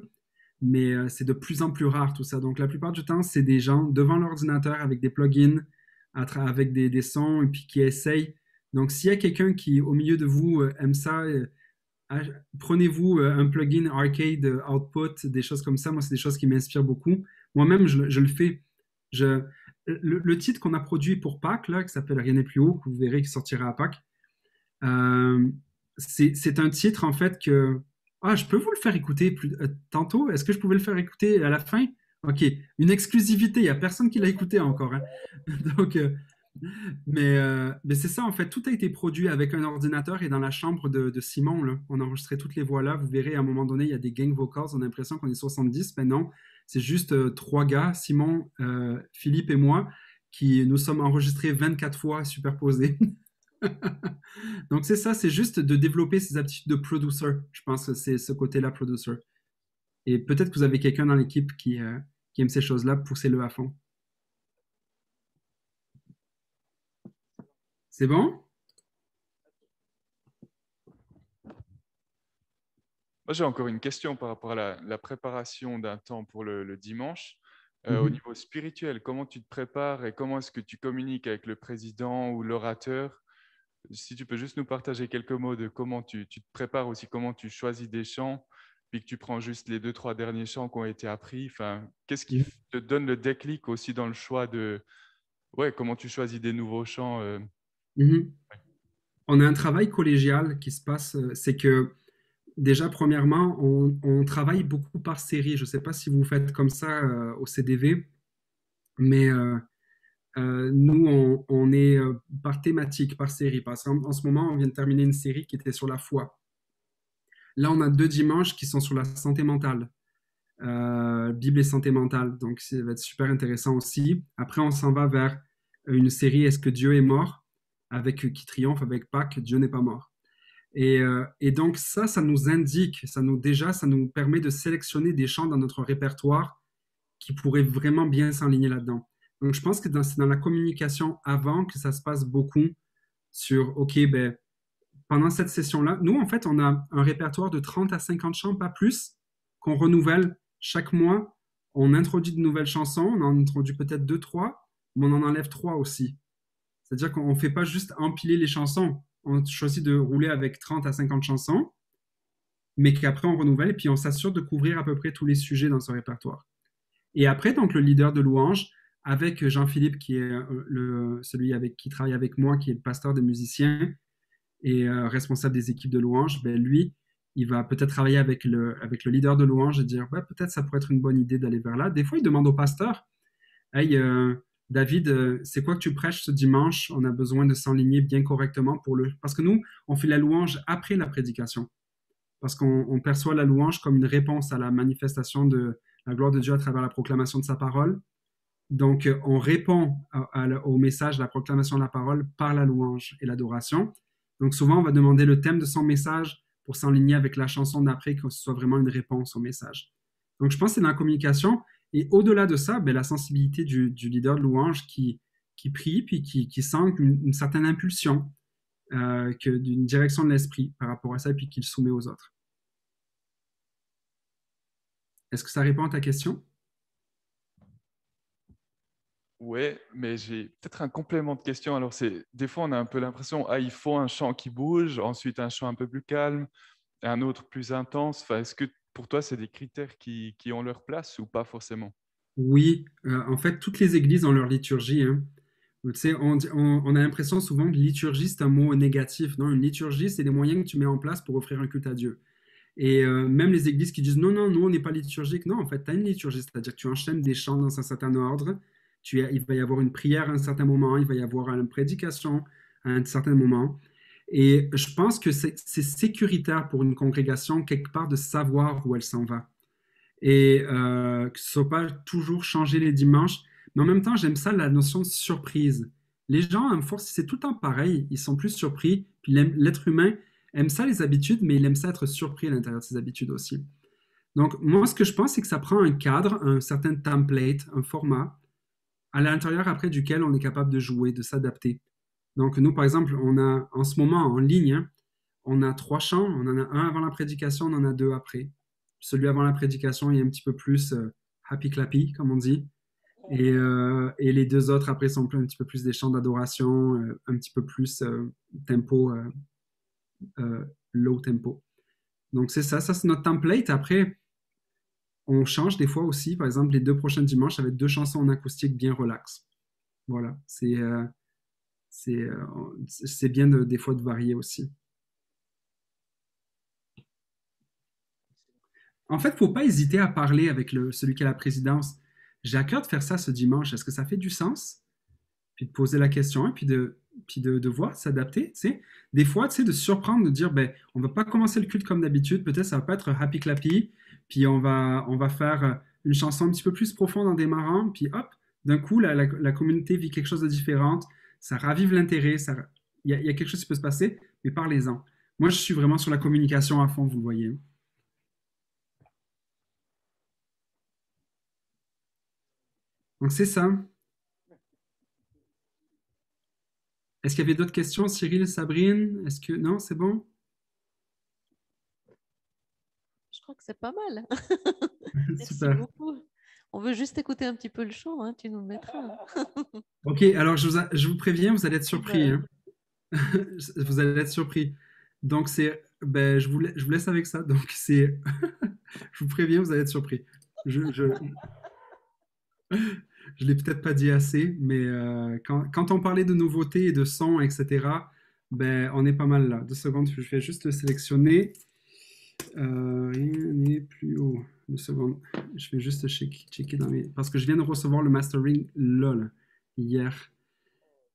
Mais c'est de plus en plus rare tout ça. Donc la plupart du temps, c'est des gens devant l'ordinateur avec des plugins, avec des sons et puis qui essayent. Donc s'il y a quelqu'un qui, au milieu de vous, aime ça, prenez-vous un plugin arcade output, des choses comme ça. Moi, c'est des choses qui m'inspirent beaucoup. Moi-même, je le fais. Le titre qu'on a produit pour Pâques, là, qui s'appelle Rien n'est plus haut, que vous verrez qui sortira à Pâques, c'est un titre, en fait, que... Ah, je peux vous le faire écouter tantôt? Est-ce que je pouvais le faire écouter à la fin? Ok, une exclusivité, il n'y a personne qui l'a écouté encore. Hein. Donc... mais c'est ça, en fait, tout a été produit avec un ordinateur et dans la chambre de Simon, là, on a enregistré toutes les voix là. Vous verrez, à un moment donné, il y a des gang vocals, on a l'impression qu'on est 70, mais non, c'est juste 3 gars, Simon, Philippe et moi, qui nous sommes enregistrés 24 fois superposés. Donc c'est ça, c'est juste de développer ces aptitudes de producer. Je pense que c'est ce côté-là, producer. Et peut-être que vous avez quelqu'un dans l'équipe qui aime ces choses-là, poussez-le à fond. C'est bon?
Moi, j'ai encore une question par rapport à la préparation d'un temps pour le dimanche. Au
Mhm.
niveau spirituel, comment tu te prépares et comment est-ce que tu communiques avec le président ou l'orateur? Si tu peux juste nous partager quelques mots de comment tu te prépares aussi, comment tu choisis des chants, puis que tu prends juste les 2, 3 derniers chants qui ont été appris. Enfin, qu'est-ce qui te donne le déclic aussi dans le choix de... Ouais, comment tu choisis des nouveaux chants
Mhm. On a un travail collégial qui se passe, c'est que déjà, premièrement, on travaille beaucoup par série. Je ne sais pas si vous faites comme ça au CDV, mais nous, on est par thématique, par série. Par exemple, en ce moment, on vient de terminer une série qui était sur la foi. Là, on a 2 dimanches qui sont sur la santé mentale, Bible et santé mentale. Donc, ça va être super intéressant aussi. Après, on s'en va vers une série Est-ce que Dieu est mort? Qui triomphe avec Pâques, Dieu n'est pas mort. Et donc, ça nous indique, ça nous permet de sélectionner des chants dans notre répertoire qui pourraient vraiment bien s'enligner là-dedans. Donc, je pense que c'est dans la communication avant que ça se passe beaucoup sur, OK, ben, pendant cette session-là, nous, en fait, on a un répertoire de 30 à 50 chants, pas plus, qu'on renouvelle chaque mois. On introduit de nouvelles chansons, on en introduit peut-être 2, 3, mais on en enlève 3 aussi. C'est-à-dire qu'on ne fait pas juste empiler les chansons. On choisit de rouler avec 30 à 50 chansons, mais qu'après on renouvelle et puis on s'assure de couvrir à peu près tous les sujets dans ce répertoire. Et après, donc, le leader de louange, avec Jean-Philippe, qui est celui qui travaille avec moi, qui est le pasteur des musiciens et responsable des équipes de louange, ben, lui, il va peut-être travailler avec le leader de louange et dire, ben, peut-être ça pourrait être une bonne idée d'aller vers là. Des fois, il demande au pasteur, hey, David, c'est quoi que tu prêches ce dimanche? On a besoin de s'enligner bien correctement Parce que nous, on fait la louange après la prédication. Parce qu'on perçoit la louange comme une réponse à la manifestation de la gloire de Dieu à travers la proclamation de sa parole. Donc, on répond au message de la proclamation de la parole par la louange et l'adoration. Donc, souvent, on va demander le thème de son message pour s'enligner avec la chanson d'après, que ce soit vraiment une réponse au message. Donc, je pense que c'est dans la communication. Et au-delà de ça, ben, la sensibilité du leader de louange qui prie, puis qui sent une certaine impulsion, d'une direction de l'esprit par rapport à ça, puis qu'il soumet aux autres. Est-ce que ça répond à ta question?
Ouais, mais j'ai peut-être un complément de question. Alors, des fois, on a un peu l'impression, il faut un chant qui bouge, ensuite un chant un peu plus calme, et un autre plus intense. Enfin, est-ce que pour toi, c'est des critères qui ont leur place ou pas forcément?
Oui, en fait, toutes les églises ont leur liturgie, hein. Tu sais, on a l'impression souvent que liturgie, c'est un mot négatif. Non, une liturgie, c'est des moyens que tu mets en place pour offrir un culte à Dieu. Et même les églises qui disent non, non, nous, on n'est pas liturgique. Non, en fait, tu as une liturgie, c'est-à-dire que tu enchaînes des chants dans un certain ordre. Il va y avoir une prière à un certain moment, il va y avoir une prédication à un certain moment. Et je pense que c'est sécuritaire pour une congrégation, quelque part, de savoir où elle s'en va. Et que ce ne soit pas toujours changer les dimanches. Mais en même temps, j'aime ça, la notion de surprise. Les gens, à force, c'est tout le temps pareil. Ils sont plus surpris. Puis l'être humain aime ça, les habitudes, mais il aime ça être surpris à l'intérieur de ses habitudes aussi. Donc, moi, ce que je pense, c'est que ça prend un cadre, un certain template, un format, à l'intérieur après duquel on est capable de jouer, de s'adapter. Donc, nous, par exemple, on a en ce moment en ligne, hein, on a 3 chants. On en a un avant la prédication, on en a 2 après. Celui avant la prédication est un petit peu plus happy clappy, comme on dit. Et les 2 autres après sont un petit peu plus des chants d'adoration, un petit peu plus tempo, low tempo. Donc c'est ça c'est notre template. Après, on change des fois aussi. Par exemple, les 2 prochains dimanches, ça va être 2 chansons en acoustique bien relax. Voilà, c'est bien des fois de varier aussi. En fait, il ne faut pas hésiter à parler avec celui qui a la présidence. J'ai à cœur de faire ça ce dimanche. Est-ce que ça fait du sens? Puis de poser la question et puis de voir, s'adapter. Tu sais. Des fois, tu sais, de surprendre, de dire, ben, on ne va pas commencer le culte comme d'habitude. Peut-être ça ne va pas être happy clappy. Puis on va faire une chanson un petit peu plus profonde en démarrant. Puis hop, d'un coup, la communauté vit quelque chose de différent. Ça ravive l'intérêt. Il y a quelque chose qui peut se passer, mais parlez-en. Moi, je suis vraiment sur la communication à fond, vous le voyez. Donc, c'est ça. Est-ce qu'il y avait d'autres questions, Cyril, Sabrine? Est-ce que... Non, c'est bon?
Je crois que c'est pas mal. Merci
Super.
beaucoup. On veut juste écouter un petit peu le chant, hein, tu nous le mettras.
Ok, alors je vous préviens, vous allez être surpris. Hein. Vous allez être surpris. Donc, ben, je vous laisse avec ça. Donc, je vous préviens, vous allez être surpris. Je l'ai peut-être pas dit assez, mais quand on parlait de nouveautés et de sons, etc., ben, on est pas mal là. 2 secondes, je vais juste le sélectionner. Rien n'est plus haut. 2 secondes. Je vais juste checker dans mes... Parce que je viens de recevoir le mastering LOL hier.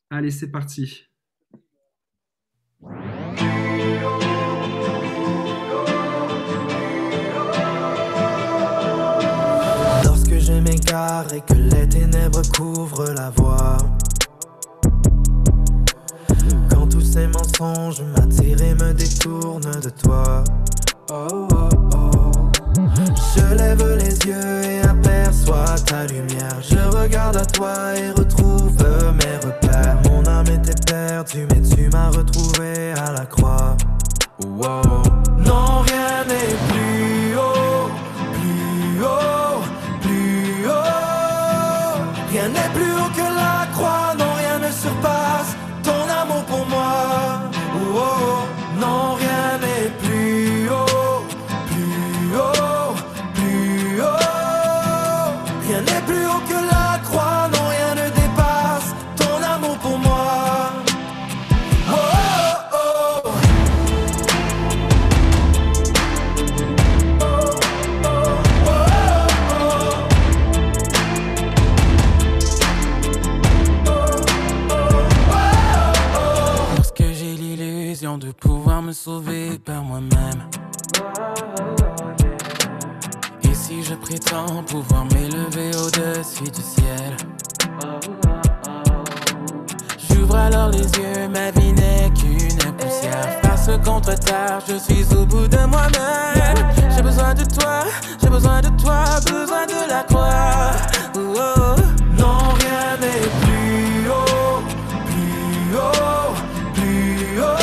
Allez, c'est parti.
Lorsque je m'égare et que les ténèbres couvrent la voie, quand tous ces mensonges m'attirent et me détournent de toi, oh oh oh, je lève les yeux et aperçois ta lumière. Je regarde à toi et retrouve mes repères. Mon âme était perdue mais tu m'as retrouvé à la croix. Wow. Non, rien n'est plus haut, plus haut, plus haut. Rien n'est plus haut que la croix. Non, rien ne surpasse ton amour pour moi. Oh, oh. Non, rien n'est plus haut, plus haut, plus haut. Rien n'est plus haut que la croix. Non, rien ne dépasse ton amour pour moi. Oh, oh, oh. Lorsque j'ai l'illusion de pouvoir me sauver par moi-même, et si je prétends pouvoir m'élever au-dessus du ciel, j'ouvre alors les yeux, ma vie n'est qu'une poussière. Face contre terre, je suis au bout de moi-même. J'ai besoin de toi, j'ai besoin de toi, besoin de la croix. Oh, oh. Non, rien n'est plus haut, plus haut, plus haut.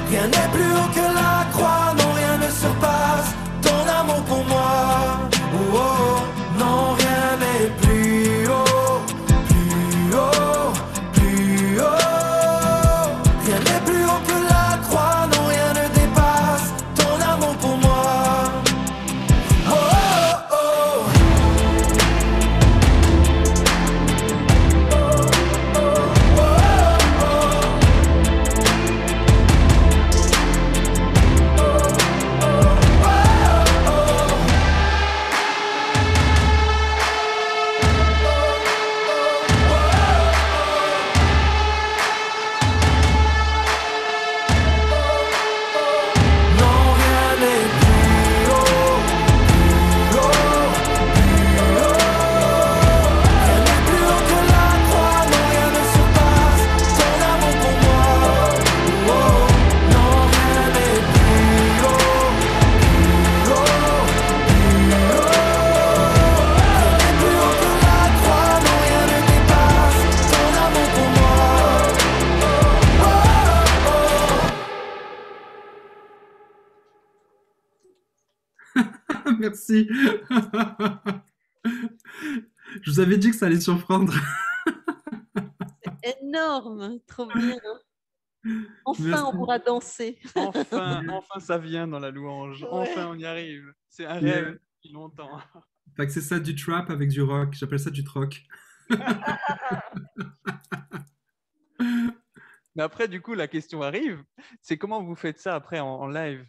Rien n'est plus haut que la croix. Non, rien ne surpasse ton amour pour moi. Oh, oh. Non, rien n'est plus haut, plus haut, plus haut. Rien n'est plus haut que la croix. Non, rien ne dépasse ton amour pour moi. Oh, oh, oh. Non, rien n'est plus haut, plus haut, plus haut. Rien n'est plus haut que la croix. Non, rien ne surpasse ton amour pour moi. Oh, non, rien n'est plus haut, plus haut, plus haut. Rien n'est plus haut que la croix. Non, rien ne dépasse ton amour pour moi. Oh, oh.
Merci. Je vous avais dit que ça allait surprendre.
Énorme, trop bien. Enfin,
Merci.
on pourra danser.
Enfin, ça vient dans la louange. Enfin, on y arrive. C'est un rêve depuis longtemps.
Fait que c'est ça du trap avec du rock. J'appelle ça du troc.
Mais après, du coup, la question arrive, c'est comment vous faites ça après en live?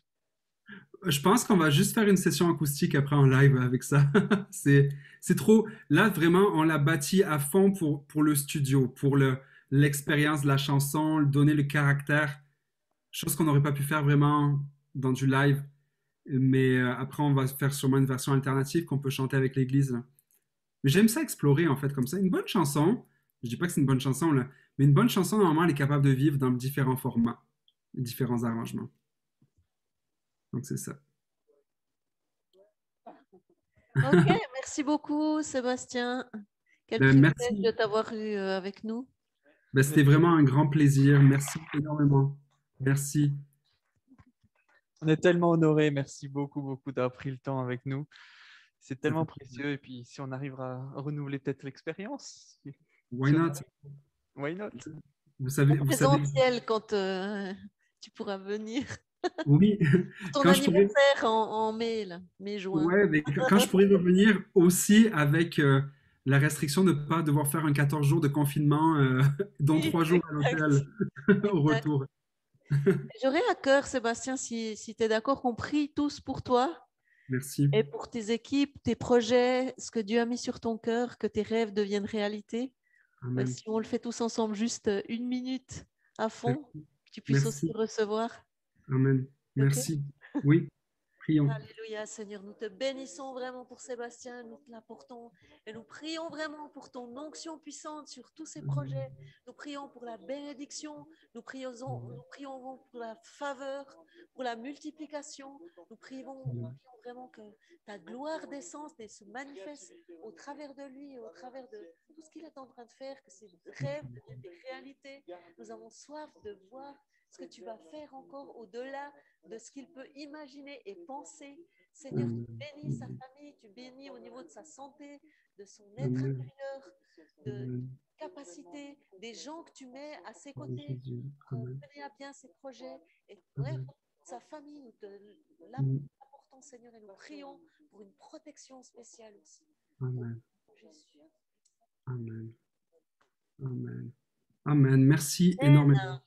Je pense qu'on va juste faire une session acoustique après en live avec ça. C'est trop... Là, vraiment, on l'a bâti à fond pour le studio, pour l'expérience de la chanson, donner le caractère, chose qu'on n'aurait pas pu faire vraiment dans du live. Mais après, on va faire sûrement une version alternative qu'on peut chanter avec l'église. Là. Mais j'aime ça explorer, en fait, comme ça. Une bonne chanson, je dis pas que c'est une bonne chanson, là, mais une bonne chanson, normalement, elle est capable de vivre dans différents formats, différents arrangements. Donc, c'est ça.
Ok, merci beaucoup, Sébastien. Quel
Ben,
privilège
merci.
de t'avoir eu avec nous.
Ben, c'était vraiment un grand plaisir. Merci énormément. Merci.
On est tellement honorés. Merci beaucoup, beaucoup d'avoir pris le temps avec nous. C'est tellement précieux. Et puis, si on arrive à renouveler peut-être l'expérience.
Why not?
Why not?
Vous savez,
Présentiel quand tu pourras venir.
Oui.
Ton
Quand je pourrais...
anniversaire en mai, là, mai-juin.
Ouais, mais quand je pourrais revenir aussi avec la restriction de ne pas devoir faire un 14 jours de confinement, dont 3 jours à l'hôtel au retour.
J'aurais à cœur, Sébastien, si tu es d'accord, qu'on prie tous pour toi.
Merci.
Et pour tes équipes, tes projets, ce que Dieu a mis sur ton cœur, que tes rêves deviennent réalité.
Amen.
Si on le fait tous ensemble, juste 1 minute à fond, que tu puisses aussi recevoir.
Amen. Merci. Okay. Oui, prions.
Alléluia, Seigneur. Nous te bénissons vraiment pour Sébastien. Nous te l'apportons et nous prions vraiment pour ton onction puissante sur tous ces projets. Nous prions pour la bénédiction. Nous prions pour la faveur, pour la multiplication. Nous prions vraiment que ta gloire descende et se manifeste au travers de lui et au travers de tout ce qu'il est en train de faire, que ses rêves deviennent des réalités. Nous avons soif de voir ce que tu vas faire encore au-delà de ce qu'il peut imaginer et penser. Seigneur, tu bénis sa famille, tu bénis au niveau de sa santé, de son être intérieur, de capacité, des gens que tu mets à ses côtés, pour mener à bien ses projets. Et bref, sa famille, nous te l'apportons, Seigneur, et nous prions pour une protection spéciale aussi.
Amen. Jésus. Amen. Amen. Amen. Merci énormément.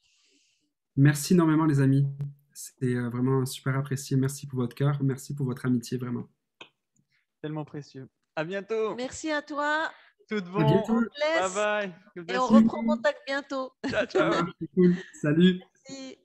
Merci énormément, les amis. C'est vraiment super apprécié. Merci pour votre cœur. Merci pour votre amitié, vraiment.
Tellement précieux. À bientôt.
Merci à toi.
Tout bon. Bye bye.
Et on reprend contact bientôt.
Ciao, ciao.
Cool. Salut.
Merci.